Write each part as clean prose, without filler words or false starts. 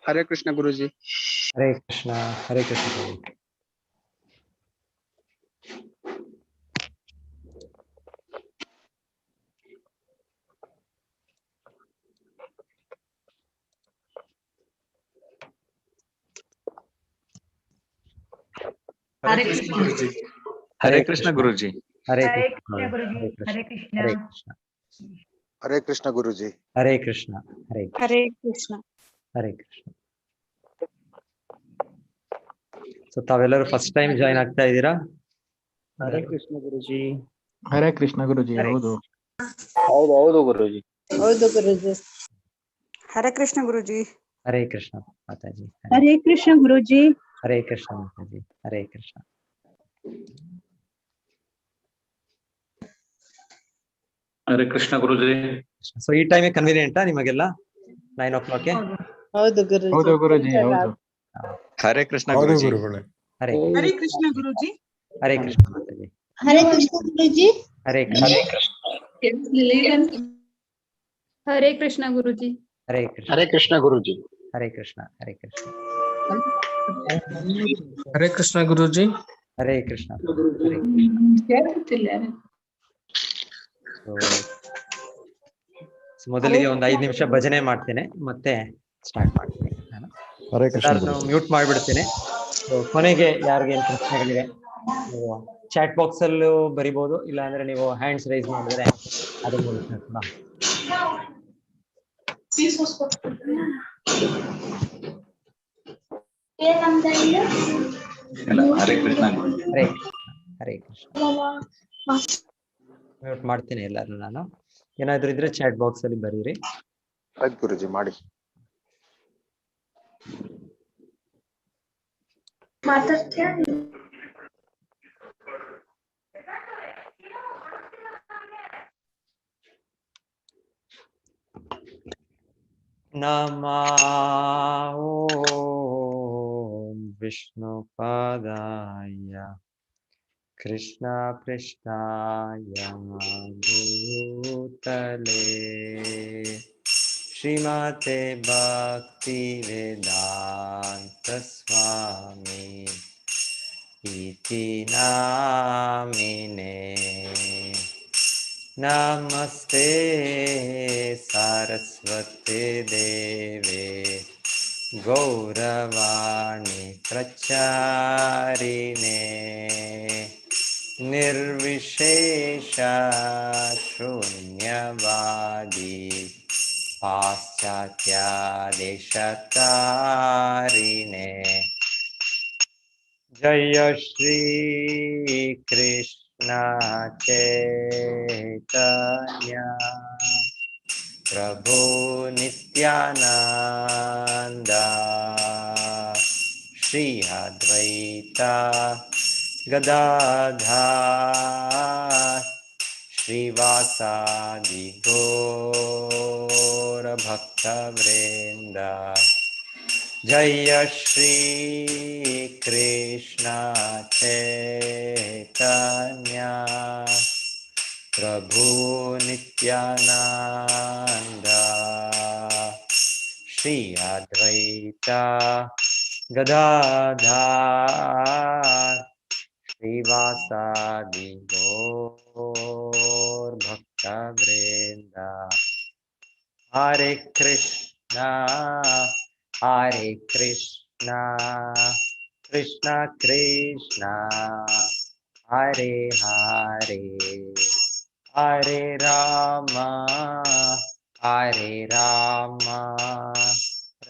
हरे कृष्ण गुरुजी। हरे कृष्ण गुरुजी। हरे कृष्ण गुरुजी। हरे कृष्ण गुरुजी। हरे हरे कृष्ण कृष्ण गुरुजी। हरे हरे कृष्ण कृष्ण। हरे कृष्ण गुरुजी। हरे कृष्ण हरे कृष्ण। हरे Krishna. So ತಾವೆಲ್ಲರೂ first time join ಆಗ್ತಾ ಇದ್ದೀರಾ? ಹರೇ ಕೃಷ್ಣ ಗುರುಜಿ. ಹರೇ ಕೃಷ್ಣ ಗುರುಜಿ. ಹೌದು ಹೌದು ಗುರುಜಿ. ಹೌದು ಗುರುಜಿ. ಹರೇ ಕೃಷ್ಣ ಗುರುಜಿ. ಹರೇ ಕೃಷ್ಣ ಮಾತಾಜಿ. ಹರೇ ಕೃಷ್ಣ ಗುರುಜಿ. ಹರೇ ಕೃಷ್ಣ ಮಾತಾಜಿ. ಹರೇ ಕೃಷ್ಣ. ಹರೇ ಕೃಷ್ಣ ಗುರುಜಿ. ಸೊ ಈ ಟೈಮ್ ಕನ್ವೀನಿಯಂಟಾ ನಿಮಗೆಲ್ಲ 9 o'clock? ಹೌದು ಗುರುಜಿ. ಹೌದು ಗುರುಜಿ. ಹೌದು. ಹರೇ ಕೃಷ್ಣ ಗುರುಜಿ. ಹರೇ ಹರೇ ಕೃಷ್ಣ ಗುರುಜಿ. ಹರೇ ಕೃಷ್ಣ ಮಾತಾಜಿ. ಹರೇ ಕೃಷ್ಣ ಗುರುಜಿ. ಹರೇ ಕೃಷ್ಣ. हरे कृष्ण गुरुजी। ಹರೇ ಕೃಷ್ಣ. हरे कृष्ण गुरुजी। ಹರೇ ಕೃಷ್ಣ. ಹರೇ ಕೃಷ್ಣ. ಹರೇ ಕೃಷ್ಣ ಗುರುಜಿ. ಹರೇ ಕೃಷ್ಣ. ಮೊದಲಿಗೆ ಒಂದು 5 ನಿಮಿಷ ಭಜನೆ ಮಾಡ್ತೇನೆ, ಮತ್ತೆ ಸ್ಟಾರ್ಟ್ ಮಾಡ್ತೀನಿ. ನಾನು ಮ್ಯೂಟ್ ಮಾಡಿಬಿಡ್ತೇನೆ. ಕೊನೆಗೆ ಯಾರಿಗೇನು ಪ್ರಶ್ನೆಗಳಿವೆ ನೀವು ಚಾಟ್ ಬಾಕ್ಸ್ ಅಲ್ಲೂ ಬರಿಬಹುದು, ಇಲ್ಲ ಅಂದ್ರೆ ನೀವು ಹ್ಯಾಂಡ್ಸ್ ರೈಸ್ ಮಾಡಿದ್ರೆ ಅದ್ರ ಮೂಲಕ ಕೂಡ. ಹರೇ ಕೃಷ್ಣ ಗುರುಜಿ. ಹರೇ ಹರೇ ಕೃಷ್ಣ. ಮ್ಯೂಟ್ ಮಾಡ್ತೀನಿ ಎಲ್ಲರೂ. ನಾನು ಏನಾದ್ರು ಇದ್ರೆ ಚಾಟ್ ಬಾಕ್ಸ್ ಅಲ್ಲಿ ಬರೀರಿ. ಆಯ್ತು ಗುರುಜಿ, ಮಾಡಿ. ನಮೋ ವಿಷ್ಣುಪಾದಾಯ ಕೃಷ್ಣ ಪೃಷ್ಠಾಯ ಭೂತಲೇ ಶ್ರೀಮತೆ ಭಕ್ತಿ ವೇದಾಂತ ಸ್ವಾಮಿ ಇತಿ ನಾಮಿನೇ. ನಮಸ್ತೆ ಸಾರಸ್ವತಿ ದೇವೆ ಗೌರವಾಣಿ ಪ್ರಚಾರಿಣೆ ನಿರ್ವಿಶೇಷ ಶೂನ್ಯವಾದಿ ಪಾಶ್ಚಾತ್ಯ ದೇಶತಾರಿಣೆ. ಜಯ ಶ್ರೀ ಕೃಷ್ಣ ಚೈತನ್ಯ ಪ್ರಭು ನಿತ್ಯಾನಂದ ಶ್ರೀ ಅದ್ವೈತ ಗದಾಧರ ಶ್ರೀವಾಸಾದಿ ಗೌರ ಭಕ್ತ ವೃಂದ. ಜಯ ಶ್ರೀ ಕೃಷ್ಣ ಚೈತನ್ಯ ಪ್ರಭು ನಿತ್ಯಾನಂದ ಶ್ರೀ ಅದ್ವೈತ ಗದಾಧರ ಶ್ರೀವಾಸಾದಿ ಗೌರ ಭಕ್ತ ವೃಂದ. ಹರೇ ಕೃಷ್ಣ ಹರೇ ಕೃಷ್ಣ ಕೃಷ್ಣ ಕೃಷ್ಣ ಹರೇ ಹರೇ ಹರೇ ರಾಮ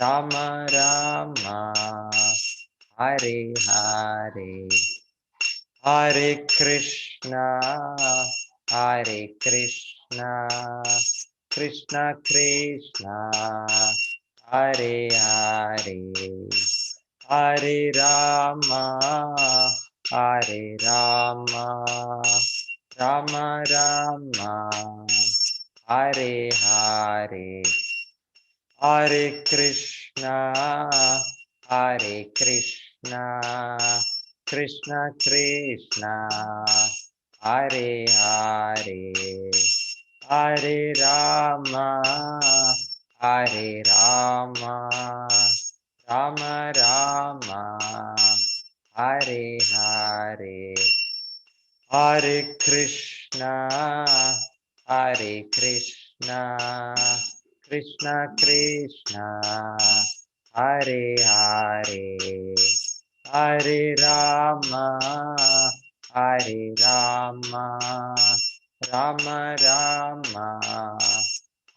ರಾಮ ರಾಮ ಹರೇ ಹರೇ. ಹರೇ ಕೃಷ್ಣ ಕೃಷ್ಣ ಕೃಷ್ಣ ಹರೇ ಹರೇ Hare Rama, Hare Rama, Rama Rama, Hare Hare, Hare Krishna, Hare Krishna, Krishna Krishna, Hare Hare, Hare Rama, Hare Rama, Rama Rama, Hare Hare, Hare Krishna, Hare Krishna, Krishna Krishna, Hare Hare, Hare Rama, Hare Rama, Rama Rama,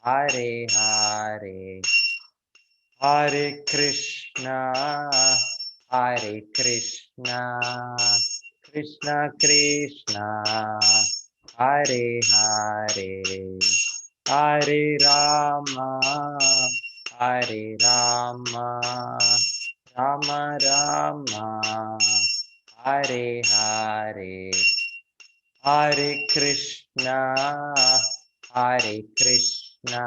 Hare Hare, Hare Krishna, Hare Krishna, Krishna Krishna, Hare Hare, Hare Rama, Hare Rama, Rama Rama, Hare Hare, Hare Krishna, Hare Krishna,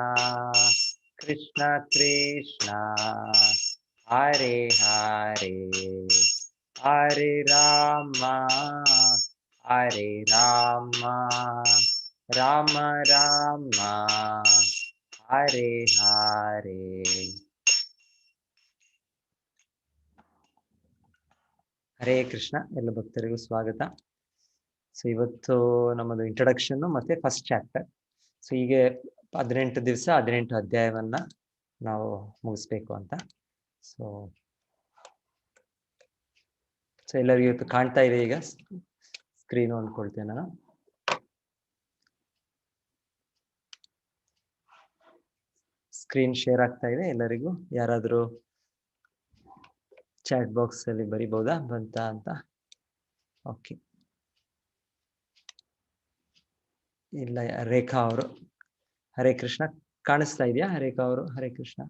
Krishna Krishna, Hare Hare, Hare Rama, Hare Rama, Rama Rama, Hare Hare. Hare Krishna. ಎಲ್ಲ ಭಕ್ತರಿಗೂ ಸ್ವಾಗತ. So ಇವತ್ತು ನಮ್ಮದು introduction ಮತ್ತೆ first chapter. So ಹೀಗೆ 18 ದಿವಸ 18 ಅಧ್ಯಾಯವನ್ನ ನಾವು ಮುಗಿಸ್ಬೇಕು ಅಂತ. ಸೊ ಎಲ್ಲರಿಗೂ ಇವತ್ತು ಕಾಣ್ತಾ ಇದೆ ಈಗ ಸ್ಕ್ರೀನ್ ಅನ್ಕೊಳ್ತೇನೆ ನಾನು. ಸ್ಕ್ರೀನ್ ಶೇರ್ ಆಗ್ತಾ ಇದೆ ಎಲ್ಲರಿಗೂ. ಯಾರಾದ್ರೂ ಚಾಟ್ ಬಾಕ್ಸ್ ಅಲ್ಲಿ ಬರಿಬಹುದಾ ಬಂತ ಅಂತ? ಓಕೆ. ಇಲ್ಲ, ರೇಖಾ ಅವರು. ಹರೇ ಕೃಷ್ಣ ಕಾಣಿಸ್ತಾ ಇದೆಯಾ ರೇಖಾ ಅವರು? ಹರೇ ಕೃಷ್ಣ.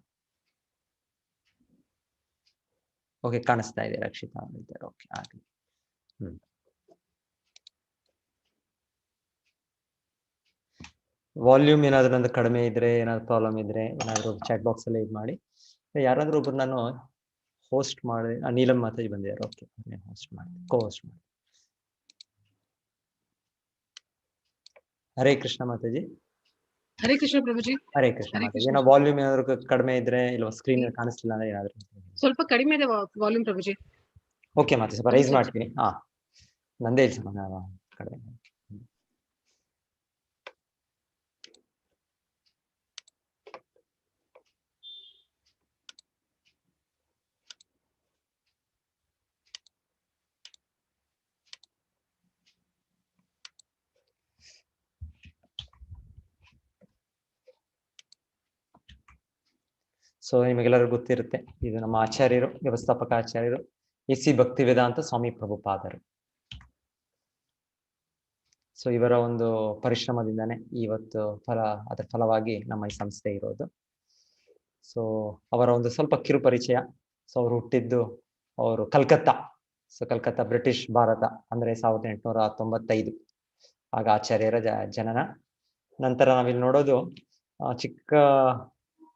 ಓಕೆ, ಕಾಣಿಸ್ತಾ ಇದೆ. ರಕ್ಷಿತಾ ಅವರು ಇದ್ದಾರೆ. ಓಕೆ, ಆಗಲಿ. ವಾಲ್ಯೂಮ್ ಏನಾದ್ರು ನಂದು ಕಡಿಮೆ ಇದ್ರೆ, ಏನಾದ್ರು ಪ್ರಾಬ್ಲಮ್ ಇದ್ರೆ ಏನಾದ್ರು ಚಾಟ್ ಬಾಕ್ಸ್ ಅಲ್ಲಿ ಇದು ಮಾಡಿ. ಯಾರಾದ್ರೂ ಒಬ್ರು ನಾನು ಹೋಸ್ಟ್ ಮಾಡಿ, ನೀಲಂ ಮಾತಾಜಿ ಬಂದಿದ್ದಾರೆ. ಓಕೆ, ಹೋಸ್ಟ್ ಮಾಡಿ, ಕೋ-ಹೋಸ್ಟ್ ಮಾಡಿ. ಹರೇ ಕೃಷ್ಣ ಮಾತಾಜಿ. ಹರೇ ಕೃಷ್ಣ ಪ್ರಭುಜಿ. ಹರೇ ಕೃಷ್ಣ ಮಾತಾಜಿ. ಏನೋ ವಾಲ್ಯೂಮ್ ಏನಾದ್ರು ಕಡಿಮೆ ಇದ್ರೆ, ಇಲ್ವಾ ಸ್ಕ್ರೀನ್ ಕಾಣಿಸ್ತಿಲ್ಲ ಅಂದ್ರೆ ಏನಾದ್ರು ಸ್ವಲ್ಪ ಕಡಿಮೆ ಇದೆ ವಾಲ್ಯೂಮ್ ಪ್ರಭುಜಿ. ಓಕೆ ಮಾತಾಜಿ, ಸ್ವಲ್ಪ ರೈಸ್ ಮಾಡ್ತೀನಿ. ನಂದೇ ಕಡಿಮೆ. ಸೊ ನಿಮಗೆಲ್ಲರಿಗೂ ಗೊತ್ತಿರುತ್ತೆ, ಇದು ನಮ್ಮ ಆಚಾರ್ಯರು, ವ್ಯವಸ್ಥಾಪಕ ಆಚಾರ್ಯರು ಎ.ಸಿ. ಭಕ್ತಿವೇದಾಂತ ಸ್ವಾಮಿ ಪ್ರಭುಪಾದರು. ಸೊ ಇವರ ಒಂದು ಪರಿಶ್ರಮದಿಂದಾನೇ ಇವತ್ತು ಅದರ ಫಲವಾಗಿ ನಮ್ಮ ಈ ಸಂಸ್ಥೆ ಇರೋದು. ಸೊ ಅವರ ಒಂದು ಸ್ವಲ್ಪ ಕಿರು ಪರಿಚಯ. ಸೊ ಅವರು ಹುಟ್ಟಿದ್ದು ಕಲ್ಕತ್ತಾ. ಸೊ ಕಲ್ಕತ್ತಾ ಬ್ರಿಟಿಷ್ ಭಾರತ, ಅಂದ್ರೆ 1895 ಆಗ ಆಚಾರ್ಯರ ಜನನ. ನಂತರ ನಾವಿಲ್ಲಿ ನೋಡೋದು, ಚಿಕ್ಕ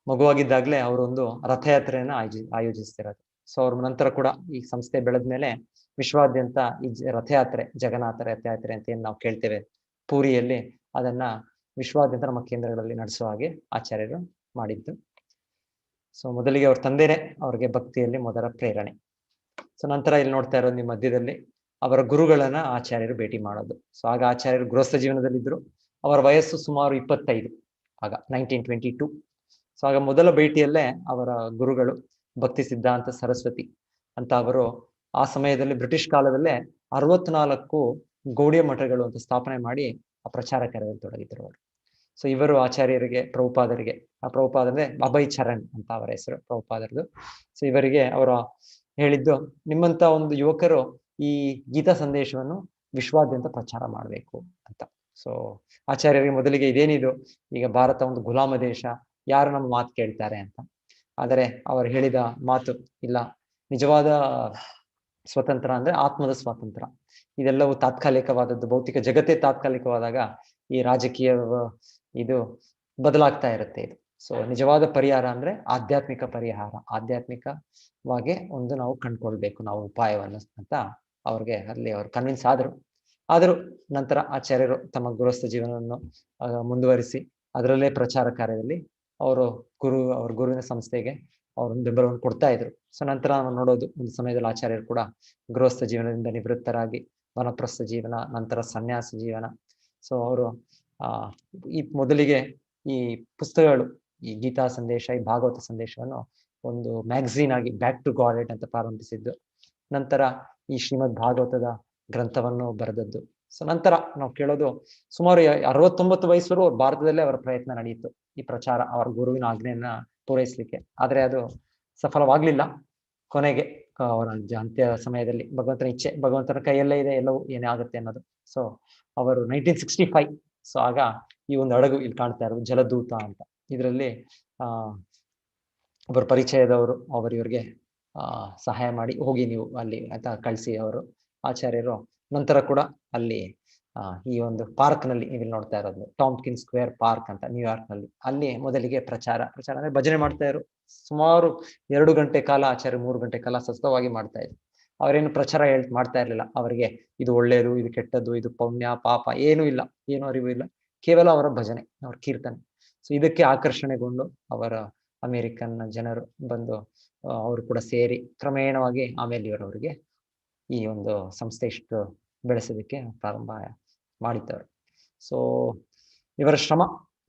ಮಗುವಾಗಿದ್ದಾಗಲೇ ಅವರೊಂದು ರಥಯಾತ್ರೆಯನ್ನ ಆಯೋಜಿಸ್ತಿರೋದು. ಸೊ ಅವ್ರ ನಂತರ ಕೂಡ ಈ ಸಂಸ್ಥೆ ಬೆಳೆದ್ಮೇಲೆ ವಿಶ್ವಾದ್ಯಂತ ಈ ರಥಯಾತ್ರೆ, ಜಗನ್ನಾಥ ರಥಯಾತ್ರೆ ಅಂತ ಏನ್ ನಾವು ಕೇಳ್ತೇವೆ ಪೂರಿಯಲ್ಲಿ, ಅದನ್ನ ವಿಶ್ವಾದ್ಯಂತ ನಮ್ಮ ಕೇಂದ್ರಗಳಲ್ಲಿ ನಡೆಸುವ ಹಾಗೆ ಆಚಾರ್ಯರು ಮಾಡಿದ್ದು. ಸೊ ಮೊದಲಿಗೆ ಅವ್ರ ತಂದೆನೇ ಅವ್ರಿಗೆ ಭಕ್ತಿಯಲ್ಲಿ ಮೊದಲ ಪ್ರೇರಣೆ. ಸೊ ನಂತರ ಇಲ್ಲಿ ನೋಡ್ತಾ ಇರೋದು ನಿಮ್ಮ ಮಧ್ಯದಲ್ಲಿ ಅವರ ಗುರುಗಳನ್ನ ಆಚಾರ್ಯರು ಭೇಟಿ ಮಾಡೋದು. ಸೊ ಆಗ ಆಚಾರ್ಯರು ಗೃಹಸ್ಥ ಜೀವನದಲ್ಲಿದ್ರು. ಅವರ ವಯಸ್ಸು ಸುಮಾರು 25 ಆಗ 1922. ಸೊ ಆಗ ಮೊದಲ ಭೇಟಿಯಲ್ಲೇ ಅವರ ಗುರುಗಳು ಭಕ್ತಿ ಸಿದ್ಧಾಂತ ಸರಸ್ವತಿ ಅಂತ ಅವರು ಆ ಸಮಯದಲ್ಲಿ ಬ್ರಿಟಿಷ್ ಕಾಲದಲ್ಲೇ 64 ಗೌಡಿಯ ಮಠಗಳು ಅಂತ ಸ್ಥಾಪನೆ ಮಾಡಿ ಆ ಪ್ರಚಾರ ಕಾರ್ಯದಲ್ಲಿ ತೊಡಗಿದ್ರು ಅವರು. ಸೊ ಇವರು ಆಚಾರ್ಯರಿಗೆ, ಪ್ರಭುಪಾದರಿಗೆ, ಆ ಪ್ರಭುಪಾದ ಅಂದ್ರೆ ಅಭಯ್ ಚರಣ್ ಅಂತ ಅವರ ಹೆಸರು ಪ್ರಭುಪಾದರದು. ಸೊ ಇವರಿಗೆ ಅವರು ಹೇಳಿದ್ದು, ನಿಮ್ಮಂತ ಒಂದು ಯುವಕರು ಈ ಗೀತಾ ಸಂದೇಶವನ್ನು ವಿಶ್ವಾದ್ಯಂತ ಪ್ರಚಾರ ಮಾಡಬೇಕು ಅಂತ. ಸೊ ಆಚಾರ್ಯರಿಗೆ ಮೊದಲಿಗೆ ಇದೇನಿದು, ಈಗ ಭಾರತ ಒಂದು ಗುಲಾಮ ದೇಶ, ಯಾರು ನಮ್ಮ ಮಾತು ಕೇಳ್ತಾರೆ ಅಂತ. ಆದರೆ ಅವರು ಹೇಳಿದ ಮಾತು ಇಲ್ಲ, ನಿಜವಾದ ಸ್ವತಂತ್ರ ಅಂದ್ರೆ ಆತ್ಮದ ಸ್ವಾತಂತ್ರ್ಯ. ಇದೆಲ್ಲವೂ ತಾತ್ಕಾಲಿಕವಾದದ್ದು, ಭೌತಿಕ ಜಗತ್ತೇ ತಾತ್ಕಾಲಿಕವಾದಾಗ ಈ ರಾಜಕೀಯ ಇದು ಬದಲಾಗ್ತಾ ಇರುತ್ತೆ ಇದು. ಸೊ ನಿಜವಾದ ಪರಿಹಾರ ಅಂದ್ರೆ ಆಧ್ಯಾತ್ಮಿಕ ಪರಿಹಾರ, ಆಧ್ಯಾತ್ಮಿಕವಾಗಿ ಒಂದು ನಾವು ಕಂಡ್ಕೊಳ್ಬೇಕು ನಾವು ಉಪಾಯವನ್ನು ಅಂತ ಅವ್ರಿಗೆ ಅಲ್ಲಿ ಅವ್ರು ಕನ್ವಿನ್ಸ್ ಆದರೂ ನಂತರ ಆಚಾರ್ಯರು ತಮ್ಮ ಗೃಹಸ್ಥ ಜೀವನವನ್ನು ಮುಂದುವರಿಸಿ ಅದರಲ್ಲೇ ಪ್ರಚಾರ ಕಾರ್ಯದಲ್ಲಿ ಅವ್ರ ಗುರುವಿನ ಸಂಸ್ಥೆಗೆ ಅವ್ರೊಂದು ಬೆಂಬಲವನ್ನು ಕೊಡ್ತಾ ಇದ್ರು. ಸೊ ನಂತರ ನಾವು ನೋಡೋದು ಒಂದು ಸಮಯದಲ್ಲಿ ಆಚಾರ್ಯರು ಕೂಡ ಗೃಹಸ್ಥ ಜೀವನದಿಂದ ನಿವೃತ್ತರಾಗಿ ವನಪ್ರಸ್ಥ ಜೀವನ, ನಂತರ ಸನ್ಯಾಸ ಜೀವನ. ಸೊ ಅವರು ಈ ಮೊದಲಿಗೆ ಈ ಪುಸ್ತಕಗಳು, ಈ ಗೀತಾ ಸಂದೇಶ, ಈ ಭಾಗವತ ಸಂದೇಶವನ್ನು ಒಂದು ಮ್ಯಾಗಝೀನ್ ಆಗಿ ಬ್ಯಾಕ್ ಟು ಗಾಡ್ ಅಂತ ಪ್ರಾರಂಭಿಸಿದ್ದು. ನಂತರ ಈ ಶ್ರೀಮದ್ ಭಾಗವತದ ಗ್ರಂಥವನ್ನು ಬರೆದದ್ದು. ಸೊ ನಂತರ ನಾವು ಕೇಳೋದು ಸುಮಾರು 69 ವಯಸ್ಸರು ಭಾರತದಲ್ಲೇ ಅವರ ಪ್ರಯತ್ನ ನಡೆಯಿತು ಈ ಪ್ರಚಾರ, ಅವರ ಗುರುವಿನ ಆಜ್ಞೆಯನ್ನ ಪೂರೈಸಲಿಕ್ಕೆ. ಆದ್ರೆ ಅದು ಸಫಲವಾಗ್ಲಿಲ್ಲ. ಕೊನೆಗೆ ಅವರ ಅಂತ್ಯ ಸಮಯದಲ್ಲಿ ಭಗವಂತನ ಇಚ್ಛೆ, ಭಗವಂತನ ಕೈಯಲ್ಲೇ ಇದೆ ಎಲ್ಲವೂ ಏನೇ ಆಗುತ್ತೆ ಅನ್ನೋದು. ಸೊ ಅವರು 1965, ಸೊ ಆಗ ಈ ಒಂದು ಹಡಗು ಇಲ್ಲಿ ಕಾಣ್ತಾ ಇರೋದು ಜಲದೂತ ಅಂತ. ಇದರಲ್ಲಿ ಒಬ್ಬರು ಪರಿಚಯದವರು ಇವ್ರಿಗೆ ಸಹಾಯ ಮಾಡಿ ಹೋಗಿ ನೀವು ಅಲ್ಲಿ ಅಂತ ಕಳಿಸಿ ಅವರು ಆಚಾರ್ಯರು. ನಂತರ ಕೂಡ ಅಲ್ಲಿ ಈ ಒಂದು ಪಾರ್ಕ್ ನಲ್ಲಿ ನೀವು ನೋಡ್ತಾ ಇರೋದು ಟಾಂಪ್ಕಿನ್ ಸ್ಕ್ವೇರ್ ಪಾರ್ಕ್ ಅಂತ ನ್ಯೂಯಾರ್ಕ್ ನಲ್ಲಿ, ಅಲ್ಲಿ ಮೊದಲಿಗೆ ಪ್ರಚಾರ ಅಂದ್ರೆ ಭಜನೆ ಮಾಡ್ತಾ ಇದ್ರು. ಸುಮಾರು 2 ಗಂಟೆ ಕಾಲ ಆಚಾರ್ಯ 3 ಗಂಟೆ ಕಾಲ ಸತತವಾಗಿ ಮಾಡ್ತಾ ಇದ್ರು. ಅವರೇನು ಪ್ರಚಾರ ಮಾಡ್ತಾ ಇರ್ಲಿಲ್ಲ. ಅವರಿಗೆ ಇದು ಒಳ್ಳೇದು, ಇದು ಕೆಟ್ಟದ್ದು, ಇದು ಪುಣ್ಯ ಪಾಪ ಏನೂ ಇಲ್ಲ, ಏನೂ ಅರಿವು ಇಲ್ಲ, ಕೇವಲ ಅವರ ಭಜನೆ, ಅವರ ಕೀರ್ತನೆ. ಸೊ ಇದಕ್ಕೆ ಆಕರ್ಷಣೆಗೊಂಡು ಅವರ ಅಮೆರಿಕನ್ ಜನರು ಬಂದು ಅವರು ಕೂಡ ಸೇರಿ ಕ್ರಮೇಣವಾಗಿ ಆಮೇಲೆ ಇವರವರಿಗೆ ಈ ಒಂದು ಸಂಸ್ಥೆ ಇಷ್ಟು ಬೆಳೆಸೋದಕ್ಕೆ ಪ್ರಾರಂಭ ಮಾಡಿದ್ದವರು. ಸೊ ಇವರ ಶ್ರಮ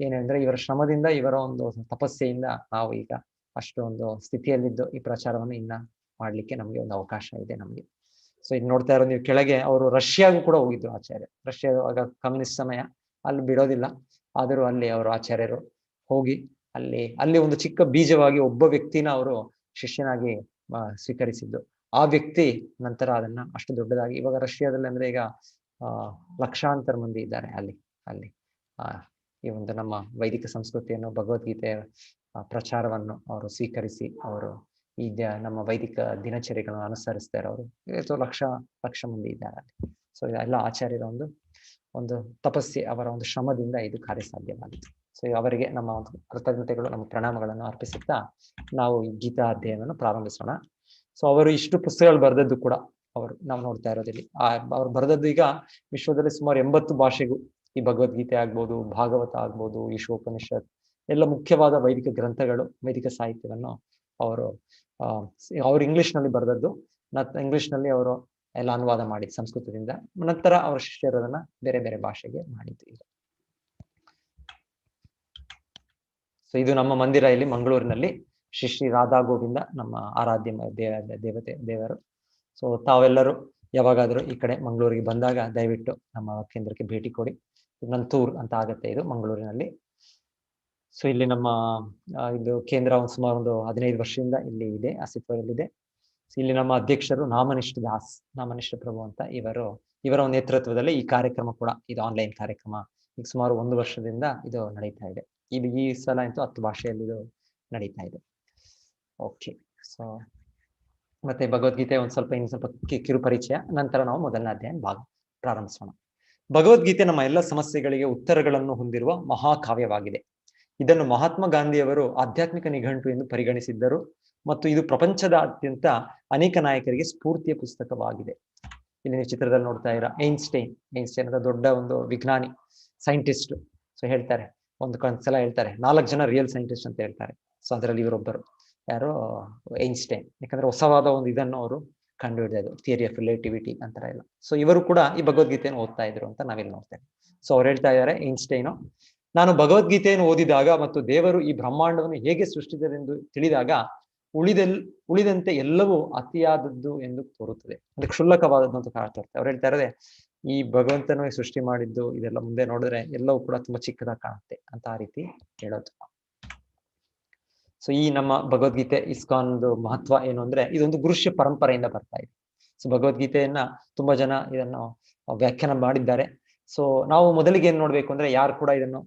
ಏನಂದ್ರೆ, ಇವರ ಶ್ರಮದಿಂದ, ಇವರ ಒಂದು ತಪಸ್ಸೆಯಿಂದ ನಾವು ಈಗ ಅಷ್ಟೊಂದು ಸ್ಥಿತಿಯಲ್ಲಿದ್ದು ಈ ಪ್ರಚಾರವನ್ನು ಇನ್ನ ಮಾಡ್ಲಿಕ್ಕೆ ನಮ್ಗೆ ಒಂದು ಅವಕಾಶ ಇದೆ ನಮ್ಗೆ. ಸೊ ಇದು ನೋಡ್ತಾ ಇರೋ ನೀವು ಕೆಳಗೆ ಅವರು ರಷ್ಯಾಗೂ ಕೂಡ ಹೋಗಿದ್ರು ಆಚಾರ್ಯ. ರಷ್ಯಾದಾಗ ಕಮ್ಯುನಿಸ್ಟ್ ಸಮಯ, ಅಲ್ಲಿ ಬಿಡೋದಿಲ್ಲ. ಆದರೂ ಅಲ್ಲಿ ಅವರು ಆಚಾರ್ಯರು ಹೋಗಿ ಅಲ್ಲಿ ಒಂದು ಚಿಕ್ಕ ಬೀಜವಾಗಿ ಒಬ್ಬ ವ್ಯಕ್ತಿನ ಅವರು ಶಿಷ್ಯನಾಗಿ ಸ್ವೀಕರಿಸಿದ್ದು. ಆ ವ್ಯಕ್ತಿ ನಂತರ ಅದನ್ನ ಅಷ್ಟು ದೊಡ್ಡದಾಗಿ, ಇವಾಗ ರಷ್ಯಾದಲ್ಲಿ ಅಂದ್ರೆ ಈಗ ಲಕ್ಷಾಂತರ ಮಂದಿ ಇದ್ದಾರೆ ಅಲ್ಲಿ ಈ ಒಂದು ನಮ್ಮ ವೈದಿಕ ಸಂಸ್ಕೃತಿಯನ್ನು, ಭಗವದ್ಗೀತೆಯ ಪ್ರಚಾರವನ್ನು ಅವರು ಸ್ವೀಕರಿಸಿ ಅವರು ಈ ನಮ್ಮ ವೈದಿಕ ದಿನಚರಿಗಳನ್ನು ಅನುಸರಿಸ್ತಾ ಇರೋರು ಲಕ್ಷ ಮಂದಿ ಇದ್ದಾರೆ ಅಲ್ಲಿ. ಸೊ ಇದೆಲ್ಲ ಆಚಾರ್ಯರ ಒಂದು ತಪಸ್ಸೆ, ಅವರ ಒಂದು ಶ್ರಮದಿಂದ ಇದು ಕಾರ್ಯ ಸಾಧ್ಯವಾಗಿದೆ. ಸೊ ಅವರಿಗೆ ನಮ್ಮ ಒಂದು ಕೃತಜ್ಞತೆಗಳು, ನಮ್ಮ ಪ್ರಣಾಮಗಳನ್ನು ಅರ್ಪಿಸುತ್ತಾ ನಾವು ಈ ಗೀತಾ ಅಧ್ಯಯನವನ್ನು ಪ್ರಾರಂಭಿಸೋಣ. ಸೊ ಅವರು ಇಷ್ಟು ಪುಸ್ತಕಗಳು ಬರೆದದ್ದು ಕೂಡ ನಾವು ನೋಡ್ತಾ ಇರೋದಿಲ್ಲಿ ಅವ್ರು ಬರೆದದ್ದು ಈಗ ವಿಶ್ವದಲ್ಲಿ ಸುಮಾರು 80 ಭಾಷೆಗೂ ಈ ಭಗವದ್ಗೀತೆ ಆಗ್ಬೋದು, ಭಾಗವತ ಆಗ್ಬೋದು, ಈಶೋಪನಿಷತ್ ಎಲ್ಲ ಮುಖ್ಯವಾದ ವೈದಿಕ ಗ್ರಂಥಗಳು, ವೈದಿಕ ಸಾಹಿತ್ಯವನ್ನು ಅವರು ಇಂಗ್ಲಿಷ್ ನಲ್ಲಿ ಬರೆದದ್ದು. ಇಂಗ್ಲಿಷ್ ನಲ್ಲಿ ಅವರು ಎಲ್ಲ ಅನುವಾದ ಮಾಡಿದ್ದು ಸಂಸ್ಕೃತದಿಂದ. ನಂತರ ಅವರ ಶಿಷ್ಯರು ಅದನ್ನ ಬೇರೆ ಬೇರೆ ಭಾಷೆಗೆ ಮಾಡಿದ್ದು ಈಗ. ಸೊ ಇದು ನಮ್ಮ ಮಂದಿರ ಇಲ್ಲಿ ಮಂಗಳೂರಿನಲ್ಲಿ, ಶ್ರೀ ರಾಧಾ ಗೋವಿಂದ ನಮ್ಮ ಆರಾಧ್ಯ ದೇವರು. ಸೊ ತಾವೆಲ್ಲರೂ ಯಾವಾಗಾದ್ರೂ ಈ ಕಡೆ ಮಂಗಳೂರಿಗೆ ಬಂದಾಗ ದಯವಿಟ್ಟು ನಮ್ಮ ಕೇಂದ್ರಕ್ಕೆ ಭೇಟಿ ಕೊಡಿ. ನಂತೂರ್ ಅಂತ ಆಗತ್ತೆ ಇದು ಮಂಗಳೂರಿನಲ್ಲಿ. ಸೊ ಇಲ್ಲಿ ನಮ್ಮ ಇದು ಕೇಂದ್ರ ಸುಮಾರು ಒಂದು 15 ವರ್ಷದಿಂದ ಇಲ್ಲಿ ಇದೆ, ಅಸ್ತಿತ್ವದಲ್ಲಿದೆ. ಇಲ್ಲಿ ನಮ್ಮ ಅಧ್ಯಕ್ಷರು ನಾಮನಿಷ್ಠ ಪ್ರಭು ಅಂತ ಇವರ ನೇತೃತ್ವದಲ್ಲಿ ಈ ಕಾರ್ಯಕ್ರಮ ಕೂಡ, ಇದು ಆನ್ಲೈನ್ ಕಾರ್ಯಕ್ರಮ ಈಗ ಸುಮಾರು 1 ವರ್ಷದಿಂದ ಇದು ನಡೀತಾ ಇದೆ. ಈ ಸಲ ಅಂತೂ 10 ಭಾಷೆಯಲ್ಲಿ ಇದು ನಡೀತಾ ಇದೆ. ಓಕೆ, ಸೊ ಮತ್ತೆ ಭಗವದ್ಗೀತೆ ಇನ್ನು ಸ್ವಲ್ಪ ಕಿರು ಪರಿಚಯ, ನಂತರ ನಾವು ಮೊದಲನೇ ಅಧ್ಯಾಯ ಪ್ರಾರಂಭಿಸೋಣ. ಭಗವದ್ಗೀತೆ ನಮ್ಮ ಎಲ್ಲ ಸಮಸ್ಯೆಗಳಿಗೆ ಉತ್ತರಗಳನ್ನು ಹೊಂದಿರುವ ಮಹಾಕಾವ್ಯವಾಗಿದೆ. ಇದನ್ನು ಮಹಾತ್ಮ ಗಾಂಧಿಯವರು ಆಧ್ಯಾತ್ಮಿಕ ನಿಘಂಟು ಎಂದು ಪರಿಗಣಿಸಿದ್ದರು ಮತ್ತು ಇದು ಪ್ರಪಂಚದಾದ್ಯಂತ ಅನೇಕ ನಾಯಕರಿಗೆ ಸ್ಫೂರ್ತಿಯ ಪುಸ್ತಕವಾಗಿದೆ. ಇಲ್ಲಿ ನೀವು ಚಿತ್ರದಲ್ಲಿ ನೋಡ್ತಾ ಇರೋ ಐನ್ಸ್ಟೈನ್ ಅಂತ ದೊಡ್ಡ ಒಂದು ವಿಜ್ಞಾನಿ, ಸೈಂಟಿಸ್ಟ್. ಸೊ ಹೇಳ್ತಾರೆ, ಒಂದ್ಸಲ ಹೇಳ್ತಾರೆ 4 ಜನ ರಿಯಲ್ ಸೈಂಟಿಸ್ಟ್ ಅಂತ ಹೇಳ್ತಾರೆ. ಸೊ ಅದರಲ್ಲಿ ಇವರೊಬ್ಬರು ಯಾರು, ಐನ್ಸ್ಟೈನ್. ಯಾಕಂದ್ರೆ ಹೊಸವಾದ ಒಂದು ಇದನ್ನು ಅವರು ಕಂಡು ಹಿಡಿಯೋದು, ಥಿಯರಿ ಆಫ್ ರಿಲೇಟಿವಿಟಿ ಅಂತರ ಎಲ್ಲ. ಸೊ ಇವರು ಕೂಡ ಈ ಭಗವದ್ಗೀತೆಯನ್ನು ಓದ್ತಾ ಇದ್ರು ಅಂತ ನಾವಿಲ್ಲಿ ನೋಡ್ತೇವೆ. ಸೊ ಅವ್ರು ಹೇಳ್ತಾ ಇದ್ದಾರೆ, ಐನ್ಸ್ಟೈನು, ನಾನು ಭಗವದ್ಗೀತೆಯನ್ನು ಓದಿದಾಗ ಮತ್ತು ದೇವರು ಈ ಬ್ರಹ್ಮಾಂಡವನ್ನು ಹೇಗೆ ಸೃಷ್ಟಿಸಿದರೆಂದು ತಿಳಿದಾಗ ಉಳಿದಂತೆ ಎಲ್ಲವೂ ಅತಿಯಾದದ್ದು ಎಂದು ತೋರುತ್ತದೆ, ಅಂದ್ರೆ ಕ್ಷುಲ್ಲಕವಾದದ್ದು ಅಂತ ಕಾಣ್ತದೆ. ಅವ್ರು ಹೇಳ್ತಾ ಇರೋದೇ, ಈ ಭಗವಂತನು ಸೃಷ್ಟಿ ಮಾಡಿದ್ದು ಇದೆಲ್ಲ ಮುಂದೆ ನೋಡಿದ್ರೆ ಎಲ್ಲವೂ ಕೂಡ ತುಂಬಾ ಚಿಕ್ಕದಾಗಿ ಕಾಣುತ್ತೆ ಅಂತ ಆ ರೀತಿ ಹೇಳೋದು. ಸೊ ಈ ನಮ್ಮ ಭಗವದ್ಗೀತೆ ಇಸ್ಕಾನ್ದು ಮಹತ್ವ ಏನು ಅಂದ್ರೆ, ಇದೊಂದು ಗುರುಷ್ಯ ಪರಂಪರೆಯಿಂದ ಬರ್ತಾ ಇದೆ. ಸೊ ಭಗವದ್ಗೀತೆಯನ್ನ ತುಂಬಾ ಜನ ಇದನ್ನು ವ್ಯಾಖ್ಯಾನ ಮಾಡಿದ್ದಾರೆ. ಸೊ ನಾವು ಮೊದಲಿಗೆ ಏನ್ ನೋಡ್ಬೇಕು ಅಂದ್ರೆ, ಯಾರು ಕೂಡ ಇದನ್ನು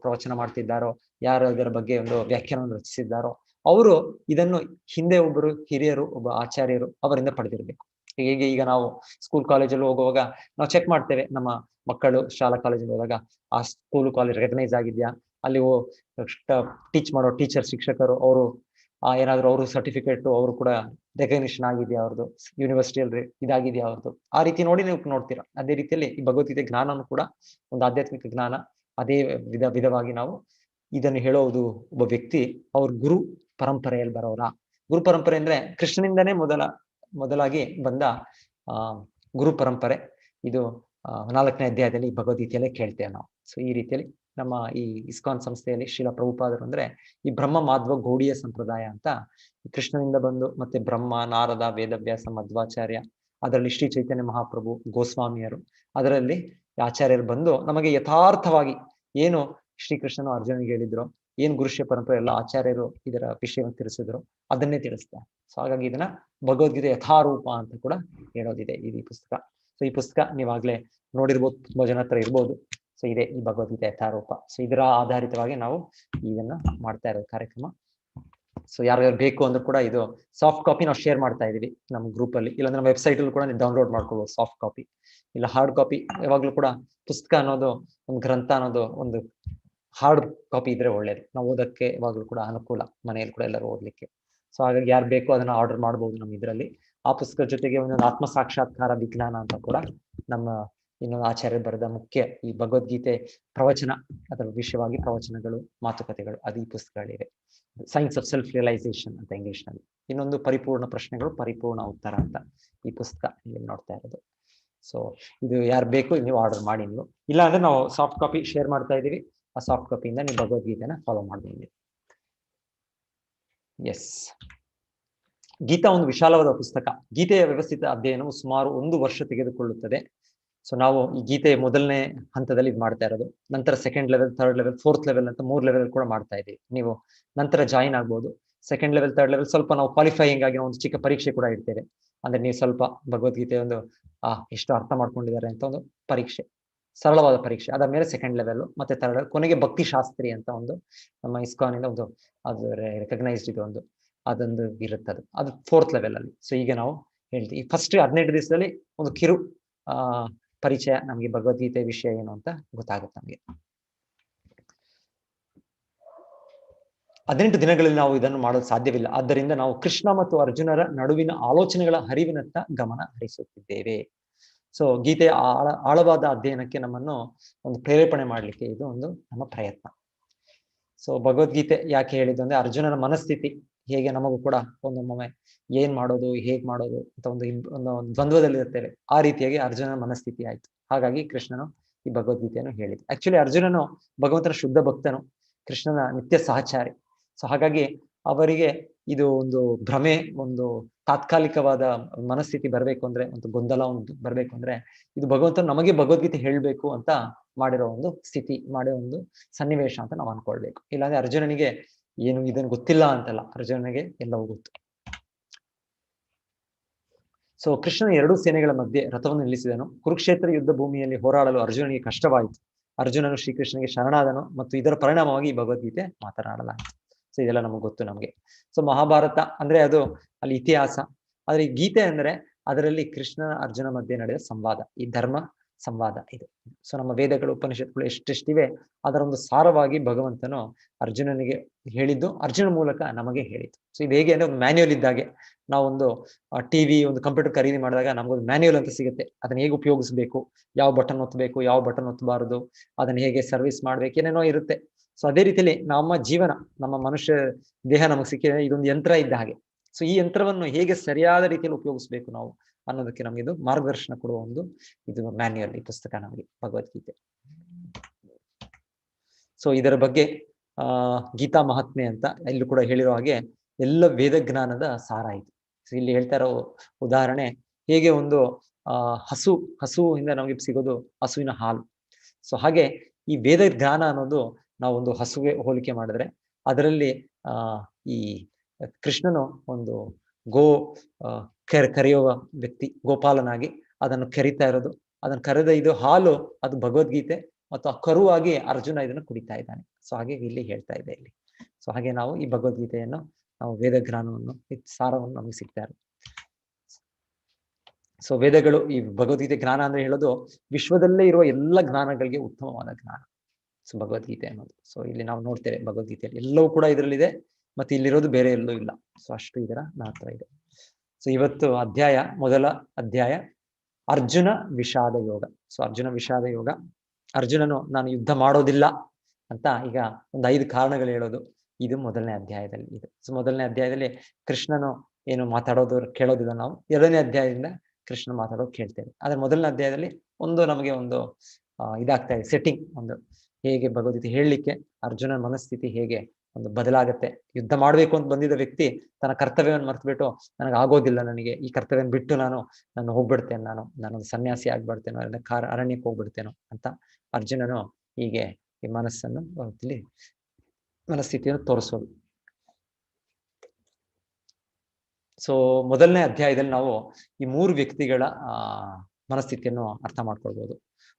ಪ್ರವಚನ ಮಾಡ್ತಿದ್ದಾರೋ, ಯಾರು ಇದರ ಬಗ್ಗೆ ಒಂದು ವ್ಯಾಖ್ಯಾನವನ್ನು ರಚಿಸಿದ್ದಾರೋ ಅವರು ಇದನ್ನು ಹಿಂದೆ ಒಬ್ಬರು ಹಿರಿಯರು, ಒಬ್ಬ ಆಚಾರ್ಯರು ಅವರಿಂದ ಪಡೆದಿರಬೇಕು. ಹೇಗೆ ಈಗ ನಾವು ಸ್ಕೂಲ್ ಕಾಲೇಜಲ್ಲಿ ಹೋಗುವಾಗ ನಾವು ಚೆಕ್ ಮಾಡ್ತೇವೆ, ನಮ್ಮ ಮಕ್ಕಳು ಶಾಲಾ ಕಾಲೇಜಲ್ಲಿ ಹೋದಾಗ ಆ ಸ್ಕೂಲ್ ಕಾಲೇಜ್ ರೆಕಗ್ನೈಸ್ ಆಗಿದ್ಯಾ, ಅಲ್ಲಿ ಟೀಚ್ ಮಾಡೋ ಟೀಚರ್ ಶಿಕ್ಷಕರು ಅವರು ಏನಾದ್ರು ಅವರು ಸರ್ಟಿಫಿಕೇಟ್ ಅವರು ಕೂಡ ರೆಕಗ್ನಿಷನ್ ಆಗಿದೆಯಾ ಅವ್ರದ್ದು, ಯೂನಿವರ್ಸಿಟಿಯಲ್ಲಿ ಇದಾಗಿದೆಯಾ ಅವ್ರದ್ದು, ಆ ರೀತಿ ನೋಡಿ ನೀವು ನೋಡ್ತೀರಾ. ಅದೇ ರೀತಿಯಲ್ಲಿ ಈ ಭಗವದ್ಗೀತೆ ಜ್ಞಾನನು ಕೂಡ ಒಂದು ಆಧ್ಯಾತ್ಮಿಕ ಜ್ಞಾನ. ಅದೇ ವಿಧವಾಗಿ ನಾವು ಇದನ್ನು ಹೇಳೋದು ಒಬ್ಬ ವ್ಯಕ್ತಿ ಅವ್ರ ಗುರು ಪರಂಪರೆಯಲ್ಲಿ ಬರೋರ. ಗುರು ಪರಂಪರೆ ಅಂದ್ರೆ ಕೃಷ್ಣನಿಂದನೇ ಮೊದಲಾಗಿ ಬಂದ ಗುರು ಪರಂಪರೆ. ಇದು 4ನೇ ಅಧ್ಯಾಯದಲ್ಲಿ ಭಗವದ್ಗೀತೆಯಲ್ಲೇ ಕೇಳ್ತೇವೆ ನಾವು. ಸೊ ಈ ರೀತಿಯಲ್ಲಿ ನಮ್ಮ ಈ ಇಸ್ಕಾನ್ ಸಂಸ್ಥೆಯಲ್ಲಿ ಶ್ರೀಲ ಪ್ರಭುಪಾದರು ಅಂದ್ರೆ ಈ ಬ್ರಹ್ಮ ಮಾಧ್ವ ಗೌಡಿಯ ಸಂಪ್ರದಾಯ ಅಂತ ಕೃಷ್ಣನಿಂದ ಬಂದು ಮತ್ತೆ ಬ್ರಹ್ಮ, ನಾರದ, ವೇದವ್ಯಾಸ, ಮಧ್ವಾಚಾರ್ಯ, ಅದರಲ್ಲಿ ಶ್ರೀ ಚೈತನ್ಯ ಮಹಾಪ್ರಭು, ಗೋಸ್ವಾಮಿಯರು, ಅದರಲ್ಲಿ ಆಚಾರ್ಯರು ಬಂದು ನಮಗೆ ಯಥಾರ್ಥವಾಗಿ ಏನು ಶ್ರೀಕೃಷ್ಣನು ಅರ್ಜುನಿಗೆ ಹೇಳಿದ್ರು, ಏನ್ ಗುರುಶ್ಯ ಪರಂಪರೆ ಎಲ್ಲ ಆಚಾರ್ಯರು ಇದರ ವಿಷಯವನ್ನು ತಿಳಿಸಿದ್ರು, ಅದನ್ನೇ ತಿಳಿಸ್ತಾರೆ. ಸೊ ಹಾಗಾಗಿ ಇದನ್ನ ಭಗವದ್ಗೀತೆ ಯಥಾರೂಪ ಅಂತ ಕೂಡ ಹೇಳೋದಿದೆ ಈ ಪುಸ್ತಕ. ಸೊ ಈ ಪುಸ್ತಕ ನೀವಾಗ್ಲೇ ನೋಡಿರ್ಬೋದು, ತುಂಬಾ ಜನ ಹತ್ರ ಇರ್ಬೋದು. ಸೊ ಇದೆ ಈ ಭಗವದ್ಗೀತೆ ಯಥಾರೂಪ. ಸೊ ಇದರ ಆಧಾರಿತವಾಗಿ ನಾವು ಇದನ್ನ ಮಾಡ್ತಾ ಇರೋದು ಕಾರ್ಯಕ್ರಮ. ಸೊ ಯಾರ್ಯಾರು ಬೇಕು ಅಂದ್ರೂ ಕೂಡ ಇದು ಸಾಫ್ಟ್ ಕಾಪಿ ನಾವು ಶೇರ್ ಮಾಡ್ತಾ ಇದೀವಿ ನಮ್ಮ ಗ್ರೂಪ್ ಅಲ್ಲಿ, ಇಲ್ಲಾಂದ್ರೆ ನಮ್ಮ ವೆಬ್ಸೈಟ್ ಅಲ್ಲಿ ಕೂಡ ನೀವು ಡೌನ್ಲೋಡ್ ಮಾಡ್ಕೋಬಹುದು ಸಾಫ್ಟ್ ಕಾಪಿ, ಇಲ್ಲ ಹಾರ್ಡ್ ಕಾಪಿ. ಯಾವಾಗ್ಲೂ ಕೂಡ ಪುಸ್ತಕ ಅನ್ನೋದು, ಒಂದು ಗ್ರಂಥ ಅನ್ನೋದು ಒಂದು ಹಾರ್ಡ್ ಕಾಪಿ ಇದ್ರೆ ಒಳ್ಳೇದು, ನಾವು ಓದಕ್ಕೆ ಯಾವಾಗ್ಲೂ ಕೂಡ ಅನುಕೂಲ, ಮನೆಯಲ್ಲಿ ಕೂಡ ಎಲ್ಲರೂ ಓದ್ಲಿಕ್ಕೆ. ಸೊ ಹಾಗಾಗಿ ಯಾರು ಬೇಕೋ ಅದನ್ನ ಆರ್ಡರ್ ಮಾಡಬಹುದು ನಮ್ಮ ಇದರಲ್ಲಿ. ಆ ಪುಸ್ತಕದ ಜೊತೆಗೆ ಒಂದೊಂದು ಆತ್ಮ ಸಾಕ್ಷಾತ್ಕಾರ ವಿಜ್ಞಾನ ಅಂತ ಕೂಡ ನಮ್ಮ ಇನ್ನೊಂದು ಆಚಾರ್ಯ ಬರೆದ ಮುಖ್ಯ ಈ ಭಗವದ್ಗೀತೆ ಪ್ರವಚನ, ಅದರ ವಿಷಯವಾಗಿ ಪ್ರವಚನಗಳು, ಮಾತುಕತೆಗಳು, ಅದು ಈ ಪುಸ್ತಕಗಳಿವೆ. ಸೈನ್ಸ್ ಆಫ್ ಸೆಲ್ಫ್ ರಿಯಲೈಸೇಷನ್ ಅಂತ ಇಂಗ್ಲಿಷ್ ನಲ್ಲಿ. ಇನ್ನೊಂದು ಪರಿಪೂರ್ಣ ಪ್ರಶ್ನೆಗಳು ಪರಿಪೂರ್ಣ ಉತ್ತರ ಅಂತ ಈ ಪುಸ್ತಕ ಇಲ್ಲಿ ನೋಡ್ತಾ ಇರೋದು. ಸೊ ಇದು ಯಾರು ಬೇಕು ನೀವು ಆರ್ಡರ್ ಮಾಡಿ. ನೀವು ಇಲ್ಲ ಅಂದ್ರೆ ನಾವು ಸಾಫ್ಟ್ ಕಾಪಿ ಶೇರ್ ಮಾಡ್ತಾ ಇದೀವಿ, ಆ ಸಾಫ್ಟ್ ಕಾಪಿಯಿಂದ ನೀವು ಭಗವದ್ಗೀತೆನ ಫಾಲೋ ಮಾಡ್ಬೋದು. ಎಸ್, ಗೀತಾ ಒಂದು ವಿಶಾಲವಾದ ಪುಸ್ತಕ. ಗೀತೆಯ ವ್ಯವಸ್ಥಿತ ಅಧ್ಯಯನವು ಸುಮಾರು 1 ವರ್ಷ ತೆಗೆದುಕೊಳ್ಳುತ್ತದೆ. ಸೊ ನಾವು ಈ ಗೀತೆ ಮೊದಲನೇ ಹಂತದಲ್ಲಿ ಇದು ಮಾಡ್ತಾ ಇರೋದು. ನಂತರ 2nd level, 3rd level, 4th level ಅಂತ 3 ಲೆವೆಲ್ ಕೂಡ ಮಾಡ್ತಾ ಇದೀವಿ. ನೀವು ನಂತರ ಜಾಯಿನ್ ಆಗ್ಬೋದು. 2nd ಲೆವೆಲ್, 3rd ಲೆವೆಲ್ ಸ್ವಲ್ಪ ನಾವು ಕ್ವಾಲಿಫೈಯಿಂಗ್ ಆಗಿ ಒಂದು ಚಿಕ್ಕ ಪರೀಕ್ಷೆ ಕೂಡ ಇಡ್ತೇವೆ. ಅಂದ್ರೆ ನೀವು ಸ್ವಲ್ಪ ಭಗವದ್ಗೀತೆ ಒಂದು ಎಷ್ಟು ಅರ್ಥ ಮಾಡ್ಕೊಂಡಿದ್ದಾರೆ ಅಂತ ಒಂದು ಪರೀಕ್ಷೆ, ಸರಳವಾದ ಪರೀಕ್ಷೆ. ಅದಾದ್ಮೇಲೆ 2nd ಲೆವೆಲ್ ಮತ್ತೆ 3rd ಲೆವೆಲ್, ಕೊನೆಗೆ ಭಕ್ತಿ ಶಾಸ್ತ್ರಿ ಅಂತ ಒಂದು ನಮ್ಮ ಇಸ್ಕಾನ್ ಇಂದ ಒಂದು ಅದು ರೆಕಗ್ನೈಸ್ಡ್ ಇದು ಒಂದು ಅದೊಂದು ಇರುತ್ತದೆ, ಅದು 4th ಲೆವೆಲ್ ಅಲ್ಲಿ. ಸೊ ಈಗ ನಾವು ಹೇಳ್ತೀವಿ ಫಸ್ಟ್ 18 ದಿವಸದಲ್ಲಿ ಒಂದು ಕಿರು ಪರಿಚಯ, ನಮ್ಗೆ ಭಗವದ್ಗೀತೆ ವಿಷಯ ಏನು ಅಂತ ಗೊತ್ತಾಗುತ್ತೆ ನಮ್ಗೆ. 18 ದಿನಗಳಲ್ಲಿ ನಾವು ಇದನ್ನು ಮಾಡೋದು ಸಾಧ್ಯವಿಲ್ಲ. ಆದ್ದರಿಂದ ನಾವು ಕೃಷ್ಣ ಮತ್ತು ಅರ್ಜುನರ ನಡುವಿನ ಆಲೋಚನೆಗಳ ಹರಿವಿನತ್ತ ಗಮನ ಹರಿಸುತ್ತಿದ್ದೇವೆ. ಸೊ ಗೀತೆಯ ಆಳವಾದ ಅಧ್ಯಯನಕ್ಕೆ ನಮ್ಮನ್ನು ಒಂದು ಪ್ರೇರೇಪಣೆ ಮಾಡ್ಲಿಕ್ಕೆ ಇದು ಒಂದು ನಮ್ಮ ಪ್ರಯತ್ನ. ಸೊ ಭಗವದ್ಗೀತೆ ಯಾಕೆ ಹೇಳಿದ್ದು ಅಂದ್ರೆ ಅರ್ಜುನನ ಮನಸ್ಥಿತಿ ಹೇಗೆ ನಮಗೂ ಕೂಡ ಒಂದೊಮ್ಮೆ ಏನ್ ಮಾಡೋದು, ಹೇಗ್ ಮಾಡೋದು ಅಂತ ಒಂದು ದ್ವಂದ್ವದಲ್ಲಿ ಇರ್ತೇವೆ. ಆ ರೀತಿಯಾಗಿ ಅರ್ಜುನನ ಮನಸ್ಥಿತಿ ಆಯ್ತು. ಹಾಗಾಗಿ ಕೃಷ್ಣನು ಈ ಭಗವದ್ಗೀತೆಯನ್ನು ಹೇಳಿದ್ದು. ಆಕ್ಚುಲಿ ಅರ್ಜುನನು ಭಗವಂತನ ಶುದ್ಧ ಭಕ್ತನು, ಕೃಷ್ಣನ ನಿತ್ಯ ಸಹಚಾರಿ. ಸೊ ಹಾಗಾಗಿ ಅವರಿಗೆ ಇದು ಒಂದು ಭ್ರಮೆ, ಒಂದು ತಾತ್ಕಾಲಿಕವಾದ ಮನಸ್ಥಿತಿ ಬರ್ಬೇಕು ಅಂದ್ರೆ, ಒಂದು ಗೊಂದಲ ಒಂದು ಬರ್ಬೇಕು ಅಂದ್ರೆ ಇದು ಭಗವಂತನು ನಮಗೆ ಭಗವದ್ಗೀತೆ ಹೇಳ್ಬೇಕು ಅಂತ ಮಾಡಿರೋ ಒಂದು ಸ್ಥಿತಿ, ಮಾಡಿರೋ ಒಂದು ಸನ್ನಿವೇಶ ಅಂತ ನಾವು ಅನ್ಕೊಳ್ಬೇಕು. ಇಲ್ಲಾಂದ್ರೆ ಅರ್ಜುನನಿಗೆ ಏನು ಇದನ್ನು ಗೊತ್ತಿಲ್ಲ ಅಂತಲ್ಲ, ಅರ್ಜುನನಿಗೆ ಎಲ್ಲವೂ ಗೊತ್ತು. ಸೊ ಕೃಷ್ಣನ 2 ಸೇನೆಗಳ ಮಧ್ಯೆ ರಥವನ್ನು ನಿಲ್ಲಿಸಿದನು. ಕುರುಕ್ಷೇತ್ರ ಯುದ್ಧ ಭೂಮಿಯಲ್ಲಿ ಹೋರಾಡಲು ಅರ್ಜುನನಿಗೆ ಕಷ್ಟವಾಯಿತು. ಅರ್ಜುನನು ಶ್ರೀಕೃಷ್ಣನಿಗೆ ಶರಣಾದನು ಮತ್ತು ಇದರ ಪರಿಣಾಮವಾಗಿ ಭಗವದ್ಗೀತೆ ಮಾತನಾಡಲಾಯಿತು. ಸೊ ಇದೆಲ್ಲ ನಮಗೆ ಗೊತ್ತು ನಮಗೆ. ಸೊ ಮಹಾಭಾರತ ಅಂದ್ರೆ ಅದು ಅಲ್ಲಿ ಇತಿಹಾಸ, ಆದ್ರೆ ಈ ಗೀತೆ ಅಂದ್ರೆ ಅದರಲ್ಲಿ ಕೃಷ್ಣ ಅರ್ಜುನ ಮಧ್ಯೆ ನಡೆದ ಸಂವಾದ, ಈ ಧರ್ಮ ಸಂವಾದ ಇದು. ಸೊ ನಮ್ಮ ವೇದಗಳು, ಉಪನಿಷತ್ಗಳು ಎಷ್ಟೆಷ್ಟಿವೆ ಅದರ ಒಂದು ಸಾರವಾಗಿ ಭಗವಂತನು ಅರ್ಜುನನಿಗೆ ಹೇಳಿದ್ದು, ಅರ್ಜುನ ಮೂಲಕ ನಮಗೆ ಹೇಳಿದ್ದು. ಸೊ ಇದು ಹೇಗೆ ಅಂದ್ರೆ ಒಂದು ಮ್ಯಾನ್ಯುಯಲ್ ಇದ್ದಾಗೆ. ನಾವೊಂದು ಟಿವಿ, ಒಂದು ಕಂಪ್ಯೂಟರ್ ಖರೀದಿ ಮಾಡಿದಾಗ ನಮಗೊಂದು ಮ್ಯಾನ್ಯುಯಲ್ ಅಂತ ಸಿಗುತ್ತೆ. ಅದನ್ನ ಹೇಗೆ ಉಪಯೋಗಿಸ್ಬೇಕು, ಯಾವ ಬಟನ್ ಒತ್ತಬೇಕು, ಯಾವ ಬಟನ್ ಒತ್ತಬಾರದು, ಅದನ್ನ ಹೇಗೆ ಸರ್ವಿಸ್ ಮಾಡ್ಬೇಕು, ಏನೇನೋ ಇರುತ್ತೆ. ಸೊ ಅದೇ ರೀತಿಯಲ್ಲಿ ನಮ್ಮ ಜೀವನ, ನಮ್ಮ ಮನುಷ್ಯ ದೇಹ ನಮಗೆ ಸಿಕ್ಕಿದೆ, ಇದೊಂದು ಯಂತ್ರ ಇದ್ದ ಹಾಗೆ. ಸೊ ಈ ಯಂತ್ರವನ್ನು ಹೇಗೆ ಸರಿಯಾದ ರೀತಿಯಲ್ಲಿ ಉಪಯೋಗಿಸ್ಬೇಕು ನಾವು ಅನ್ನೋದಕ್ಕೆ ನಮ್ಗೆ ಇದು ಮಾರ್ಗದರ್ಶನ ಕೊಡುವ ಒಂದು ಇದು ಮ್ಯಾನ್ಯುಯಲ್, ಈ ಪುಸ್ತಕ ನಮಗೆ ಭಗವದ್ಗೀತೆ. ಸೊ ಇದರ ಬಗ್ಗೆ ಗೀತಾ ಮಹಾತ್ಮೆ ಅಂತ ಇಲ್ಲಿ ಕೂಡ ಹೇಳಿರೋ ಹಾಗೆ ಎಲ್ಲ ವೇದ ಜ್ಞಾನದ ಸಾರ ಇದು. ಸೊ ಇಲ್ಲಿ ಹೇಳ್ತಾ ಇರೋ ಉದಾಹರಣೆ ಹೇಗೆ ಒಂದು ಹಸುವಿಂದ ನಮಗೆ ಸಿಗೋದು ಹಸುವಿನ ಹಾಲು. ಸೊ ಹಾಗೆ ಈ ವೇದ ಜ್ಞಾನ ಅನ್ನೋದು ನಾವು ಒಂದು ಹಸುಗೆ ಹೋಲಿಕೆ ಮಾಡಿದ್ರೆ, ಅದರಲ್ಲಿ ಈ ಕೃಷ್ಣನು ಒಂದು ಕರೆಯುವ ವ್ಯಕ್ತಿ, ಗೋಪಾಲನಾಗಿ ಅದನ್ನು ಕರಿತಾ ಇರೋದು, ಅದನ್ನು ಕರೆದ ಇದು ಹಾಲು, ಅದು ಭಗವದ್ಗೀತೆ, ಮತ್ತು ಆ ಕರುವಾಗಿ ಅರ್ಜುನ ಇದನ್ನು ಕುಡಿತಾ ಇದ್ದಾನೆ. ಸೊ ಹಾಗೆ ಇಲ್ಲಿ ಹೇಳ್ತಾ ಇದೆ ಇಲ್ಲಿ. ಸೊ ಹಾಗೆ ನಾವು ಈ ಭಗವದ್ಗೀತೆಯನ್ನು ನಾವು ವೇದ ಜ್ಞಾನವನ್ನು ಸಾರವನ್ನು ನಮಗೆ ಸಿಗ್ತಾ ಇರುತ್ತೆ. ಸೊ ವೇದಗಳು, ಈ ಭಗವದ್ಗೀತೆ ಜ್ಞಾನ ಅಂದ್ರೆ ಹೇಳೋದು ವಿಶ್ವದಲ್ಲೇ ಇರುವ ಎಲ್ಲ ಜ್ಞಾನಗಳಿಗೆ ಉತ್ತಮವಾದ ಜ್ಞಾನ. ಸೊ ಭಗವದ್ಗೀತೆ ಅನ್ನೋದು, ಸೊ ಇಲ್ಲಿ ನಾವು ನೋಡ್ತೇವೆ ಭಗವದ್ಗೀತೆಯಲ್ಲಿ ಎಲ್ಲವೂ ಕೂಡ ಇದರಲ್ಲಿದೆ, ಮತ್ತೆ ಇಲ್ಲಿರೋದು ಬೇರೆ ಎಲ್ಲೂ ಇಲ್ಲ. ಸೊ ಅಷ್ಟು ಇದರ ಮಹತ್ವ ಇದೆ. ಸೊ ಇವತ್ತು ಮೊದಲ ಅಧ್ಯಾಯ ಅರ್ಜುನ ವಿಷಾದ ಯೋಗ. ಸೊ ಅರ್ಜುನ ವಿಷಾದ ಯೋಗ, ಅರ್ಜುನನು ನಾನು ಯುದ್ಧ ಮಾಡೋದಿಲ್ಲ ಅಂತ ಈಗ ಒಂದು 5 ಕಾರಣಗಳು ಹೇಳೋದು, ಇದು ಮೊದಲನೇ ಅಧ್ಯಾಯದಲ್ಲಿ ಇದೆ. ಸೊ ಮೊದಲನೇ ಅಧ್ಯಾಯದಲ್ಲಿ ಕೃಷ್ಣನು ಏನು ಮಾತಾಡೋದು ಕೇಳೋದಿಲ್ಲ ನಾವು, 2ನೇ ಅಧ್ಯಾಯದಿಂದ ಕೃಷ್ಣ ಮಾತಾಡೋದು ಕೇಳ್ತೇವೆ. ಆದ್ರೆ ಮೊದಲನೇ ಅಧ್ಯಾಯದಲ್ಲಿ ನಮಗೆ ಒಂದು ಇದಾಗ್ತಾ ಇದೆ ಸೆಟ್ಟಿಂಗ್, ಒಂದು ಹೇಗೆ ಭಗವದ್ಗೀತೆ ಹೇಳಲಿಕ್ಕೆ ಅರ್ಜುನನ ಮನಸ್ಥಿತಿ ಹೇಗೆ ಒಂದು ಬದಲಾಗತ್ತೆ. ಯುದ್ಧ ಮಾಡ್ಬೇಕು ಅಂತ ಬಂದಿದ್ದ ವ್ಯಕ್ತಿ ತನ್ನ ಕರ್ತವ್ಯವನ್ನು ಮರ್ತ್ಬಿಟ್ಟು ನನಗೆ ಆಗೋದಿಲ್ಲ, ನನಗೆ ಈ ಕರ್ತವ್ಯನ ಬಿಟ್ಟು ನಾನು ಹೋಗ್ಬಿಡ್ತೇನೆ, ನಾನೊಂದು ಸನ್ಯಾಸಿ ಆಗ್ಬಿಡ್ತೇನೋ, ಅರಣ್ಯಕ್ಕೆ ಹೋಗ್ಬಿಡ್ತೇನೋ ಅಂತ ಅರ್ಜುನನು ಹೀಗೆ ಈ ಮನಸ್ಥಿತಿಯನ್ನು ತೋರಿಸೋದು. ಸೊ ಮೊದಲನೇ ಅಧ್ಯಾಯದಲ್ಲಿ ನಾವು ಈ 3 ವ್ಯಕ್ತಿಗಳ ಮನಸ್ಥಿತಿಯನ್ನು ಅರ್ಥ ಮಾಡ್ಕೊಳ್ಬಹುದು.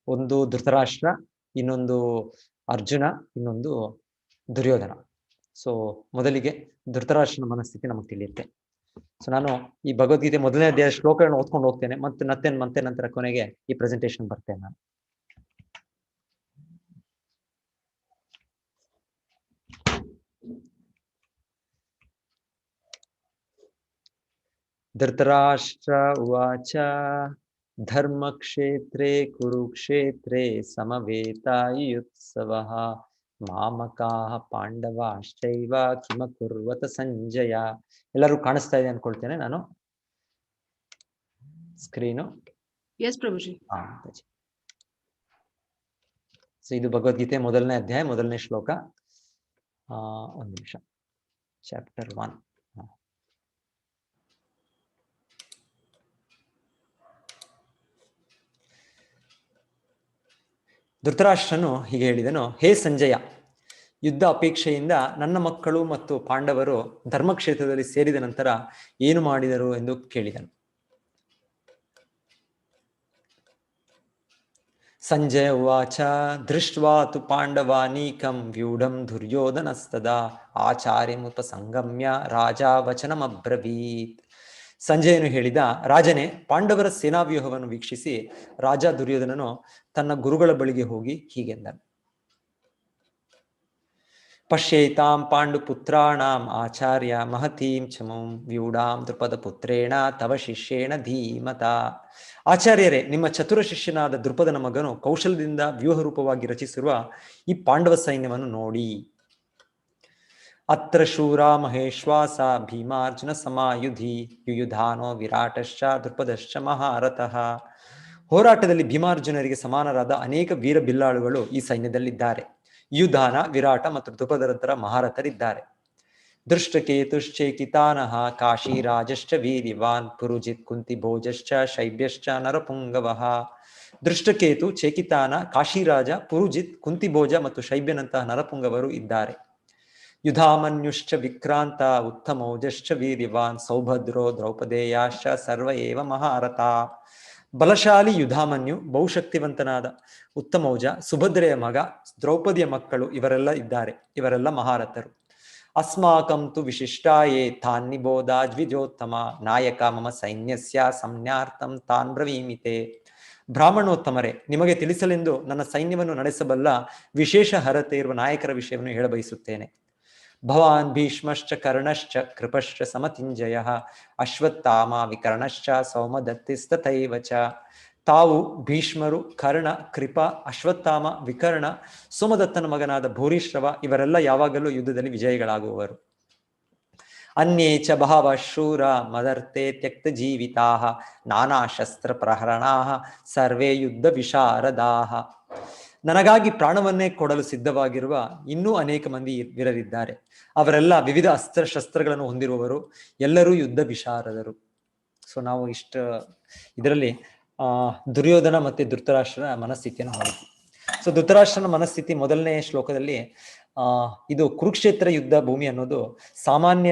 ಒಂದು ಧೃತರಾಷ್ಟ್ರ, ಇನ್ನೊಂದು ಅರ್ಜುನ, ಇನ್ನೊಂದು ದುರ್ಯೋಧನ. ಸೊ ಮೊದಲಿಗೆ ಧೃತರಾಷ್ಟ್ರನ ಮನಸ್ಥಿತಿ ನಮಗೆ ತಿಳಿಯುತ್ತೆ. ಸೊ ನಾನು ಈ ಭಗವದ್ಗೀತೆ ಮೊದಲನೇ ಅಧ್ಯಾಯ ಶ್ಲೋಕಗಳನ್ನು ಓದ್ಕೊಂಡು ಹೋಗ್ತೇನೆ, ಮತ್ತೆ ನಂತರ ಕೊನೆಗೆ ಈ ಪ್ರೆಸೆಂಟೇಶನ್ ಬರ್ತೇನೆ ನಾನು. ಧೃತರಾಷ್ಟ್ರ ಉವಾಚ ಧರ್ಮಕ್ಷೇತ್ರೇ ಕುರುಕ್ಷೇತ್ರೇ ಸಮವೇತಾಯುತ್ಸವಃ ಮಾಮಕಾಃ ಪಾಂಡವಾಶ್ಚೈವ ಕಿಮಕುರ್ವತ ಸಂಜಯ. ಎಲ್ಲರೂ ಕಾಣಿಸ್ತಾ ಇದೆ ಅನ್ಕೊಳ್ತೇನೆ ನಾನು ಸ್ಕ್ರೀನು. ಎಸ್ ಪ್ರಭುಜಿ. ಸೊ ಇದು ಭಗವದ್ಗೀತೆ ಮೊದಲನೇ ಅಧ್ಯಾಯ ಮೊದಲನೇ ಶ್ಲೋಕ. ಒಂದು ನಿಮಿಷ. ಚಾಪ್ಟರ್ 1. ಧೃತರಾಷ್ಟ್ರನು ಹೀಗೆ ಹೇಳಿದನು, ಹೇ ಸಂಜಯ, ಯುದ್ಧ ಅಪೇಕ್ಷೆಯಿಂದ ನನ್ನ ಮಕ್ಕಳು ಮತ್ತು ಪಾಂಡವರು ಧರ್ಮಕ್ಷೇತ್ರದಲ್ಲಿ ಸೇರಿದ ನಂತರ ಏನು ಮಾಡಿದರು ಎಂದು ಕೇಳಿದನು. ಸಂಜಯ ಉವಾಚ ದೃಷ್ಟ್ವಾ ತು ಪಾಂಡವಾನೀಕಂ ವ್ಯೂಢಂ ದುರ್ಯೋಧನಸ್ತದಾ ಆಚಾರ್ಯಮುಪಸಂಗಮ್ಯ ರಾಜಾ ವಚನಮಬ್ರವೀತ್. ಸಂಜಯನು ಹೇಳಿದ, ರಾಜನೇ, ಪಾಂಡವರ ಸೇನಾವ್ಯೂಹವನ್ನು ವೀಕ್ಷಿಸಿ ರಾಜ ದುರ್ಯೋಧನನು ತನ್ನ ಗುರುಗಳ ಬಳಿಗೆ ಹೋಗಿ ಹೀಗೆಂದನು. ಪಶ್ಯೈತಾಂ ಪಾಂಡುಪುತ್ರಾಣಾಂ ಆಚಾರ್ಯ ಮಹತೀಂ ಚಮಂ ವ್ಯೂಢಾಂ ದ್ರುಪದ ಪುತ್ರೇಣ ತವ ಶಿಷ್ಯೇಣ ಧೀಮತ. ಆಚಾರ್ಯರೇ, ನಿಮ್ಮ ಚತುರ ಶಿಷ್ಯನಾದ ದ್ರುಪದನ ಮಗನು ಕೌಶಲದಿಂದ ವ್ಯೂಹರೂಪವಾಗಿ ರಚಿಸಿರುವ ಈ ಪಾಂಡವ ಸೈನ್ಯವನ್ನು ನೋಡಿ. ಅತ್ರ ಶೂರ ಮಹೇಶ್ವಾಸ ಭೀಮಾರ್ಜುನ ಸಮಾಯುಧಿ ಯುಯುಧಾನೋ ವಿರಾಟಶ್ಚ ದ್ರುಪದಶ್ಚ ಮಹಾರಥಃ. ಹೋರಾಟದಲ್ಲಿ ಭೀಮಾರ್ಜುನರಿಗೆ ಸಮಾನರಾದ ಅನೇಕ ವೀರ ಬಿಲ್ಲಾಳುಗಳು ಈ ಸೈನ್ಯದಲ್ಲಿದ್ದಾರೆ. ಯುಧಾನ, ವಿರಾಟ ಮತ್ತು ದ್ರುಪದರಂತರ ಮಹಾರಥರಿದ್ದಾರೆ. ದೃಷ್ಟಕೇತುಶ್ಚೇಕಿತಾನಃ ಕಾಶೀರಾಜಶ್ಚ ವೀರ್ಯವಾನ್ ಪುರುಜಿತ್ ಕುಂತಿಭೋಜಶ್ಚ ಶೈಬ್ಯಶ್ಚ ನರಪುಂಗವಃ. ದೃಷ್ಟಕೇತು, ಚೇಕಿತಾನ, ಕಾಶಿರಾಜ, ಪುರುಜಿತ್, ಕುಂತಿಭೋಜ ಮತ್ತು ಶೈಬ್ಯನಂತಹ ನರಪುಂಗವರು ಇದ್ದಾರೆ. ಯುಧಾಮನ್ಯುಶ್ಚ ವಿಕ್ರಾಂತ ಉತ್ತಮೌಜಶ್ಚ ವೀರ್ಯವಾನ್ ಸೌಭದ್ರೋ ದ್ರೌಪದೇಯಾಶ್ಚ ಸರ್ವ ಏವ ಮಹಾರಥ. ಬಲಶಾಲಿ ಯುಧಾಮನ್ಯು, ಬಹುಶಕ್ತಿವಂತನಾದ ಉತ್ತಮೌಜ, ಸುಭದ್ರೆಯ ಮಗ, ದ್ರೌಪದಿಯ ಮಕ್ಕಳು ಇವರೆಲ್ಲ ಇದ್ದಾರೆ. ಇವರೆಲ್ಲ ಮಹಾರಥರು. ಅಸ್ಮಾಕಂ ತು ವಿಶಿಷ್ಟಾಯೇ ತಾನ್ ನಿಬೋಧ ದ್ವಿಜೋತ್ತಮ ನಾಯಕ ಮಮ ಸೈನ್ಯಸ್ಯ ಸಂಜ್ಞಾರ್ಥಂ ತಾನ್ ಬ್ರವೀಮಿತೆ. ಬ್ರಾಹ್ಮಣೋತ್ತಮರೇ, ನಿಮಗೆ ತಿಳಿಸಲೆಂದು ನನ್ನ ಸೈನ್ಯವನ್ನು ನಡೆಸಬಲ್ಲ ವಿಶೇಷ ಹರತೆ ಇರುವ ನಾಯಕರ ವಿಷಯವನ್ನು ಹೇಳಬಯಸುತ್ತೇನೆ. ಭವಾನ್ ಭೀಷ್ಮಶ್ಚ ಕರ್ಣಶ್ಚ ಕೃಪಶ್ಚ ಸಮತಿಂಜಯಃ ಅಶ್ವತ್ಥಾಮ ವಿಕರ್ಣಶ್ಚ ಸೌಮದತ್ತಿಸ್ತಥೈವ ಚ. ತಾವು ಭೀಷ್ಮರು, ಕರ್ಣ, ಕೃಪ, ಅಶ್ವತ್ಥಾಮ, ವಿಕರ್ಣ, ಸೋಮದತ್ತನ ಮಗನಾದ ಭೂರಿಶ್ರವ ಇವರೆಲ್ಲ ಯಾವಾಗಲೂ ಯುದ್ಧದಲ್ಲಿ ವಿಜಯಿಗಳಾಗುವವರು. ಅನ್ಯೇ ಚ ಬಹವ ಶೂರ ಮದರ್ತೆ ತ್ಯಕ್ತ ಜೀವಿತಾಃ ನಾನಾ ಶಸ್ತ್ರ ಪ್ರಹರಣಾಃ ಸರ್ವೇ ಯುದ್ಧ ವಿಶಾರದಾಃ. ನನಗಾಗಿ ಪ್ರಾಣವನ್ನೇ ಕೊಡಲು ಸಿದ್ಧವಾಗಿರುವ ಇನ್ನೂ ಅನೇಕ ಮಂದಿ ವೀರರಿದ್ದಾರೆ. ಅವರೆಲ್ಲ ವಿವಿಧ ಅಸ್ತ್ರಶಸ್ತ್ರಗಳನ್ನು ಹೊಂದಿರುವವರು, ಎಲ್ಲರೂ ಯುದ್ಧ ವಿಶಾರದರು. ಸೊ ನಾವು ಇದರಲ್ಲಿ ದುರ್ಯೋಧನ ಮತ್ತೆ ಧೃತರಾಷ್ಟ್ರನ ಮನಸ್ಥಿತಿಯನ್ನು ನೋಡಿದ್ವಿ. ಸೊ ಧೃತರಾಷ್ಟ್ರನ ಮನಸ್ಥಿತಿ ಮೊದಲನೇ ಶ್ಲೋಕದಲ್ಲಿ ಇದು ಕುರುಕ್ಷೇತ್ರ ಯುದ್ಧ ಭೂಮಿ ಅನ್ನೋದು ಸಾಮಾನ್ಯ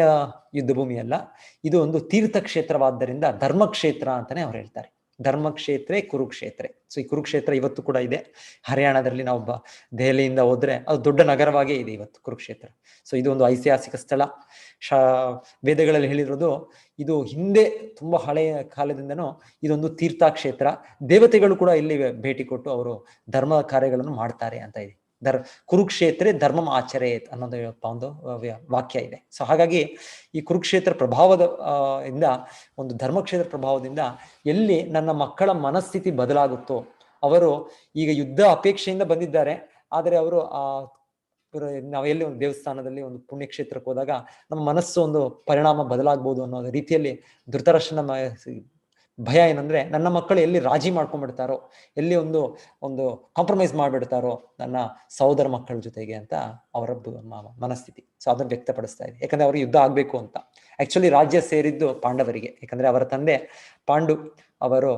ಯುದ್ಧ ಭೂಮಿ ಅಲ್ಲ, ಇದು ಒಂದು ತೀರ್ಥಕ್ಷೇತ್ರವಾದ್ದರಿಂದ ಧರ್ಮಕ್ಷೇತ್ರ ಅಂತಾನೆ ಅವ್ರು ಹೇಳ್ತಾರೆ. ಧರ್ಮಕ್ಷೇತ್ರ ಕುರುಕ್ಷೇತ್ರ. ಸೊ ಈ ಕುರುಕ್ಷೇತ್ರ ಇವತ್ತು ಕೂಡ ಇದೆ ಹರಿಯಾಣದಲ್ಲಿ. ನಾವು ದೆಹಲಿಯಿಂದ ಹೋದ್ರೆ ಅದು ದೊಡ್ಡ ನಗರವಾಗೇ ಇದೆ ಇವತ್ತು ಕುರುಕ್ಷೇತ್ರ. ಸೊ ಇದು ಒಂದು ಐತಿಹಾಸಿಕ ಸ್ಥಳ. ವೇದಗಳಲ್ಲಿ ಹೇಳಿರೋದು ಇದು ಹಿಂದೆ ತುಂಬಾ ಹಳೆಯ ಕಾಲದಿಂದನೂ ಇದೊಂದು ತೀರ್ಥಕ್ಷೇತ್ರ. ದೇವತೆಗಳು ಕೂಡ ಇಲ್ಲಿ ಭೇಟಿ ಕೊಟ್ಟು ಅವರು ಧರ್ಮ ಕಾರ್ಯಗಳನ್ನು ಮಾಡ್ತಾರೆ ಅಂತ ಇದೆ. ಕುರುಕ್ಷೇತ್ರ ಧರ್ಮಂ ಆಚರೇತ್ ಅನ್ನೋದು ಒಂದು ವಾಕ್ಯ ಇದೆ. ಸೊ ಹಾಗಾಗಿ ಈ ಕುರುಕ್ಷೇತ್ರ ಪ್ರಭಾವದ ಇಂದ, ಒಂದು ಧರ್ಮಕ್ಷೇತ್ರ ಪ್ರಭಾವದಿಂದ ಎಲ್ಲಿ ನನ್ನ ಮಕ್ಕಳ ಮನಸ್ಥಿತಿ ಬದಲಾಗುತ್ತೋ, ಅವರು ಈಗ ಯುದ್ಧ ಅಪೇಕ್ಷೆಯಿಂದ ಬಂದಿದ್ದಾರೆ, ಆದರೆ ಅವರು ನಾವು ಎಲ್ಲಿ ಒಂದು ದೇವಸ್ಥಾನದಲ್ಲಿ ಒಂದು ಪುಣ್ಯಕ್ಷೇತ್ರಕ್ಕೆ ಹೋದಾಗ ನಮ್ಮ ಮನಸ್ಸು ಒಂದು ಪರಿಣಾಮ ಬದಲಾಗ್ಬೋದು ಅನ್ನೋ ರೀತಿಯಲ್ಲಿ ಧೃತರಾಷ್ಟ್ರನ ಭಯ ಏನಂದ್ರೆ, ನನ್ನ ಮಕ್ಕಳು ಎಲ್ಲಿ ರಾಜಿ ಮಾಡ್ಕೊಂಡ್ಬಿಡ್ತಾರೋ, ಎಲ್ಲಿ ಒಂದು ಕಾಂಪ್ರಮೈಸ್ ಮಾಡ್ಬಿಡ್ತಾರೋ ನನ್ನ ಸಹೋದರ ಮಕ್ಕಳ ಜೊತೆಗೆ ಅಂತ ಅವರ ಮನಸ್ಥಿತಿ. ಸೊ ಅದನ್ನು ವ್ಯಕ್ತಪಡಿಸ್ತಾ ಇದೆ. ಯಾಕಂದ್ರೆ ಅವ್ರಿಗೆ ಯುದ್ಧ ಆಗ್ಬೇಕು ಅಂತ. ಆಕ್ಚುಲಿ ರಾಜ್ಯ ಸೇರಿದ್ದು ಪಾಂಡವರಿಗೆ. ಯಾಕಂದ್ರೆ ಅವರ ತಂದೆ ಪಾಂಡು ಅವರು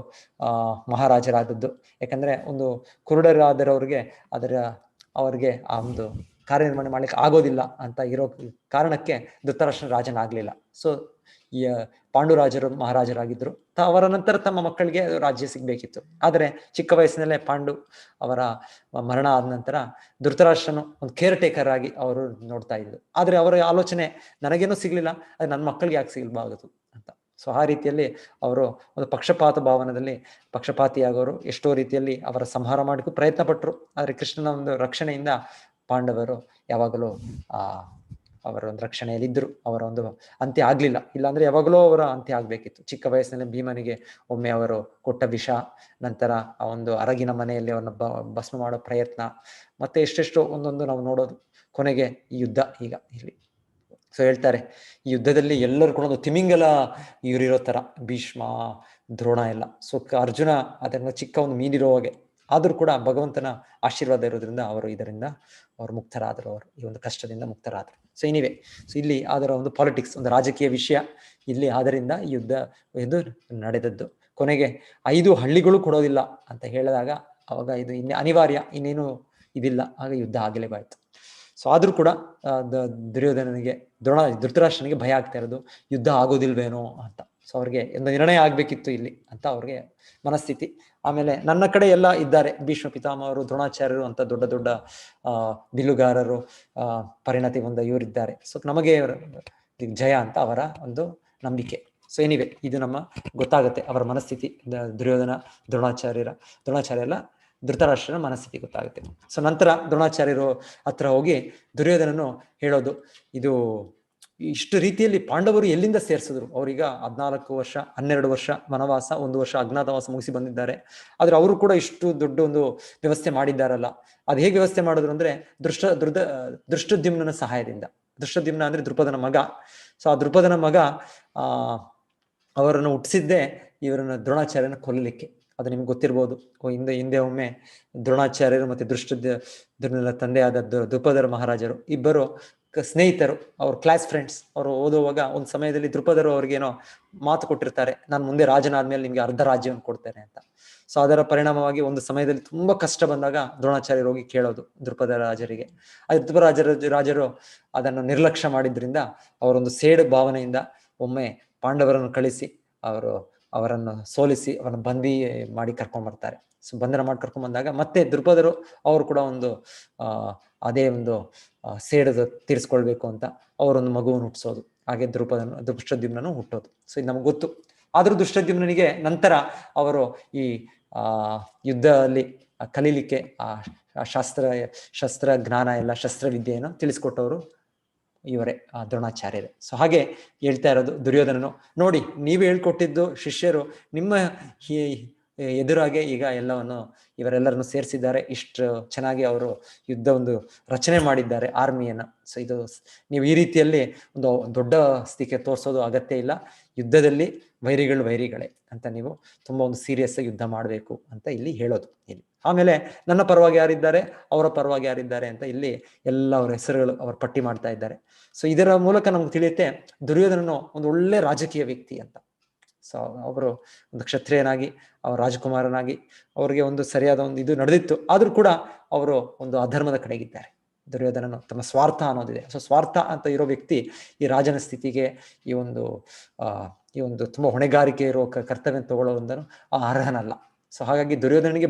ಮಹಾರಾಜರಾದದ್ದು. ಯಾಕಂದ್ರೆ ಒಂದು ಕುರುಡರಾದರವ್ರಿಗೆ ಅವರಿಗೆ ಆ ಒಂದು ಕಾರ್ಯನಿರ್ವಹಣೆ ಮಾಡ್ಲಿಕ್ಕೆ ಆಗೋದಿಲ್ಲ ಅಂತ ಇರೋ ಕಾರಣಕ್ಕೆ ಧೃತರಾಷ್ಟ್ರ ರಾಜನಾಗ್ಲಿಲ್ಲ. ಸೊ ಈ ಪಾಂಡುರಾಜರು ಮಹಾರಾಜರಾಗಿದ್ರು. ಅವರ ನಂತರ ತಮ್ಮ ಮಕ್ಕಳಿಗೆ ರಾಜ್ಯ ಸಿಗ್ಬೇಕಿತ್ತು. ಆದರೆ ಚಿಕ್ಕ ವಯಸ್ಸಿನಲ್ಲೇ ಪಾಂಡು ಅವರ ಮರಣ ಆದ ನಂತರ ಧೃತರಾಷ್ಟ್ರನು ಒಂದು ಕೇರ್ ಟೇಕರ್ ಆಗಿ ಅವರು ನೋಡ್ತಾ ಇದ್ರು. ಆದ್ರೆ ಅವರ ಆಲೋಚನೆ, ನನಗೇನೂ ಸಿಗ್ಲಿಲ್ಲ, ಅದು ನನ್ನ ಮಕ್ಕಳಿಗೆ ಯಾಕೆ ಸಿಗಬಾರದು ಅಂತ. ಸೊ ಆ ರೀತಿಯಲ್ಲಿ ಅವರು ಒಂದು ಪಕ್ಷಪಾತ ಭಾವನದಲ್ಲಿ ಪಕ್ಷಪಾತಿಯಾಗೋರು. ಎಷ್ಟೋ ರೀತಿಯಲ್ಲಿ ಅವರ ಸಂಹಾರ ಮಾಡಕ್ಕೂ ಪ್ರಯತ್ನ ಪಟ್ಟರು. ಆದ್ರೆ ಕೃಷ್ಣನ ಒಂದು ರಕ್ಷಣೆಯಿಂದ ಪಾಂಡವರು ಯಾವಾಗಲೂ ಅವರ ಒಂದು ರಕ್ಷಣೆಯಲ್ಲಿದ್ದರು. ಅವರ ಒಂದು ಅಂತ್ಯ ಆಗ್ಲಿಲ್ಲ. ಇಲ್ಲಾಂದ್ರೆ ಯಾವಾಗಲೂ ಅವರ ಅಂತ್ಯ ಆಗ್ಬೇಕಿತ್ತು. ಚಿಕ್ಕ ವಯಸ್ಸಿನಲ್ಲಿ ಭೀಮನಿಗೆ ಒಮ್ಮೆ ಅವರು ಕೊಟ್ಟ ವಿಷ, ನಂತರ ಆ ಒಂದು ಅರಗಿನ ಮನೆಯಲ್ಲಿ ಅವನ್ನ ಭಸ್ಮ ಮಾಡೋ ಪ್ರಯತ್ನ, ಮತ್ತೆ ಎಷ್ಟೆಷ್ಟೋ ಒಂದೊಂದು ನಾವು ನೋಡೋದು. ಕೊನೆಗೆ ಈ ಯುದ್ಧ ಈಗ ಇಲ್ಲಿ. ಸೊ ಹೇಳ್ತಾರೆ, ಈ ಯುದ್ಧದಲ್ಲಿ ಎಲ್ಲರೂ ಕೂಡ ಒಂದು ತಿಮಿಂಗಲ ಇವರಿರೋ ತರ, ಭೀಷ್ಮ, ದ್ರೋಣ ಎಲ್ಲ. ಸೊ ಅರ್ಜುನ ಅದನ್ನ ಚಿಕ್ಕ ಒಂದು ಮೀನಿರೋ ಹಾಗೆ. ಆದ್ರೂ ಕೂಡ ಭಗವಂತನ ಆಶೀರ್ವಾದ ಇರೋದ್ರಿಂದ ಅವರು ಮುಕ್ತರಾದರು. ಅವರು ಈ ಒಂದು ಕಷ್ಟದಿಂದ ಮುಕ್ತರಾದರು. ಸೊ ಎನಿವೆ, ಸೊ ಇಲ್ಲಿ ಅದರ ಒಂದು ಪಾಲಿಟಿಕ್ಸ್, ಒಂದು ರಾಜಕೀಯ ವಿಷಯ ಇಲ್ಲಿ. ಆದ್ದರಿಂದ ಯುದ್ಧ ಇದು ನಡೆದದ್ದು. ಕೊನೆಗೆ 5 ಹಳ್ಳಿಗಳು ಕೊಡೋದಿಲ್ಲ ಅಂತ ಹೇಳಿದಾಗ ಅವಾಗ ಇದು ಅನಿವಾರ್ಯ, ಇನ್ನೇನು ಇದಿಲ್ಲ, ಆಗ ಯುದ್ಧ ಆಗಲೇಬಾಯ್ತು. ಸೊ ಆದ್ರೂ ಕೂಡ ದುರ್ಯೋಧನನಿಗೆ ಧೃತರಾಷ್ಟ್ರನಿಗೆ ಭಯ ಆಗ್ತಾ ಇರೋದು, ಯುದ್ಧ ಆಗೋದಿಲ್ವೇನೋ ಅಂತ. ಸೊ ಅವ್ರಿಗೆ ಒಂದು ನಿರ್ಣಯ ಆಗ್ಬೇಕಿತ್ತು ಇಲ್ಲಿ ಅಂತ ಅವ್ರಿಗೆ ಮನಸ್ಥಿತಿ. ಆಮೇಲೆ ನನ್ನ ಕಡೆ ಎಲ್ಲ ಇದ್ದಾರೆ, ಭೀಷ್ಮ ಪಿತಾಮಹರು, ದ್ರೋಣಾಚಾರ್ಯರು ಅಂತ ದೊಡ್ಡ ದೊಡ್ಡ ಬಿಲ್ಲುಗಾರರು, ಪರಿಣತಿ ಹೊಂದ ಇವರಿದ್ದಾರೆ. ಸೊ ನಮಗೆ ಜಯ ಅಂತ ಅವರ ಒಂದು ನಂಬಿಕೆ. ಸೊ ಎನಿವೆ, ಇದು ನಮ್ಮ ಗೊತ್ತಾಗುತ್ತೆ ಅವರ ಮನಸ್ಥಿತಿ. ದ್ರೋಣಾಚಾರ್ಯ ಎಲ್ಲ ಧೃತರಾಷ್ಟ್ರನ ಮನಸ್ಥಿತಿ ಗೊತ್ತಾಗುತ್ತೆ. ಸೊ ನಂತರ ದ್ರೋಣಾಚಾರ್ಯರು ಹತ್ರ ಹೋಗಿ ದುರ್ಯೋಧನನು ಹೇಳೋದು, ಇದು ಇಷ್ಟು ರೀತಿಯಲ್ಲಿ ಪಾಂಡವರು ಎಲ್ಲಿಂದ ಸೇರಿಸಿದ್ರು? ಅವ್ರೀಗ 14 ವರ್ಷ 12 ವರ್ಷ ವನವಾಸ, 1 ವರ್ಷ ಅಜ್ಞಾತವಾಸ ಮುಗಿಸಿ ಬಂದಿದ್ದಾರೆ. ಆದ್ರೆ ಅವರು ಕೂಡ ಇಷ್ಟು ದೊಡ್ಡ ಒಂದು ವ್ಯವಸ್ಥೆ ಮಾಡಿದ್ದಾರಲ್ಲ, ಅದು ಹೇಗೆ ವ್ಯವಸ್ಥೆ ಮಾಡಿದ್ರು ಅಂದ್ರೆ ದೃಷ್ಟದ್ಯುಮ್ನ ಸಹಾಯದಿಂದ. ದೃಷ್ಟದ್ಯುಮ್ನ ಅಂದ್ರೆ ದೃಪದನ ಮಗ. ಸೊ ಆ ದೃಪದನ ಮಗ ಅವರನ್ನು ಹುಟ್ಟಿಸಿದ್ದೇ ಇವರನ್ನ ದ್ರೋಣಾಚಾರ್ಯನ ಕೊಲ್ಲಲಿಕ್ಕೆ. ಅದು ನಿಮ್ಗೆ ಗೊತ್ತಿರ್ಬೋದು. ಹಿಂದೆ ಒಮ್ಮೆ ದ್ರೋಣಾಚಾರ್ಯರು ಮತ್ತೆ ದೃಷ್ಟದ್ಯುಮ್ನ ತಂದೆಯಾದ ದೃಪದರ ಮಹಾರಾಜರು ಇಬ್ಬರು ಸ್ನೇಹಿತರು, ಅವ್ರ ಕ್ಲಾಸ್ ಫ್ರೆಂಡ್ಸ್. ಅವರು ಓದುವಾಗ ಒಂದು ಸಮಯದಲ್ಲಿ ದೃಪದರು ಅವ್ರಿಗೇನೋ ಮಾತು ಕೊಟ್ಟಿರ್ತಾರೆ, ನಾನು ಮುಂದೆ ರಾಜನಾದ್ಮೇಲೆ ನಿಮ್ಗೆ ಅರ್ಧ ರಾಜ್ಯವನ್ನು ಕೊಡ್ತೇನೆ ಅಂತ. ಸೊ ಅದರ ಪರಿಣಾಮವಾಗಿ ಒಂದು ಸಮಯದಲ್ಲಿ ತುಂಬಾ ಕಷ್ಟ ಬಂದಾಗ ದ್ರೋಣಾಚಾರ್ಯರು ಹೋಗಿ ಕೇಳೋದು ದೃಪದ ರಾಜರಿಗೆ. ಆ ರಾಜರು ಅದನ್ನು ನಿರ್ಲಕ್ಷ್ಯ ಮಾಡಿದ್ರಿಂದ ಅವರೊಂದು ಸೇಡು ಭಾವನೆಯಿಂದ ಒಮ್ಮೆ ಪಾಂಡವರನ್ನು ಕಳಿಸಿ ಅವರನ್ನು ಸೋಲಿಸಿ ಅವರನ್ನು ಬಂದಿ ಮಾಡಿ ಕರ್ಕೊಂಡ್ ಬರ್ತಾರೆ. ಸೊ ಬಂಧನ ಮಾಡಿ ಕರ್ಕೊಂಡ್ ಬಂದಾಗ ಮತ್ತೆ ದೃಪದರು ಅವರು ಕೂಡ ಒಂದು ಅದೇ ಒಂದು ಸೇಡು ತೀರಿಸ್ಕೊಳ್ಬೇಕು ಅಂತ ಅವರೊಂದು ಮಗುವನ್ನು ಹುಟ್ಟಿಸೋದು. ಹಾಗೆ ದೃಷ್ಟದ್ಯುಮ್ನನು ಹುಟ್ಟೋದು. ಸೊ ಇದು ನಮ್ಗೆ ಗೊತ್ತು. ಆದ್ರೂ ದೃಷ್ಟದ್ಯುಮ್ನಿಗೆ ನಂತರ ಅವರು ಈ ಯುದ್ಧದಲ್ಲಿ ಕಲೀಲಿಕ್ಕೆ ಶಸ್ತ್ರ ಜ್ಞಾನ ಎಲ್ಲ ಶಸ್ತ್ರವಿದ್ಯೆಯನ್ನು ತಿಳಿಸ್ಕೊಟ್ಟವರು ಇವರೇ, ದ್ರೋಣಾಚಾರ್ಯರೇ. ಸೊ ಹಾಗೆ ಹೇಳ್ತಾ ಇರೋದು ದುರ್ಯೋಧನನು, ನೋಡಿ ನೀವೇ ಹೇಳ್ಕೊಟ್ಟಿದ್ದು ಶಿಷ್ಯರು ನಿಮ್ಮ ಎದುರಾಗೆ ಈಗ ಎಲ್ಲವನ್ನು ಇವರೆಲ್ಲರನ್ನು ಸೇರಿಸಿದ್ದಾರೆ. ಇಷ್ಟು ಚೆನ್ನಾಗಿ ಅವರು ಯುದ್ಧ ಒಂದು ರಚನೆ ಮಾಡಿದ್ದಾರೆ, ಆರ್ಮಿಯನ್ನ. ಸೊ ಇದು ನೀವು ಈ ರೀತಿಯಲ್ಲಿ ಒಂದು ದೊಡ್ಡ ಸ್ಥಿತಿಗೆ ತೋರಿಸೋದು ಅಗತ್ಯ ಇಲ್ಲ. ಯುದ್ಧದಲ್ಲಿ ವೈರಿಗಳೇ ಅಂತ ನೀವು ತುಂಬಾ ಒಂದು ಸೀರಿಯಸ್ ಆಗಿ ಯುದ್ಧ ಮಾಡಬೇಕು ಅಂತ ಇಲ್ಲಿ ಹೇಳೋದು. ಇಲ್ಲಿ ಆಮೇಲೆ ನನ್ನ ಪರವಾಗಿ ಯಾರಿದ್ದಾರೆ, ಅವರ ಪರವಾಗಿ ಯಾರಿದ್ದಾರೆ ಅಂತ ಇಲ್ಲಿ ಎಲ್ಲ ಅವರ ಹೆಸರುಗಳು ಅವರು ಪಟ್ಟಿ ಮಾಡ್ತಾ ಇದ್ದಾರೆ. ಸೊ ಇದರ ಮೂಲಕ ನಮ್ಗೆ ತಿಳಿಯುತ್ತೆ ದುರ್ಯೋಧನನು ಒಂದು ಒಳ್ಳೆ ರಾಜಕೀಯ ವ್ಯಕ್ತಿ ಅಂತ. ಸೊ ಅವರು ಒಂದು ಕ್ಷತ್ರಿಯನಾಗಿ, ಅವರ ರಾಜಕುಮಾರನಾಗಿ ಅವ್ರಿಗೆ ಒಂದು ಸರಿಯಾದ ಒಂದು ಇದು ನಡೆದಿತ್ತು. ಆದ್ರೂ ಕೂಡ ಅವರು ಒಂದು ಅಧರ್ಮದ ಕಡೆಗಿದ್ದಾರೆ. ದುರ್ಯೋಧನನು ತಮ್ಮ ಸ್ವಾರ್ಥ ಅನ್ನೋದಿದೆ. ಸೊ ಸ್ವಾರ್ಥ ಅಂತ ಇರೋ ವ್ಯಕ್ತಿ ಈ ರಾಜನ ಸ್ಥಿತಿಗೆ, ಈ ಒಂದು ಈ ಒಂದು ತುಂಬಾ ಹೊಣೆಗಾರಿಕೆ ಇರೋ ಕರ್ತವ್ಯ ತಗೊಳ್ಳೋದನ್ನು ಅರ್ಹನಲ್ಲ. ಸೊ ಹಾಗಾಗಿ ದುರ್ಯೋಧನಿಗೆ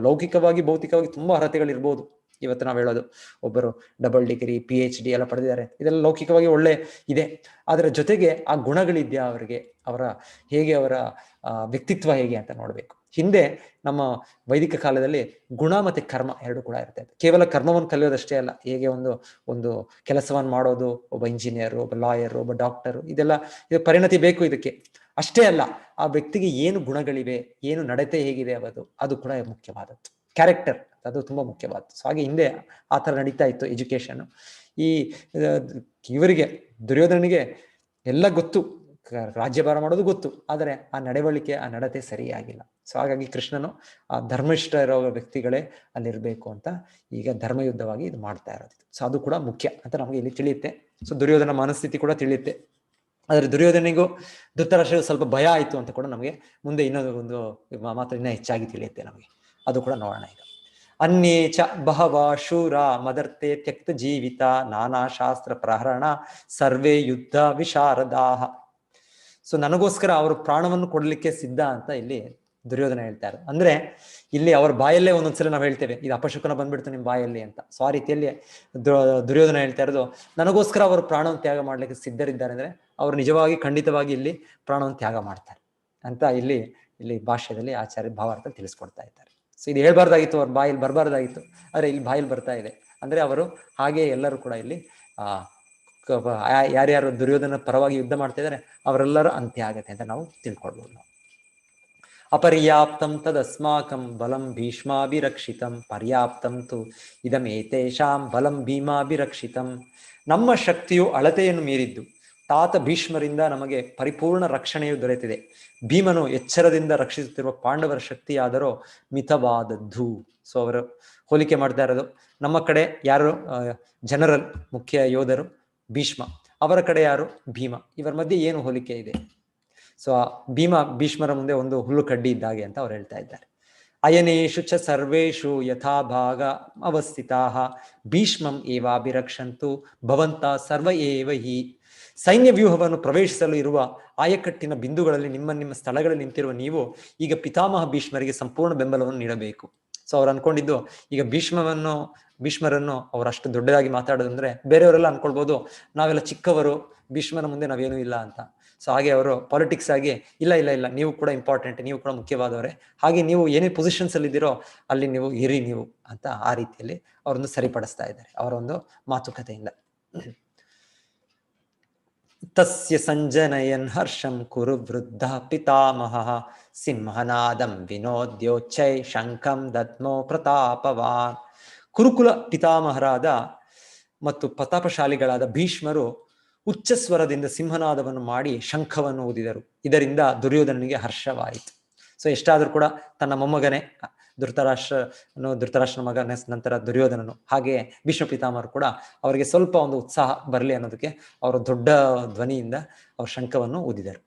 ಲೌಕಿಕವಾಗಿ ಭೌತಿಕವಾಗಿ ತುಂಬಾ ಅರ್ಹತೆಗಳಿರ್ಬೋದು. ಇವತ್ತು ನಾವು ಹೇಳೋದು ಒಬ್ಬರು ಡಬಲ್ ಡಿಗ್ರಿ PhD ಎಲ್ಲ ಪಡೆದಿದ್ದಾರೆ, ಇದೆಲ್ಲ ಲೌಕಿಕವಾಗಿ ಒಳ್ಳೆ ಇದೆ. ಅದರ ಜೊತೆಗೆ ಆ ಗುಣಗಳಿದ್ಯಾ ಅವರಿಗೆ, ಹೇಗೆ ಅವರ ವ್ಯಕ್ತಿತ್ವ ಹೇಗೆ ಅಂತ ನೋಡ್ಬೇಕು. ಹಿಂದೆ ನಮ್ಮ ವೈದಿಕ ಕಾಲದಲ್ಲಿ ಗುಣ ಮತ್ತೆ ಕರ್ಮ ಎರಡು ಕೂಡ ಇರ್ತಾ ಇತ್ತು. ಕೇವಲ ಕರ್ಮವನ್ನು ಕಲಿಯೋದಷ್ಟೇ ಅಲ್ಲ, ಹೇಗೆ ಒಂದು ಕೆಲಸವನ್ನು ಮಾಡೋದು, ಒಬ್ಬ ಇಂಜಿನಿಯರ್, ಒಬ್ಬ ಲಾಯರ್, ಒಬ್ಬ ಡಾಕ್ಟರ್, ಇದು ಪರಿಣತಿ ಬೇಕು ಇದಕ್ಕೆ. ಅಷ್ಟೇ ಅಲ್ಲ, ಆ ವ್ಯಕ್ತಿಗೆ ಏನು ಗುಣಗಳಿವೆ, ಏನು ನಡತೆ ಹೇಗಿದೆ ಅದು ಕೂಡ ಮುಖ್ಯವಾದದ್ದು. ಕ್ಯಾರೆಕ್ಟರ್ ಅದು ತುಂಬಾ ಮುಖ್ಯವಾದದ್ದು. ಸೊ ಹಾಗೆ ಹಿಂದೆ ಆ ಥರ ನಡೀತಾ ಇತ್ತು ಎಜುಕೇಶನ್. ಇವರಿಗೆ ದುರ್ಯೋಧನಿಗೆ ಎಲ್ಲ ಗೊತ್ತು, ರಾಜ್ಯಭಾರ ಮಾಡೋದು ಗೊತ್ತು, ಆದರೆ ಆ ನಡವಳಿಕೆ, ಆ ನಡತೆ ಸರಿಯಾಗಿಲ್ಲ. ಸೊ ಹಾಗಾಗಿ ಕೃಷ್ಣನು ಆ ಧರ್ಮಿಷ್ಠ ಇರೋ ವ್ಯಕ್ತಿಗಳೇ ಅಲ್ಲಿರ್ಬೇಕು ಅಂತ ಈಗ ಧರ್ಮಯುದ್ಧವಾಗಿ ಇದು ಮಾಡ್ತಾ ಇರೋದು. ಸೊ ಅದು ಕೂಡ ಮುಖ್ಯ ಅಂತ ನಮಗೆ ಇಲ್ಲಿ ತಿಳಿಯುತ್ತೆ. ಸೊ ದುರ್ಯೋಧನ ಮನಸ್ಥಿತಿ ಕೂಡ ತಿಳಿಯುತ್ತೆ. ಆದರೆ ದುರ್ಯೋಧನಿಗೂ ಧೃತರಾಷ್ಟ್ರ ಸ್ವಲ್ಪ ಭಯ ಆಯಿತು ಅಂತ ಕೂಡ ನಮಗೆ ಮುಂದೆ ಇನ್ನೊಂದು ಮಾತ್ರ ಇನ್ನೂ ಹೆಚ್ಚಾಗಿ ತಿಳಿಯುತ್ತೆ ನಮಗೆ. ಅದು ಕೂಡ ನೋಡೋಣ ಈಗ. ಅನ್ಯೇ ಚ ಬಹವ ಶೂರ ಮದರ್ತೆ ತ್ಯಕ್ತ ಜೀವಿತ ನಾನಾ ಶಾಸ್ತ್ರ ಪ್ರಹರಣ ಸರ್ವೇ ಯುದ್ಧ ವಿಶಾರದಾಹ. ಸೊ ನನಗೋಸ್ಕರ ಅವರು ಪ್ರಾಣವನ್ನು ಕೊಡ್ಲಿಕ್ಕೆ ಸಿದ್ಧ ಅಂತ ಇಲ್ಲಿ ದುರ್ಯೋಧನ ಹೇಳ್ತಾರೆ. ಅಂದ್ರೆ ಇಲ್ಲಿ ಅವ್ರ ಬಾಯಲ್ಲೇ ಒಂದೊಂದ್ಸಲ ನಾವು ಹೇಳ್ತೇವೆ, ಇದು ಅಪಶಕುನ ಬಂದ್ಬಿಡ್ತು ನಿಮ್ ಬಾಯಲ್ಲಿ ಅಂತ. ಸೊ ಆ ರೀತಿಯಲ್ಲಿ ದುರ್ಯೋಧನ ಹೇಳ್ತಾ ಇರೋದು, ನನಗೋಸ್ಕರ ಅವರು ಪ್ರಾಣವನ್ನು ತ್ಯಾಗ ಮಾಡ್ಲಿಕ್ಕೆ ಸಿದ್ಧರಿದ್ದಾರೆ ಅಂದ್ರೆ ಅವರು ನಿಜವಾಗಿ ಖಂಡಿತವಾಗಿ ಇಲ್ಲಿ ಪ್ರಾಣವನ್ನು ತ್ಯಾಗ ಮಾಡ್ತಾರೆ ಅಂತ ಇಲ್ಲಿ ಭಾಷ್ಯದಲ್ಲಿ ಆಚಾರ್ಯ ಭಾವಾರ್ಥ ತಿಳಿಸ್ಕೊಡ್ತಾ ಇದ್ದಾರೆ. ಸೊ ಇದು ಹೇಳ್ಬಾರ್ದಾಗಿತ್ತು, ಅವ್ರ ಬಾಯಲ್ಲಿ ಬರಬಾರ್ದಾಗಿತ್ತು, ಆದರೆ ಇಲ್ಲಿ ಬಾಯಲ್ಲಿ ಬರ್ತಾ ಇದೆ. ಅಂದ್ರೆ ಅವರು ಹಾಗೆ ಎಲ್ಲರೂ ಕೂಡ ಇಲ್ಲಿ ಯಾರ್ಯಾರು ದುರ್ಯೋಧನ ಪರವಾಗಿ ಯುದ್ಧ ಮಾಡ್ತಾ ಇದ್ದಾರೆ ಅವರೆಲ್ಲರೂ ಅಂತ್ಯ ಆಗತ್ತೆ ಅಂತ ನಾವು ತಿಳ್ಕೊಳ್ಬೋದು. ನಾವು ಅಪರ್ಯಾಪ್ತಂ ತದಸ್ಮಾಕಂ ಬಲಂ ಭೀಷ್ಮಾಭಿರಕ್ಷಿತಂ ಪರ್ಯಾಪ್ತಂ ತು ಇದಮೇತೇಷಾಂ ಬಲಂ ಭೀಮಾಭಿರಕ್ಷಿತಂ. ನಮ್ಮ ಶಕ್ತಿಯು ಅಳತೆಯನ್ನು ಮೀರಿದ್ದು, ತಾತ ಭೀಷ್ಮರಿಂದ ನಮಗೆ ಪರಿಪೂರ್ಣ ರಕ್ಷಣೆಯು ದೊರೆತಿದೆ. ಭೀಮನು ಎಚ್ಚರದಿಂದ ರಕ್ಷಿಸುತ್ತಿರುವ ಪಾಂಡವರ ಶಕ್ತಿಯಾದರೂ ಮಿತವಾದದ್ದು. ಸೊ ಅವರು ಹೋಲಿಕೆ ಮಾಡ್ತಾ ಇರೋದು, ನಮ್ಮ ಕಡೆ ಯಾರು ಜನರಲ್ ಮುಖ್ಯ ಯೋಧರು ಭೀಷ್ಮ, ಅವರ ಕಡೆ ಯಾರು ಭೀಮ, ಇವರ ಮಧ್ಯೆ ಏನು ಹೋಲಿಕೆ ಇದೆ? ಸೊ ಭೀಷ್ಮರ ಮುಂದೆ ಒಂದು ಹುಲ್ಲು ಕಡ್ಡಿ ಇದ್ದಾಗೆ ಅಂತ ಅವ್ರು ಹೇಳ್ತಾ ಇದ್ದಾರೆ. ಅಯನೇಷು ಚ ಸರ್ವೇಷು ಯಥಾಭಾಗ ಅವಸ್ಥಿತಾಃ ಭೀಷ್ಮಂ ಏವಾಭಿರಕ್ಷಂತು ಭವಂತ ಸರ್ವ ಏವ ಹಿ. ಸೈನ್ಯ ವ್ಯೂಹವನ್ನು ಪ್ರವೇಶಿಸಲು ಇರುವ ಆಯಕಟ್ಟಿನ ಬಿಂದುಗಳಲ್ಲಿ ನಿಮ್ಮ ಸ್ಥಳಗಳಲ್ಲಿ ನಿಂತಿರುವ ನೀವು ಈಗ ಪಿತಾಮಹ ಭೀಷ್ಮರಿಗೆ ಸಂಪೂರ್ಣ ಬೆಂಬಲವನ್ನು ನೀಡಬೇಕು. ಸೊ ಅವ್ರು ಅನ್ಕೊಂಡಿದ್ದು, ಈಗ ಭೀಷ್ಮರನ್ನು ಅವ್ರು ಅಷ್ಟು ದೊಡ್ಡದಾಗಿ ಮಾತಾಡೋದಂದ್ರೆ ಬೇರೆಯವರೆಲ್ಲ ಅನ್ಕೊಳ್ಬೋದು ನಾವೆಲ್ಲ ಚಿಕ್ಕವರು, ಭೀಷ್ಮರ ಮುಂದೆ ನಾವೇನೂ ಇಲ್ಲ ಅಂತ. ಸೊ ಹಾಗೆ ಅವರು ಪಾಲಿಟಿಕ್ಸ್ ಆಗಿ ಇಲ್ಲ ಇಲ್ಲ ಇಲ್ಲ ನೀವು ಕೂಡ ಇಂಪಾರ್ಟೆಂಟ್, ನೀವು ಕೂಡ ಮುಖ್ಯವಾದವರೇ, ಹಾಗೆ ನೀವು ಏನೇ ಪೊಸಿಷನ್ಸ್ ಅಲ್ಲಿ ಇದ್ದೀರೋ ಅಲ್ಲಿ ನೀವು ಇರಿ ನೀವು ಅಂತ ಆ ರೀತಿಯಲ್ಲಿ ಅವರನ್ನು ಸರಿಪಡಿಸ್ತಾ ಇದ್ದಾರೆ ಅವರ ಒಂದು ಮಾತುಕತೆಯಿಂದ. ತಸ್ಯ ಸಂಜನಯನ್ ಹರ್ಷಂ ಕುರು ವೃದ್ಧ ಪಿತಾಮಹ ಸಿಂಹನಾದಂ ವಿನೋದ್ಯೋಚ್ಚೈ ಶಂಖಂ ದದ್ಮೋ ಪ್ರತಾಪವಾನ್. ಕುರುಕುಲ ಪಿತಾಮಹರಾದ ಮತ್ತು ಪ್ರತಾಪಶಾಲಿಗಳಾದ ಭೀಷ್ಮರು ಉಚ್ಚಸ್ವರದಿಂದ ಸಿಂಹನಾದವನ್ನು ಮಾಡಿ ಶಂಖವನ್ನು ಊದಿದರು. ಇದರಿಂದ ದುರ್ಯೋಧನನಿಗೆ ಹರ್ಷವಾಯಿತು. ಸೊ ಎಷ್ಟಾದ್ರೂ ಕೂಡ ತನ್ನ ಮೊಮ್ಮಗನೇ ಧೃತರಾಷ್ಟ್ರನ ಮಗನ ನಂತರ ದುರ್ಯೋಧನನು, ಹಾಗೆ ಭೀಷ್ಮ ಪಿತಾಮಹರು ಕೂಡ ಅವರಿಗೆ ಸ್ವಲ್ಪ ಒಂದು ಉತ್ಸಾಹ ಬರಲಿ ಅನ್ನೋದಕ್ಕೆ ಅವರು ದೊಡ್ಡ ಧ್ವನಿಯಿಂದ ಅವರು ಶಂಖವನ್ನು ಊದಿದರು.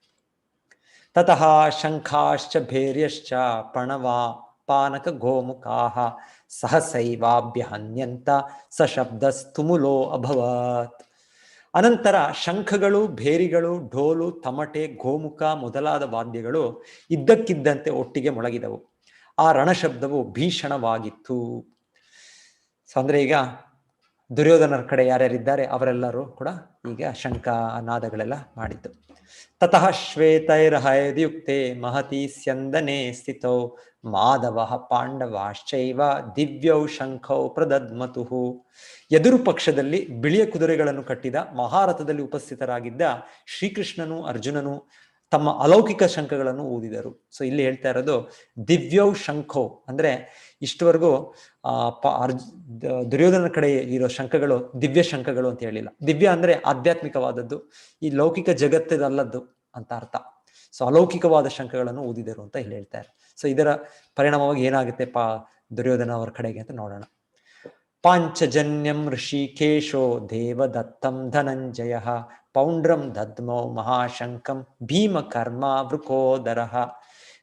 ತತಃ ಶಂಖಾಶ್ಚ ಭೇರ್ಯಶ್ಚ ಪ್ರಣವಾ ಪಾನಕ ಗೋಮುಖಾಃ ಸಹಸೈವಾಭ್ಯ ಹನ್ಯಂತ ಸಶಬ್ದಸ್ತುಮುಲೋ ಅಭವತ್. ಅನಂತರ ಶಂಖಗಳು, ಭೇರಿಗಳು, ಢೋಲು, ತಮಟೆ, ಗೋಮುಖ ಮೊದಲಾದ ವಾದ್ಯಗಳು ಇದ್ದಕ್ಕಿದ್ದಂತೆ ಒಟ್ಟಿಗೆ ಮೊಳಗಿದವು. ಆ ರಣಶಬ್ದವು ಭೀಷಣವಾಗಿತ್ತು. ಅಂದ್ರೆ ಈಗ ದುರ್ಯೋಧನರ ಕಡೆ ಯಾರ್ಯಾರಿದ್ದಾರೆ ಅವರೆಲ್ಲರೂ ಕೂಡ ಈಗ ಶಂಖ ನಾದಗಳೆಲ್ಲ ಮಾಡಿದ್ದು. ತತಃ ಶ್ವೇತೈರ್ಹಯದ್ಯುಕ್ತೆ ಮಹತಿ ಸ್ಯಂದನೆ ಸ್ಥಿತೌ ಮಾಧವ ಪಾಂಡವಾಶ್ಚೈವ ದಿವ್ಯೌ ಶಂಖೌ ಪ್ರದದ್ಮತುಃ. ಎದುರು ಪಕ್ಷದಲ್ಲಿ ಬಿಳಿಯ ಕುದುರೆಗಳನ್ನು ಕಟ್ಟಿದ ಮಹಾರಥದಲ್ಲಿ ಉಪಸ್ಥಿತರಾಗಿದ್ದ ಶ್ರೀಕೃಷ್ಣನು ಅರ್ಜುನನು ತಮ್ಮ ಅಲೌಕಿಕ ಶಂಖಗಳನ್ನು ಊದಿದರು. ಸೊ ಇಲ್ಲಿ ಹೇಳ್ತಾ ಇರೋದು ದಿವ್ಯೌ ಶಂಖೌ ಅಂದ್ರೆ ಇಷ್ಟವರೆಗೂ ದುರ್ಯೋಧನ ಕಡೆ ಇರೋ ಶಂಖಗಳು ದಿವ್ಯ ಶಂಖಗಳು ಅಂತ ಹೇಳಿಲ್ಲ. ದಿವ್ಯ ಅಂದ್ರೆ ಆಧ್ಯಾತ್ಮಿಕವಾದದ್ದು, ಈ ಲೌಕಿಕ ಜಗತ್ತದಲ್ಲದ್ದು ಅಂತ ಅರ್ಥ. ಸೊ ಅಲೌಕಿಕವಾದ ಶಂಖಗಳನ್ನು ಊದಿದರು ಅಂತ ಇಲ್ಲಿ ಹೇಳ್ತಾರೆ. ಸೊ ಇದರ ಪರಿಣಾಮವಾಗಿ ಏನಾಗುತ್ತೆ ದುರ್ಯೋಧನ ಅವರ ಕಡೆಗೆ ಅಂತ ನೋಡೋಣ. ಪಾಂಚಜನ್ಯಂ ಋಷಿಕೇಶೋ ದೇವದತ್ತಂ ಧನಂಜಯ ಪೌಂಡ್ರಂ ದದ್ಮೌ ಮಹಾಶಂಕಂ ಭೀಮ ಕರ್ಮ ವೃಕೋದರ.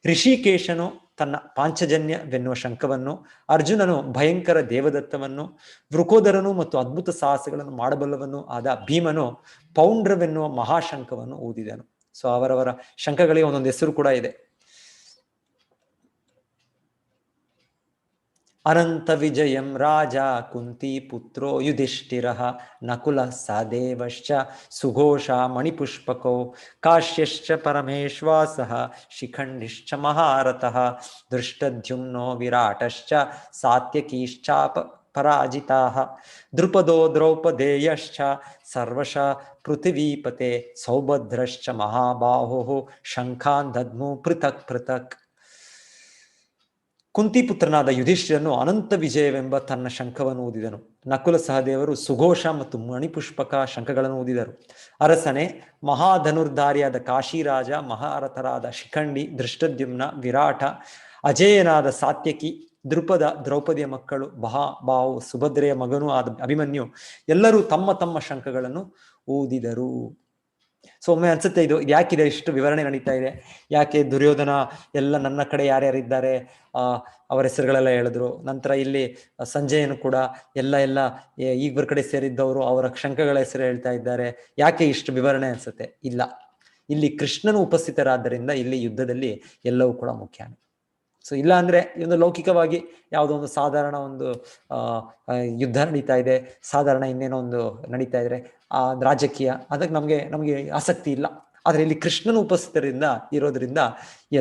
ಋಷಿಕೇಶನು ತನ್ನ ಪಾಂಚಜನ್ಯವೆನ್ನುವ ಶಂಖವನ್ನು, ಅರ್ಜುನನು ಭಯಂಕರ ದೇವದತ್ತವನ್ನು, ವೃಕೋದರನು ಮತ್ತು ಅದ್ಭುತ ಸಾಹಸಗಳನ್ನು ಮಾಡಬಲ್ಲವನು ಆದ ಭೀಮನು ಪೌಂಡ್ರವೆನ್ನುವ ಮಹಾಶಂಖವನ್ನು ಊದಿದನು. ಸೊ ಅವರವರ ಶಂಖಗಳಿಗೆ ಒಂದೊಂದು ಹೆಸರು ಕೂಡ ಇದೆ. ಅನಂತ ವಿಜಯಂ ರಾಜ ಕುಂತಿ ಪುತ್ರೋ ಯುಧಿಷ್ಠಿರಃ ನಕುಲ ಸಹದೇವಶ್ಚ ಸುಘೋಷ ಮಣಿಪುಷ್ಪಕೋ ಕಾಶ್ಯಶ್ಚ ಪರಮೇಶ್ವಾಸಃ ಶಿಖಂಡಿಶ್ಚ ಮಹಾರಥಃ ದೃಷ್ಟದ್ಯುಮ್ನೋ ವಿರಾಟಶ್ಚ ಸಾತ್ಯಕೀಶ್ಚಾಪ ಪರಾಜಿತಾಃ ದೃಪದೋ ದ್ರೌಪದೇಯಶ್ಚ ಸರ್ವಶ ಪೃಥಿವೀಪತೆ ಸೌಭದ್ರಶ್ಚ ಮಹಾಬಾಹುಃ ಶಂಖಾನ್ ದದ್ಮು ಪೃಥಕ್ ಪೃಥಕ್. ಕುಂತಿಪುತ್ರನಾದ ಯುಧಿಷ್ಠಿರನು ಅನಂತ ವಿಜಯವೆಂಬ ತನ್ನ ಶಂಖವನ್ನು ಊದಿದನು. ನಕುಲ ಸಹದೇವರು ಸುಘೋಷ ಮತ್ತು ಮಣಿಪುಷ್ಪಕ ಶಂಖಗಳನ್ನು ಊದಿದರು. ಅರಸನೇ, ಮಹಾಧನುರ್ಧಾರಿಯಾದ ಕಾಶಿರಾಜ, ಮಹಾರಥರಾದ ಶಿಖಂಡಿ, ದೃಷ್ಟದ್ಯುಮ್ನ, ವಿರಾಟ, ಅಜೇಯನಾದ ಸಾತ್ಯಕಿ, ದೃಪದ, ದ್ರೌಪದಿಯ ಮಕ್ಕಳು, ಮಹಾಬಾಹು, ಸುಭದ್ರೆಯ ಮಗನೂ ಆದ ಅಭಿಮನ್ಯು ಎಲ್ಲರೂ ತಮ್ಮ ತಮ್ಮ ಶಂಖಗಳನ್ನು ಊದಿದರು. ಸೊ ಒಮ್ಮೆ ಅನ್ಸುತ್ತೆ ಇದು ಯಾಕಿದೆ ಇಷ್ಟು ವಿವರಣೆ ನಡೀತಾ ಇದೆ, ಯಾಕೆ ದುರ್ಯೋಧನ ಎಲ್ಲ ನನ್ನ ಕಡೆ ಯಾರ್ಯಾರಿದ್ದಾರೆ ಅವರ ಹೆಸರುಗಳೆಲ್ಲ ಹೇಳಿದ್ರು. ನಂತರ ಇಲ್ಲಿ ಸಂಜಯನು ಕೂಡ ಎಲ್ಲ ಈಗ್ಬರ ಕಡೆ ಸೇರಿದ್ದವರು ಅವರ ಶಂಖಗಳ ಹೆಸರು ಹೇಳ್ತಾ ಇದ್ದಾರೆ. ಯಾಕೆ ಇಷ್ಟು ವಿವರಣೆ ಅನ್ಸುತ್ತೆ? ಇಲ್ಲ, ಇಲ್ಲಿ ಕೃಷ್ಣನು ಉಪಸ್ಥಿತರಾದ್ದರಿಂದ ಇಲ್ಲಿ ಯುದ್ಧದಲ್ಲಿ ಎಲ್ಲವೂ ಕೂಡ ಮುಖ್ಯನೇ. ಸೊ ಇಲ್ಲ ಅಂದ್ರೆ ಒಂದು ಲೌಕಿಕವಾಗಿ ಯಾವುದೋ ಒಂದು ಸಾಧಾರಣ ಒಂದು ಯುದ್ಧ ನಡೀತಾ ಇದೆ, ಸಾಧಾರಣ ಇನ್ನೇನೋ ಒಂದು ನಡೀತಾ ಇದ್ರೆ ರಾಜಕೀಯ, ಅದಕ್ಕೆ ನಮಗೆ ಆಸಕ್ತಿ ಇಲ್ಲ. ಆದ್ರೆ ಇಲ್ಲಿ ಕೃಷ್ಣನ ಉಪಸ್ಥಿತರಿಂದ ಇರೋದ್ರಿಂದ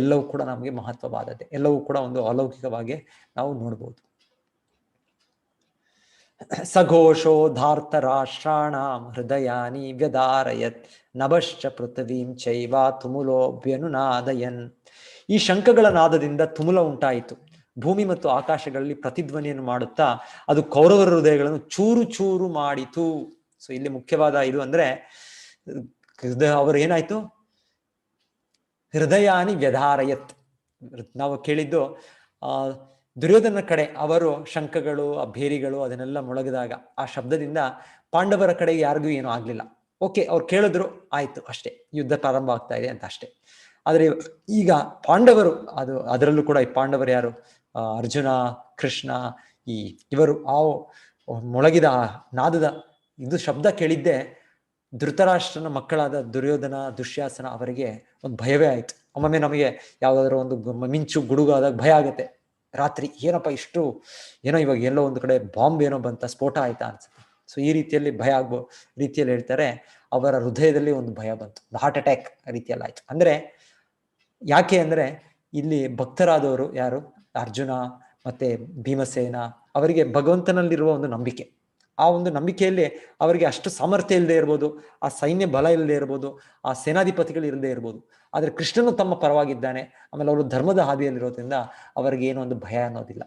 ಎಲ್ಲವೂ ಕೂಡ ನಮಗೆ ಮಹತ್ವವಾದದ್ದೇ, ಎಲ್ಲವೂ ಕೂಡ ಒಂದು ಅಲೌಕಿಕವಾಗಿ ನಾವು ನೋಡ್ಬೋದು. ಸಘೋಷೋ ಧಾರ್ತ ರಾಷ್ಟ್ರಾಣಾಂ ಹೃದಯಾನಿ ವ್ಯದಾರಯತ್ ನಭಶ್ಚ ಪೃಥ್ವೀಂ ಚೈವ ತುಮುಲೋಭ್ಯನುನಾದಯನ್. ಈ ಶಂಖಗಳ ನಾದದಿಂದ ತುಮುಲ ಉಂಟಾಯಿತು. ಭೂಮಿ ಮತ್ತು ಆಕಾಶಗಳಲ್ಲಿ ಪ್ರತಿಧ್ವನಿಯನ್ನು ಮಾಡುತ್ತಾ ಅದು ಕೌರವರ ಹೃದಯಗಳನ್ನು ಚೂರು ಚೂರು ಮಾಡಿತು. ಸೊ ಇಲ್ಲಿ ಮುಖ್ಯವಾದ ಇದು ಅಂದ್ರೆ ಅವರು ಏನಾಯ್ತು, ಹೃದಯಾನಿ ವ್ಯಧಾರಯತ್. ನಾವು ಕೇಳಿದ್ದು ದುರ್ಯೋಧನ ಕಡೆ ಅವರು ಶಂಖಗಳು, ಆ ಭೇರಿಗಳು ಅದನ್ನೆಲ್ಲ ಮೊಳಗಿದಾಗ ಆ ಶಬ್ದದಿಂದ ಪಾಂಡವರ ಕಡೆಗೆ ಯಾರಿಗೂ ಏನೂ ಆಗ್ಲಿಲ್ಲ. ಓಕೆ, ಅವ್ರು ಕೇಳಿದ್ರು, ಆಯ್ತು, ಅಷ್ಟೇ, ಯುದ್ಧ ಪ್ರಾರಂಭ ಆಗ್ತಾ ಇದೆ ಅಂತ ಅಷ್ಟೇ. ಆದ್ರೆ ಈಗ ಪಾಂಡವರು, ಅದರಲ್ಲೂ ಕೂಡ ಈ ಪಾಂಡವರು ಯಾರು, ಅರ್ಜುನ, ಕೃಷ್ಣ, ಇವರು ಆ ಮೊಳಗಿದ ನಾದದ ಇದು ಶಬ್ದ ಕೇಳಿದ್ದೆ ಧೃತರಾಷ್ಟ್ರನ ಮಕ್ಕಳಾದ ದುರ್ಯೋಧನ, ದುಶ್ಯಾಸನ ಅವರಿಗೆ ಒಂದು ಭಯವೇ ಆಯ್ತು. ಒಮ್ಮೊಮ್ಮೆ ನಮಗೆ ಯಾವ್ದಾದ್ರು ಒಂದು ಮಿಂಚು ಗುಡುಗು ಆದಾಗ ಭಯ ಆಗುತ್ತೆ. ರಾತ್ರಿ ಏನಪ್ಪ ಇಷ್ಟು ಏನೋ ಇವಾಗ ಎಲ್ಲೋ ಒಂದು ಕಡೆ ಬಾಂಬ್ ಏನೋ ಬಂತ, ಸ್ಫೋಟ ಆಯ್ತಾ ಅನ್ಸುತ್ತೆ. ಸೊ ಈ ರೀತಿಯಲ್ಲಿ ಭಯ ಆಗೋ ರೀತಿಯಲ್ಲಿ ಹೇಳ್ತಾರೆ, ಅವರ ಹೃದಯದಲ್ಲಿ ಒಂದು ಭಯ ಬಂತು, ಹಾರ್ಟ್ ಅಟ್ಯಾಕ್ ರೀತಿಯಲ್ಲಿ ಆಯ್ತು. ಅಂದ್ರೆ ಯಾಕೆ ಅಂದ್ರೆ ಇಲ್ಲಿ ಭಕ್ತರಾದವರು ಯಾರು, ಅರ್ಜುನ ಮತ್ತೆ ಭೀಮಸೇನ, ಅವರಿಗೆ ಭಗವಂತನಲ್ಲಿರುವ ಒಂದು ನಂಬಿಕೆ, ಆ ಒಂದು ನಂಬಿಕೆಯಲ್ಲಿ ಅವರಿಗೆ ಅಷ್ಟು ಸಾಮರ್ಥ್ಯ ಇಲ್ಲದೆ ಇರ್ಬೋದು, ಆ ಸೈನ್ಯ ಬಲ ಇಲ್ಲದೆ ಇರ್ಬೋದು, ಆ ಸೇನಾಧಿಪತಿಗಳು ಇಲ್ಲದೆ ಇರ್ಬೋದು, ಆದ್ರೆ ಕೃಷ್ಣನು ತಮ್ಮ ಪರವಾಗಿದ್ದಾನೆ. ಆಮೇಲೆ ಅವರು ಧರ್ಮದ ಹಾದಿಯಲ್ಲಿರೋದ್ರಿಂದ ಅವರಿಗೆ ಏನೋ ಒಂದು ಭಯ ಅನ್ನೋದಿಲ್ಲ.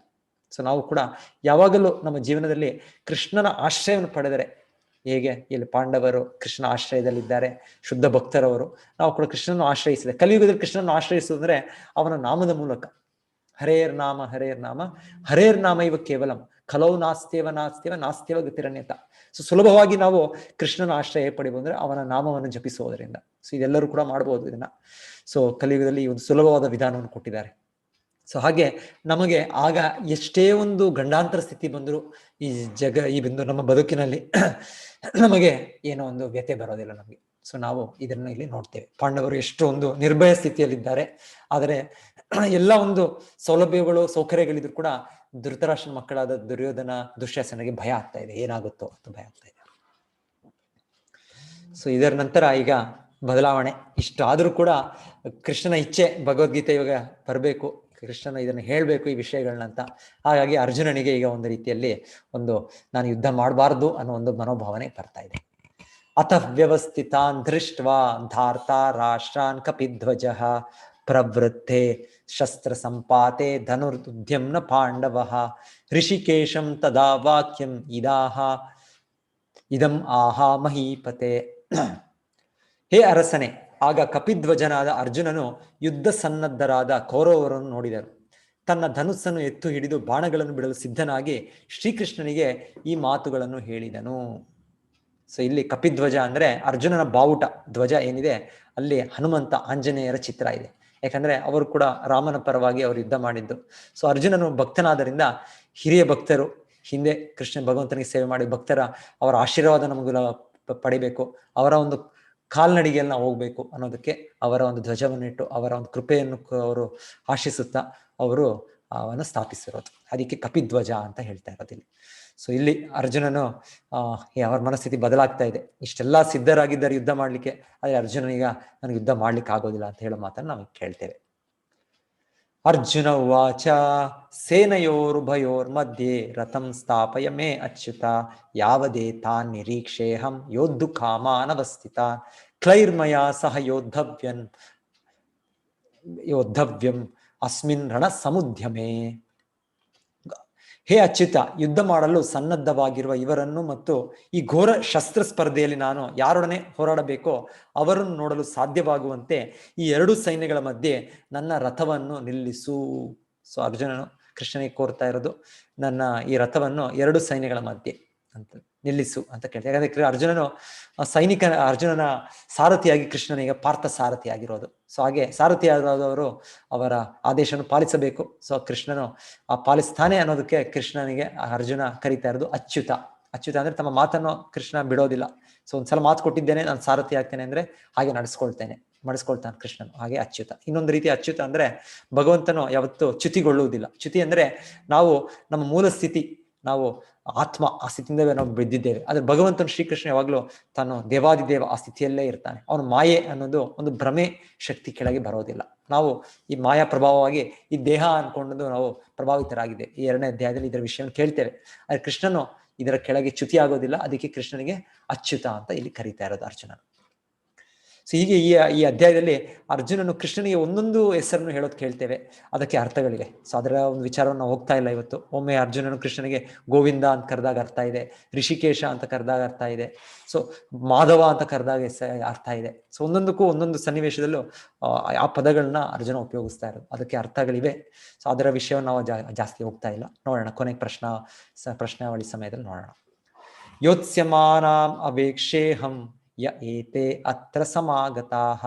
ಸೊ ನಾವು ಕೂಡ ಯಾವಾಗಲೂ ನಮ್ಮ ಜೀವನದಲ್ಲಿ ಕೃಷ್ಣನ ಆಶ್ರಯವನ್ನು ಪಡೆದರೆ, ಹೇಗೆ ಇಲ್ಲಿ ಪಾಂಡವರು ಕೃಷ್ಣ ಆಶ್ರಯದಲ್ಲಿದ್ದಾರೆ, ಶುದ್ಧ ಭಕ್ತರವರು, ನಾವು ಕೂಡ ಕೃಷ್ಣನ ಆಶ್ರಯಿಸಿದೆ. ಕಲಿಯುಗದಲ್ಲಿ ಕೃಷ್ಣನ ಆಶ್ರಯಿಸುವುದಂದ್ರೆ ಅವನ ನಾಮದ ಮೂಲಕ. ಹರೇರ್ ನಾಮ ಹರೇರ್ ನಾಮ ಹರೇರ್ ನಾಮ ಇವ ಕೇವಲಂ ಖಲೌ ನಾಸ್ತ್ಯವ ನಾಸ್ತ್ಯವ ಗತಿರಣ್ಯತ. ಸೊ ಸುಲಭವಾಗಿ ನಾವು ಕೃಷ್ಣನ ಆಶ್ರಯ ಪಡಿಬೋದು ಅಂದ್ರೆ ಅವನ ನಾಮವನ್ನು ಜಪಿಸುವುದರಿಂದ. ಸೊ ಇದೆಲ್ಲರೂ ಕೂಡ ಮಾಡ್ಬೋದು ಇದನ್ನ. ಸೊ ಕಲಿಯುಗದಲ್ಲಿ ಈ ಒಂದು ಸುಲಭವಾದ ವಿಧಾನವನ್ನು ಕೊಟ್ಟಿದ್ದಾರೆ. ಸೊ ಹಾಗೆ ನಮಗೆ ಆಗ ಎಷ್ಟೇ ಒಂದು ಗಂಡಾಂತರ ಸ್ಥಿತಿ ಬಂದರೂ ಈ ಬಿಂದು ನಮ್ಮ ಬದುಕಿನಲ್ಲಿ ನಮಗೆ ಏನೋ ಒಂದು ವ್ಯಥೆ ಬರೋದಿಲ್ಲ ನಮಗೆ. ಸೊ ನಾವು ಇದನ್ನು ಇಲ್ಲಿ ನೋಡ್ತೇವೆ. ಪಾಂಡವರು ಎಷ್ಟು ಒಂದು ನಿರ್ಭಯ ಸ್ಥಿತಿಯಲ್ಲಿದ್ದಾರೆ, ಆದರೆ ಎಲ್ಲ ಒಂದು ಸೌಲಭ್ಯಗಳು ಸೌಕರ್ಯಗಳಿದ್ರು ಕೂಡ ಧೃತರಾಷ್ಟ್ರನ ಮಕ್ಕಳಾದ ದುರ್ಯೋಧನ, ದುಶ್ಯಾಸನಿಗೆ ಭಯ ಆಗ್ತಾ ಇದೆ, ಏನಾಗುತ್ತೋ ಅಂತ ಭಯ ಆಗ್ತಾ ಇದೆ. ಸೊ ಇದರ ನಂತರ ಈಗ ಬದಲಾವಣೆ. ಇಷ್ಟು ಆದ್ರೂ ಕೂಡ ಕೃಷ್ಣನ ಇಚ್ಛೆ, ಭಗವದ್ಗೀತೆ ಇವಾಗ ಬರಬೇಕು, ಕೃಷ್ಣನ ಇದನ್ನು ಹೇಳ್ಬೇಕು ಈ ವಿಷಯಗಳನ್ನಂತ. ಹಾಗಾಗಿ ಅರ್ಜುನನಿಗೆ ಈಗ ಒಂದು ರೀತಿಯಲ್ಲಿ ನಾನು ಯುದ್ಧ ಮಾಡಬಾರ್ದು ಅನ್ನೋ ಒಂದು ಮನೋಭಾವನೆ ಬರ್ತಾ ಇದೆ. ಅತಃ ವ್ಯವಸ್ಥಿತಾನ್ ದೃಷ್ಟ್ವಾ ಧಾರ್ತ ರಾಷ್ಟ್ರಾನ್ ಕಪಿಧ್ವಜಃ ಪ್ರವೃದ್ಧೆ ಶಸ್ತ್ರ ಸಂಪಾತೆ ಧನುರ್ದುದ್ಯಂನ ಪಾಂಡವಃ ಋಷಿಕೇಶಂ ತದಾ ವಾಕ್ಯಂ ಇದಂ ಆಹಾ ಮಹೀಪತೆ. ಹೇ ಅರಸನೆ, ಆಗ ಕಪಿಧ್ವಜನಾದ ಅರ್ಜುನನು ಯುದ್ಧ ಸನ್ನದ್ಧರಾದ ಕೌರವರನ್ನು ನೋಡಿದನು. ತನ್ನ ಧನುಸ್ಸನ್ನು ಎತ್ತು ಹಿಡಿದು ಬಾಣಗಳನ್ನು ಬಿಡಲು ಸಿದ್ಧನಾಗಿ ಶ್ರೀಕೃಷ್ಣನಿಗೆ ಈ ಮಾತುಗಳನ್ನು ಹೇಳಿದನು. ಸೊ ಇಲ್ಲಿ ಕಪಿಧ್ವಜ ಅಂದ್ರೆ ಅರ್ಜುನನ ಬಾವುಟ, ಧ್ವಜ ಏನಿದೆ ಅಲ್ಲಿ ಹನುಮಂತ, ಆಂಜನೇಯರ ಚಿತ್ರ ಇದೆ. ಯಾಕಂದ್ರೆ ಅವರು ಕೂಡ ರಾಮನ ಪರವಾಗಿ ಅವರು ಯುದ್ಧ ಮಾಡಿದ್ದು. ಸೊ ಅರ್ಜುನನು ಭಕ್ತನಾದ್ದರಿಂದ ಹಿರಿಯ ಭಕ್ತರು, ಹಿಂದೆ ಕೃಷ್ಣ ಭಗವಂತನಿಗೆ ಸೇವೆ ಮಾಡಿ ಭಕ್ತರ ಅವರ ಆಶೀರ್ವಾದ ನಮಗೆಲ್ಲ ಪಡಿಬೇಕು, ಅವರ ಒಂದು ಕಾಲ್ನಡಿಗೆಯಲ್ಲಿ ನಾವು ಹೋಗ್ಬೇಕು ಅನ್ನೋದಕ್ಕೆ ಅವರ ಒಂದು ಧ್ವಜವನ್ನಿಟ್ಟು ಅವರ ಒಂದು ಕೃಪೆಯನ್ನು ಅವರು ಆಶಿಸುತ್ತಾ ಅವರು ಅವನ್ನು ಸ್ಥಾಪಿಸಿರೋದು. ಅದಕ್ಕೆ ಕಪಿಧ್ವಜ ಅಂತ ಹೇಳ್ತಾ ಇರೋದು ಇಲ್ಲಿ. ಸೊ ಇಲ್ಲಿ ಅರ್ಜುನನು ಅವರ ಮನಸ್ಥಿತಿ ಬದಲಾಗ್ತಾ ಇದೆ. ಇಷ್ಟೆಲ್ಲ ಸಿದ್ಧರಾಗಿದ್ದಾರೆ ಯುದ್ಧ ಮಾಡ್ಲಿಕ್ಕೆ, ಆದ್ರೆ ಅರ್ಜುನನೀಗ ನನಗೆ ಯುದ್ಧ ಮಾಡ್ಲಿಕ್ಕೆ ಆಗೋದಿಲ್ಲ ಅಂತ ಹೇಳೋ ಮಾತನ್ನು ನಾವು ಕೇಳ್ತೇವೆ. ಅರ್ಜುನ ಉವಾಚ ಸೇನಯೋರುಭಯೋರ್ ಮಧ್ಯೆ ರಥಂ ಸ್ಥಾಪಯ ಮೇ ಅಚ್ಯುತ ಯಾವದೇ ತಾನ್ ನಿರೀಕ್ಷೇಹಂ ಯೋದ್ದು ಕಾಮಾನವಸ್ಥಿತ ಕ್ಲೈರ್ಮಯ ಸಹ ಯೋದ್ಧವ್ಯಂ ಅಸ್ಮಿನ್ ರಣ ಸಮುದ್ಯಮೇ. ಹೇ ಅಚ್ಯುತ, ಯುದ್ಧ ಮಾಡಲು ಸನ್ನದ್ಧವಾಗಿರುವ ಇವರನ್ನು ಮತ್ತು ಈ ಘೋರ ಶಸ್ತ್ರ ಸ್ಪರ್ಧೆಯಲ್ಲಿ ನಾನು ಯಾರೊಡನೆ ಹೋರಾಡಬೇಕೋ ಅವರನ್ನು ನೋಡಲು ಸಾಧ್ಯವಾಗುವಂತೆ ಈ ಎರಡು ಸೈನ್ಯಗಳ ಮಧ್ಯೆ ನನ್ನ ರಥವನ್ನು ನಿಲ್ಲಿಸು. ಸೊ ಅರ್ಜುನನು ಕೃಷ್ಣನಿಗೆ ಕೋರ್ತಾ ಇರೋದು, ನನ್ನ ಈ ರಥವನ್ನು ಎರಡು ಸೈನ್ಯಗಳ ಮಧ್ಯೆ ಅಂತ ನಿಲ್ಲಿಸು ಅಂತ ಕೇಳ್ತಾರೆ. ಯಾಕಂದ್ರೆ ಅರ್ಜುನನ ಸಾರಥಿಯಾಗಿ ಕೃಷ್ಣನಿಗೆ ಪಾರ್ಥ ಸಾರಥಿ ಆಗಿರೋದು. ಸೊ ಹಾಗೆ ಸಾರಥಿಯಾದವರು ಅವರ ಆದೇಶವನ್ನು ಪಾಲಿಸಬೇಕು. ಸೊ ಕೃಷ್ಣನು ಪಾಲಿಸ್ತಾನೆ ಅನ್ನೋದಕ್ಕೆ ಕೃಷ್ಣನಿಗೆ ಅರ್ಜುನ ಕರೀತಾ ಇರೋದು ಅಚ್ಯುತ. ಅಚ್ಯುತ ಅಂದ್ರೆ ತಮ್ಮ ಮಾತನ್ನು ಕೃಷ್ಣ ಬಿಡೋದಿಲ್ಲ. ಸೊ ಒಂದ್ಸಲ ಮಾತು ಕೊಟ್ಟಿದ್ದೇನೆ, ನಾನು ಸಾರಥಿ ಆಗ್ತೇನೆ ಅಂದ್ರೆ ಹಾಗೆ ಮಾಡಿಸ್ಕೊಳ್ತಾನೆ ಕೃಷ್ಣನು, ಹಾಗೆ ಅಚ್ಯುತ. ಇನ್ನೊಂದು ರೀತಿ ಅಚ್ಯುತ ಅಂದ್ರೆ ಭಗವಂತನು ಯಾವತ್ತೂ ಚ್ಯುತಿಗೊಳ್ಳುವುದಿಲ್ಲ. ಚ್ಯುತಿ ಅಂದ್ರೆ ನಾವು ನಮ್ಮ ಮೂಲ ಸ್ಥಿತಿ, ನಾವು ಆತ್ಮ, ಆ ಸ್ಥಿತಿಯಿಂದ ನಾವು ಬಿದ್ದಿದ್ದೇವೆ. ಆದ್ರೆ ಭಗವಂತನು ಶ್ರೀಕೃಷ್ಣ ಯಾವಾಗಲೂ ತಾನು ದೇವಾದಿದೇವ ಆ ಸ್ಥಿತಿಯಲ್ಲೇ ಇರ್ತಾನೆ. ಅವನು ಮಾಯೆ ಅನ್ನೋದು ಒಂದು ಭ್ರಮೆ ಶಕ್ತಿ ಕೆಳಗೆ ಬರೋದಿಲ್ಲ. ನಾವು ಈ ಮಾಯಾ ಪ್ರಭಾವವಾಗಿ ಈ ದೇಹ ಅನ್ಕೊಂಡು ನಾವು ಪ್ರಭಾವಿತರಾಗಿದೆ. ಈ 2ನೇ ಅಧ್ಯಾಯದಲ್ಲಿ ಇದರ ವಿಷಯವನ್ನು ಕೇಳ್ತೇವೆ. ಆದ್ರೆ ಕೃಷ್ಣನು ಇದರ ಕೆಳಗೆ ಚ್ಯುತಿ ಆಗೋದಿಲ್ಲ. ಅದಕ್ಕೆ ಕೃಷ್ಣನಿಗೆ ಅಚ್ಯುತ ಅಂತ ಇಲ್ಲಿ ಕರೀತಾ ಇರೋದು ಅರ್ಜುನನು. ಸೊ ಹೀಗೆ ಈ ಅಧ್ಯಾಯದಲ್ಲಿ ಅರ್ಜುನನು ಕೃಷ್ಣನಿಗೆ ಒಂದೊಂದು ಹೆಸರನ್ನು ಹೇಳೋದು ಕೇಳ್ತೇವೆ, ಅದಕ್ಕೆ ಅರ್ಥಗಳಿವೆ. ಸೊ ಅದರ ಒಂದು ವಿಚಾರವನ್ನು ನಾವು ಹೋಗ್ತಾ ಇಲ್ಲ ಇವತ್ತು. ಒಮ್ಮೆ ಅರ್ಜುನನು ಕೃಷ್ಣನಿಗೆ ಗೋವಿಂದ ಅಂತ ಕರೆದಾಗ ಅರ್ಥ ಇದೆ, ಋಷಿಕೇಶ ಅಂತ ಕರೆದಾಗ ಅರ್ಥ ಇದೆ, ಸೊ ಮಾಧವ ಅಂತ ಕರೆದಾಗ ಅರ್ಥ ಇದೆ. ಸೊ ಒಂದೊಂದಕ್ಕೂ ಒಂದೊಂದು ಸನ್ನಿವೇಶದಲ್ಲೂ ಆ ಪದಗಳನ್ನ ಅರ್ಜುನ ಉಪಯೋಗಿಸ್ತಾ ಇರೋದು, ಅದಕ್ಕೆ ಅರ್ಥಗಳಿವೆ. ಸೊ ಅದರ ವಿಷಯವನ್ನು ನಾವು ಜಾಸ್ತಿ ಹೋಗ್ತಾ ಇಲ್ಲ. ನೋಡೋಣ, ಕೊನೆಗೆ ಪ್ರಶ್ನಾವಳಿ ಸಮಯದಲ್ಲಿ ನೋಡೋಣ. ಯೋತ್ಸ್ಯಮಾನಾಂ ಅವೇಕ್ಷೇಹಂ ಯ ಏತೆ ಅತ್ರ ಸಮಾಗತಾಃ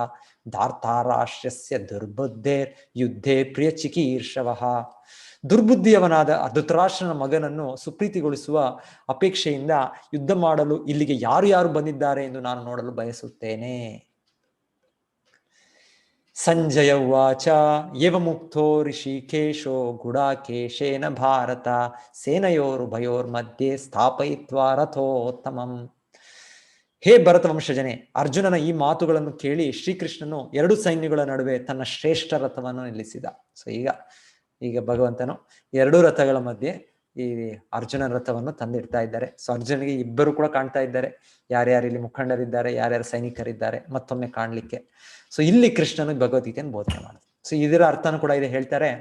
ಧಾರ್ತಾರಾಷ್ಟ್ರಸ್ಯ ದುರ್ಬುದ್ಧೇರ್ ಯುದ್ಧೇ ಪ್ರಿಯ ಚಿಕೀರ್ಷವಃ. ದುರ್ಬುದ್ಧಿಯವನಾದ ಧೃತರಾಷ್ಟ್ರನ ಮಗನನ್ನು ಸುಪ್ರೀತಿಗೊಳಿಸುವ ಅಪೇಕ್ಷೆಯಿಂದ ಯುದ್ಧ ಮಾಡಲು ಇಲ್ಲಿಗೆ ಯಾರು ಬಂದಿದ್ದಾರೆ ಎಂದು ನಾನು ನೋಡಲು ಬಯಸುತ್ತೇನೆ. ಸಂಜಯ ಉವಾಚ ಏವ ಮುಕ್ತೋ ಋಷಿಕೇಶೋ ಗುಡಾಕೇಶೇನ ಭಾರತ ಸೇನಯೋರುಭಯೋರ್ಮಧ್ಯೆ ಸ್ಥಾಪಯಿತ್ವಾ ರಥೋತ್ತಮಂ. ಹೇ ಭರತ ವಂಶಜನೆ, ಅರ್ಜುನನ ಈ ಮಾತುಗಳನ್ನು ಕೇಳಿ ಶ್ರೀಕೃಷ್ಣನು 2 ಸೈನ್ಯಗಳ ನಡುವೆ ತನ್ನ ಶ್ರೇಷ್ಠ ರಥವನ್ನು ನಿಲ್ಲಿಸಿದ. ಸೊ ಈಗ ಭಗವಂತನು 2 ರಥಗಳ ಮಧ್ಯೆ ಈ ಅರ್ಜುನನ ರಥವನ್ನು ತಂದಿಡ್ತಾ ಇದ್ದಾರೆ. ಸೊ ಅರ್ಜುನಿಗೆ ಇಬ್ಬರು ಕೂಡ ಕಾಣ್ತಾ ಇದ್ದಾರೆ, ಯಾರ್ಯಾರು ಇಲ್ಲಿ ಮುಖಂಡರಿದ್ದಾರೆ, ಯಾರ್ಯಾರು ಸೈನಿಕರಿದ್ದಾರೆ ಮತ್ತೊಮ್ಮೆ ಕಾಣ್ಲಿಕ್ಕೆ. ಸೊ ಇಲ್ಲಿ ಕೃಷ್ಣನು ಭಗವದ್ಗೀತೆಯನ್ನು ಬೋಧನೆ ಮಾಡಿದ. ಸೊ ಇದರ ಅರ್ಥನೂ ಕೂಡ ಇದೆ. ಹೇಳ್ತಾರೆ,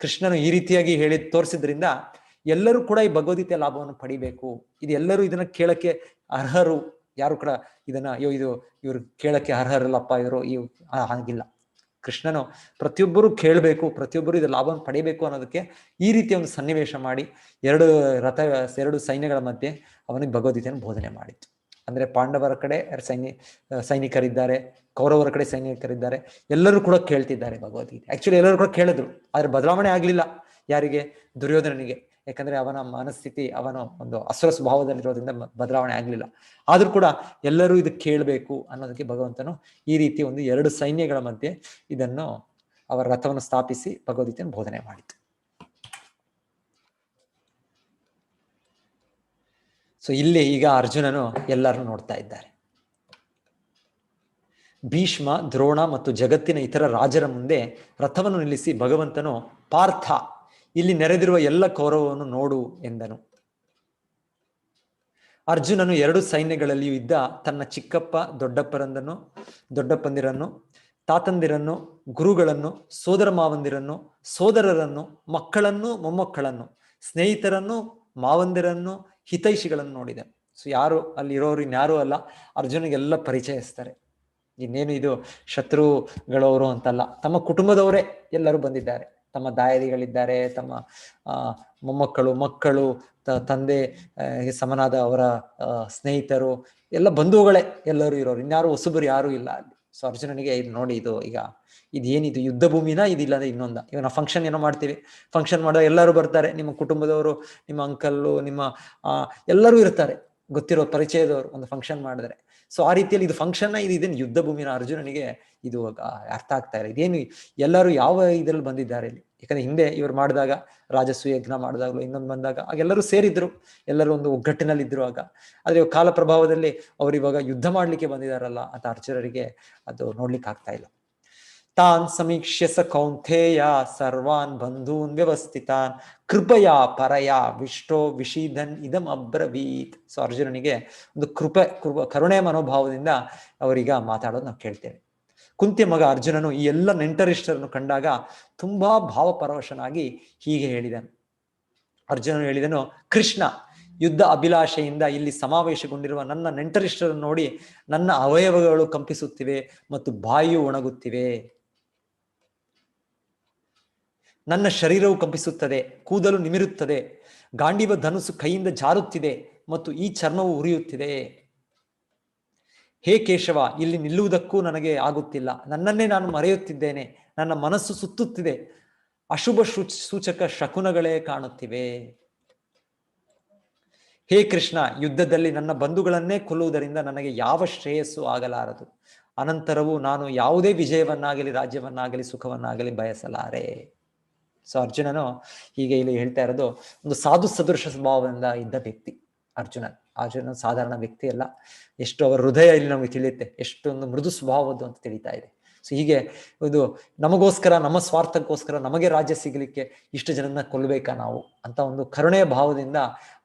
ಕೃಷ್ಣನು ಈ ರೀತಿಯಾಗಿ ಹೇಳಿ ತೋರಿಸಿದ್ರಿಂದ ಎಲ್ಲರೂ ಕೂಡ ಈ ಭಗವದ್ಗೀತೆಯ ಲಾಭವನ್ನು ಪಡಿಬೇಕು. ಇದು ಎಲ್ಲರೂ ಇದನ್ನ ಕೇಳಕ್ಕೆ ಅರ್ಹರು. ಯಾರು ಕೂಡ ಇದನ್ನ ಇವರು ಕೇಳಕ್ಕೆ ಅರ್ಹರಲ್ಲಪ್ಪ ಇವರು ಹಾಗಿಲ್ಲ. ಕೃಷ್ಣನು ಪ್ರತಿಯೊಬ್ಬರು ಕೇಳಬೇಕು, ಪ್ರತಿಯೊಬ್ಬರು ಇದರ ಲಾಭವನ್ನು ಪಡಿಬೇಕು ಅನ್ನೋದಕ್ಕೆ ಈ ರೀತಿಯ ಒಂದು ಸನ್ನಿವೇಶ ಮಾಡಿ 2 ಸೈನ್ಯಗಳ ಮಧ್ಯೆ ಅವನಿಗೆ ಭಗವದ್ಗೀತೆಯನ್ನು ಬೋಧನೆ ಮಾಡಿತ್ತು. ಅಂದ್ರೆ ಪಾಂಡವರ ಕಡೆ ಸೈನಿಕರಿದ್ದಾರೆ, ಕೌರವರ ಕಡೆ ಸೈನಿಕರಿದ್ದಾರೆ, ಎಲ್ಲರೂ ಕೂಡ ಕೇಳ್ತಿದ್ದಾರೆ ಭಗವದ್ಗೀತೆ. ಆಕ್ಚುಲಿ ಎಲ್ಲರೂ ಕೂಡ ಕೇಳಿದ್ರು, ಆದ್ರೆ ಬದಲಾವಣೆ ಆಗ್ಲಿಲ್ಲ. ಯಾರಿಗೆ? ದುರ್ಯೋಧನನಿಗೆ. ಯಾಕಂದ್ರೆ ಅವನ ಮನಸ್ಥಿತಿ, ಅವನ ಒಂದು ಅಸುರ ಸ್ವಭಾವದಲ್ಲಿರೋದ್ರಿಂದ ಬದಲಾವಣೆ ಆಗ್ಲಿಲ್ಲ. ಆದ್ರೂ ಕೂಡ ಎಲ್ಲರೂ ಇದು ಕೇಳಬೇಕು ಅನ್ನೋದಕ್ಕೆ ಭಗವಂತನು ಈ ರೀತಿ ಒಂದು 2 ಸೈನ್ಯಗಳ ಮಧ್ಯೆ ಇದನ್ನು ಅವರ ರಥವನ್ನು ಸ್ಥಾಪಿಸಿ ಭಗವದ್ಗೀತೆಯನ್ನು ಬೋಧನೆ ಮಾಡಿತು. ಸೊ ಇಲ್ಲಿ ಈಗ ಅರ್ಜುನನು ಎಲ್ಲರನ್ನು ನೋಡ್ತಾ ಇದ್ದಾರೆ. ಭೀಷ್ಮ, ದ್ರೋಣ ಮತ್ತು ಜಗತ್ತಿನ ಇತರ ರಾಜರ ಮುಂದೆ ರಥವನ್ನು ನಿಲ್ಲಿಸಿ ಭಗವಂತನು, ಪಾರ್ಥ, ಇಲ್ಲಿ ನೆರೆದಿರುವ ಎಲ್ಲ ಕೌರವವನ್ನು ನೋಡು ಎಂದನು. ಅರ್ಜುನನು 2 ಸೈನ್ಯಗಳಲ್ಲಿಯೂ ಇದ್ದ ತನ್ನ ಚಿಕ್ಕಪ್ಪ ದೊಡ್ಡಪ್ಪಂದಿರನ್ನು, ತಾತಂದಿರನ್ನು, ಗುರುಗಳನ್ನು, ಸೋದರ ಮಾವಂದಿರನ್ನು, ಸೋದರರನ್ನು, ಮಕ್ಕಳನ್ನು, ಮೊಮ್ಮಕ್ಕಳನ್ನು, ಸ್ನೇಹಿತರನ್ನು, ಮಾವಂದಿರನ್ನು, ಹಿತೈಷಿಗಳನ್ನು ನೋಡಿದೆ. ಸೊ ಯಾರು ಅಲ್ಲಿ ಇರೋರು ಇನ್ಯಾರೂ ಅಲ್ಲ, ಅರ್ಜುನಿಗೆಲ್ಲ ಪರಿಚಯಿಸ್ತಾರೆ. ಇನ್ನೇನು ಇದು ಶತ್ರುಗಳವರು ಅಂತಲ್ಲ, ತಮ್ಮ ಕುಟುಂಬದವರೇ ಎಲ್ಲರೂ ಬಂದಿದ್ದಾರೆ. ತಮ್ಮ ದಾಯಾದಿಗಳಿದ್ದಾರೆ, ತಮ್ಮ ಮೊಮ್ಮಕ್ಕಳು, ಮಕ್ಕಳು, ತಂದೆ ಸಮನಾದ ಅವರ ಸ್ನೇಹಿತರು, ಎಲ್ಲ ಬಂಧುಗಳೇ ಎಲ್ಲರೂ ಇರೋರು, ಇನ್ಯಾರು ಹೊಸಬರು ಯಾರು ಇಲ್ಲ ಅಲ್ಲಿ. ಸೊ ಅರ್ಜುನನಿಗೆ ಇದು ನೋಡಿ, ಇದೇನಿದು ಯುದ್ಧ ಭೂಮಿನ, ಇದಿಲ್ಲದೆ ಇನ್ನೊಂದ. ಇವಾಗ ನಾವು ಫಂಕ್ಷನ್ ಏನೋ ಮಾಡ್ತೀವಿ, ಫಂಕ್ಷನ್ ಮಾಡುವಾಗ ಎಲ್ಲರೂ ಬರ್ತಾರೆ, ನಿಮ್ಮ ಕುಟುಂಬದವರು, ನಿಮ್ಮ ಅಂಕಲ್ಲು, ನಿಮ್ಮ ಎಲ್ಲರೂ ಇರ್ತಾರೆ. ಗೊತ್ತಿರೋ ಪರಿಚಯದವರು ಒಂದು ಫಂಕ್ಷನ್ ಮಾಡಿದ್ರೆ. ಸೊ ಆ ರೀತಿಯಲ್ಲಿ ಇದು ಫಂಕ್ಷನ್ ಇದೇನು ಯುದ್ಧ ಭೂಮಿನ ಅರ್ಜುನನಿಗೆ ಇದು ಅರ್ಥ ಆಗ್ತಾ ಇಲ್ಲ. ಇದೇನು ಎಲ್ಲರೂ ಯಾವ ಇದ್ರಲ್ಲಿ ಬಂದಿದ್ದಾರೆ ಇಲ್ಲಿ? ಯಾಕಂದ್ರೆ ಹಿಂದೆ ಇವ್ರು ಮಾಡಿದಾಗ ರಾಜಸೂಯ ಯಜ್ಞ ಮಾಡಿದಾಗಲೂ ಇನ್ನೊಂದು ಬಂದಾಗ ಆಗೆಲ್ಲರೂ ಸೇರಿದ್ರು, ಎಲ್ಲರೂ ಒಂದು ಒಗ್ಗಟ್ಟಿನಲ್ಲಿ ಇದ್ರು ಆಗ. ಆದ್ರೆ ಕಾಲ ಪ್ರಭಾವದಲ್ಲಿ ಅವ್ರು ಇವಾಗ ಯುದ್ಧ ಮಾಡ್ಲಿಕ್ಕೆ ಬಂದಿದಾರಲ್ಲ ಅಂತ ಅರ್ಜುನರಿಗೆ ಅದು ನೋಡ್ಲಿಕ್ಕೆ ಆಗ್ತಾ ಇಲ್ಲ. ತಾನ್ ಸಮೀಕ್ಷ್ಯ ಸ ಕೌಂಥೇಯ ಸರ್ವಾನ್ ಬಂಧೂನ್ ವ್ಯವಸ್ಥಿತಾನ್ ಕೃಪಯಾ ಪರಯ ವಿಷ್ಟೋ ವಿಷೀಧನ್ ಇದಂ ಅಬ್ರವೀತ್. ಸೊ ಅರ್ಜುನನಿಗೆ ಒಂದು ಕರುಣೆಯ ಮನೋಭಾವದಿಂದ ಅವರೀಗ ಮಾತಾಡೋದು ನಾವು ಕೇಳ್ತೇವೆ. ಕುಂತಿಯ ಮಗ ಅರ್ಜುನನು ಈ ಎಲ್ಲ ನೆಂಟರಿಷ್ಟರನ್ನು ಕಂಡಾಗ ತುಂಬಾ ಭಾವಪರವಶನಾಗಿ ಹೀಗೆ ಹೇಳಿದನು. ಅರ್ಜುನನು ಹೇಳಿದನು, ಕೃಷ್ಣ, ಯುದ್ಧ ಅಭಿಲಾಷೆಯಿಂದ ಇಲ್ಲಿ ಸಮಾವೇಶಗೊಂಡಿರುವ ನನ್ನ ನೆಂಟರಿಷ್ಟರನ್ನು ನೋಡಿ ನನ್ನ ಅವಯವಗಳು ಕಂಪಿಸುತ್ತಿವೆ ಮತ್ತು ಬಾಯಿಯು ಒಣಗುತ್ತಿವೆ. ನನ್ನ ಶರೀರವು ಕಂಪಿಸುತ್ತದೆ, ಕೂದಲು ನಿಮಿರುತ್ತದೆ, ಗಾಂಡೀವ ಧನುಸು ಕೈಯಿಂದ ಜಾರುತ್ತಿದೆ ಮತ್ತು ಈ ಚರ್ಮವು ಉರಿಯುತ್ತಿದೆ. ಹೇ ಕೇಶವ, ಇಲ್ಲಿ ನಿಲ್ಲುವುದಕ್ಕೂ ನನಗೆ ಆಗುತ್ತಿಲ್ಲ. ನನ್ನನ್ನೇ ನಾನು ಮರೆಯುತ್ತಿದ್ದೇನೆ. ನನ್ನ ಮನಸ್ಸು ಸುತ್ತುತ್ತಿದೆ. ಅಶುಭ ಸೂಚಕ ಶಕುನಗಳೇ ಕಾಣುತ್ತಿವೆ. ಹೇ ಕೃಷ್ಣ, ಯುದ್ಧದಲ್ಲಿ ನನ್ನ ಬಂಧುಗಳನ್ನೇ ಕೊಲ್ಲುವುದರಿಂದ ನನಗೆ ಯಾವ ಶ್ರೇಯಸ್ಸು ಆಗಲಾರದು. ಅನಂತರವೂ ನಾನು ಯಾವುದೇ ವಿಜಯವನ್ನಾಗಲಿ ರಾಜ್ಯವನ್ನಾಗಲಿ ಸುಖವನ್ನಾಗಲಿ ಬಯಸಲಾರೆ. ಸೊ ಅರ್ಜುನನು ಹೀಗೆ ಇಲ್ಲಿ ಹೇಳ್ತಾ ಇರೋದು, ಒಂದು ಸಾಧು ಸದೃಶ ಸ್ವಭಾವದಿಂದ ಇದ್ದ ವ್ಯಕ್ತಿ ಅರ್ಜುನ ಸಾಧಾರಣ ವ್ಯಕ್ತಿ ಅಲ್ಲ. ಎಷ್ಟು ಅವರ ಹೃದಯ ಇಲ್ಲಿ ನಮಗೆ ತಿಳಿಯುತ್ತೆ, ಎಷ್ಟೊಂದು ಮೃದು ಸ್ವಭಾವದ್ದು ಅಂತ ತಿಳಿತಾ ಇದೆ. ಸೊ ಹೀಗೆ ಇದು ನಮಗೋಸ್ಕರ, ನಮ್ಮ ಸ್ವಾರ್ಥಕ್ಕೋಸ್ಕರ ನಮಗೆ ರಾಜ್ಯ ಸಿಗಲಿಕ್ಕೆ ಇಷ್ಟು ಜನನ್ನ ಕೊಲ್ಲಬೇಕಾ ನಾವು ಅಂತ ಒಂದು ಕರುಣೆಯ ಭಾವದಿಂದ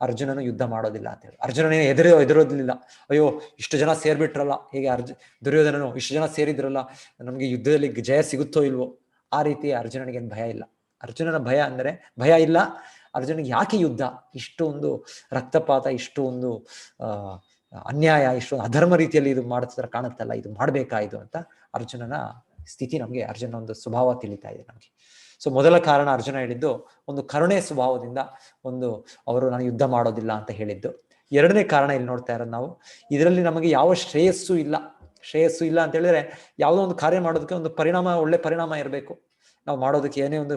ಅರ್ಜುನನು ಯುದ್ಧ ಮಾಡೋದಿಲ್ಲ ಅಂತ ಹೇಳಿ. ಅರ್ಜುನನೇ ಎದುರೋದಿಲ್ಲ. ಅಯ್ಯೋ ಇಷ್ಟು ಜನ ಸೇರ್ಬಿಟ್ರಲ್ಲ, ಹೇಗೆ ದುರ್ಯೋಧನನು ಇಷ್ಟು ಜನ ಸೇರಿದ್ರಲ್ಲ, ನಮ್ಗೆ ಯುದ್ಧದಲ್ಲಿ ಜಯ ಸಿಗುತ್ತೋ ಇಲ್ವೋ, ಆ ರೀತಿ ಅರ್ಜುನನಿಗೇನು ಭಯ ಇಲ್ಲ. ಅರ್ಜುನನ ಭಯ ಇಲ್ಲ. ಅರ್ಜುನಿಗೆ ಯಾಕೆ ಯುದ್ಧ, ಇಷ್ಟು ಒಂದು ರಕ್ತಪಾತ, ಇಷ್ಟು ಒಂದು ಅನ್ಯಾಯ, ಇಷ್ಟು ಅಧರ್ಮ ರೀತಿಯಲ್ಲಿ ಇದು ಮಾಡ್ತಿದ್ರೆ ಕಾಣುತ್ತಲ್ಲ, ಇದು ಮಾಡ್ಬೇಕಾ ಇದು ಅಂತ ಅರ್ಜುನನ ಸ್ಥಿತಿ ನಮ್ಗೆ, ಅರ್ಜುನ ಒಂದು ಸ್ವಭಾವ ತಿಳಿತಾ ಇದೆ ನಮ್ಗೆ. ಸೊ ಮೊದಲ ಕಾರಣ ಅರ್ಜುನ ಹೇಳಿದ್ದು ಒಂದು ಕರುಣೆ ಸ್ವಭಾವದಿಂದ ಅವರು ನಾನು ಯುದ್ಧ ಮಾಡೋದಿಲ್ಲ ಅಂತ ಹೇಳಿದ್ದು. ಎರಡನೇ ಕಾರಣ ಇಲ್ಲಿ ನೋಡ್ತಾ ಇರೋದು ನಾವು, ಇದರಲ್ಲಿ ನಮಗೆ ಯಾವ ಶ್ರೇಯಸ್ಸು ಇಲ್ಲ ಅಂತ ಹೇಳಿದ್ರೆ, ಯಾವುದೋ ಒಂದು ಕಾರ್ಯ ಮಾಡೋದಕ್ಕೆ ಒಂದು ಒಳ್ಳೆ ಪರಿಣಾಮ ಇರಬೇಕು. ನಾವು ಮಾಡೋದಕ್ಕೆ ಏನೇ ಒಂದು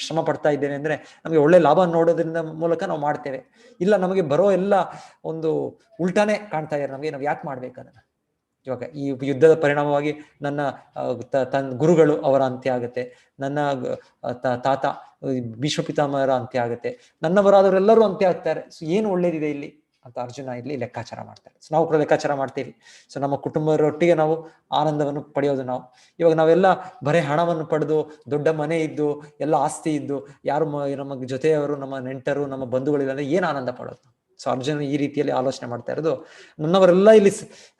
ಶ್ರಮ ಪಡ್ತಾ ಇದ್ದೇನೆ ಅಂದ್ರೆ ನಮಗೆ ಒಳ್ಳೆ ಲಾಭ ನೋಡೋದ್ರಿಂದ ಮೂಲಕ ನಾವು ಮಾಡ್ತೇವೆ. ಇಲ್ಲ ನಮಗೆ ಬರೋ ಎಲ್ಲ ಒಂದು ಉಲ್ಟಾನೇ ಕಾಣ್ತಾ ಇದ್ದಾರೆ ನಮಗೆ, ನಾವು ಯಾಕೆ ಮಾಡ್ಬೇಕು ಅದನ್ನ? ಇವಾಗ ಈ ಯುದ್ಧದ ಪರಿಣಾಮವಾಗಿ ನನ್ನ ಗುರುಗಳು ಅವರ ಅಂತ್ಯ ಆಗುತ್ತೆ, ನನ್ನ ತಾತ ಭೀಷ್ಮ ಪಿತಾಮಹರ ಅಂತ್ಯ ಆಗುತ್ತೆ, ನನ್ನವರಾದವರೆಲ್ಲರೂ ಅಂತ್ಯ ಆಗ್ತಾರೆ. ಸೊ ಏನು ಒಳ್ಳೇದಿದೆ ಇಲ್ಲಿ ಅಂತ ಅರ್ಜುನ ಇಲ್ಲಿ ಲೆಕ್ಕಾಚಾರ ಮಾಡ್ತಾರೆ. ಸೊ ನಾವು ಕೂಡ ಲೆಕ್ಕಾಚಾರ ಮಾಡ್ತೀವಿ. ಸೊ ನಮ್ಮ ಕುಟುಂಬದೊಟ್ಟಿಗೆ ನಾವು ಆನಂದವನ್ನು ಪಡೆಯೋದು ನಾವು. ಇವಾಗ ನಾವೆಲ್ಲ ಬರೀ ಹಣವನ್ನು ಪಡೆದು, ದೊಡ್ಡ ಮನೆ ಇದ್ದು, ಎಲ್ಲ ಆಸ್ತಿ ಇದ್ದು, ಯಾರು ನಮ್ಮ ಜೊತೆಯವರು, ನಮ್ಮ ನೆಂಟರು, ನಮ್ಮ ಬಂಧುಗಳಿಲ್ಲ ಅಂದ್ರೆ ಏನು ಆನಂದ ಪಡೋದು? ಸೊ ಅರ್ಜುನ ಈ ರೀತಿಯಲ್ಲಿ ಆಲೋಚನೆ ಮಾಡ್ತಾ ಇರೋದು, ನನ್ನವರೆಲ್ಲ ಇಲ್ಲಿ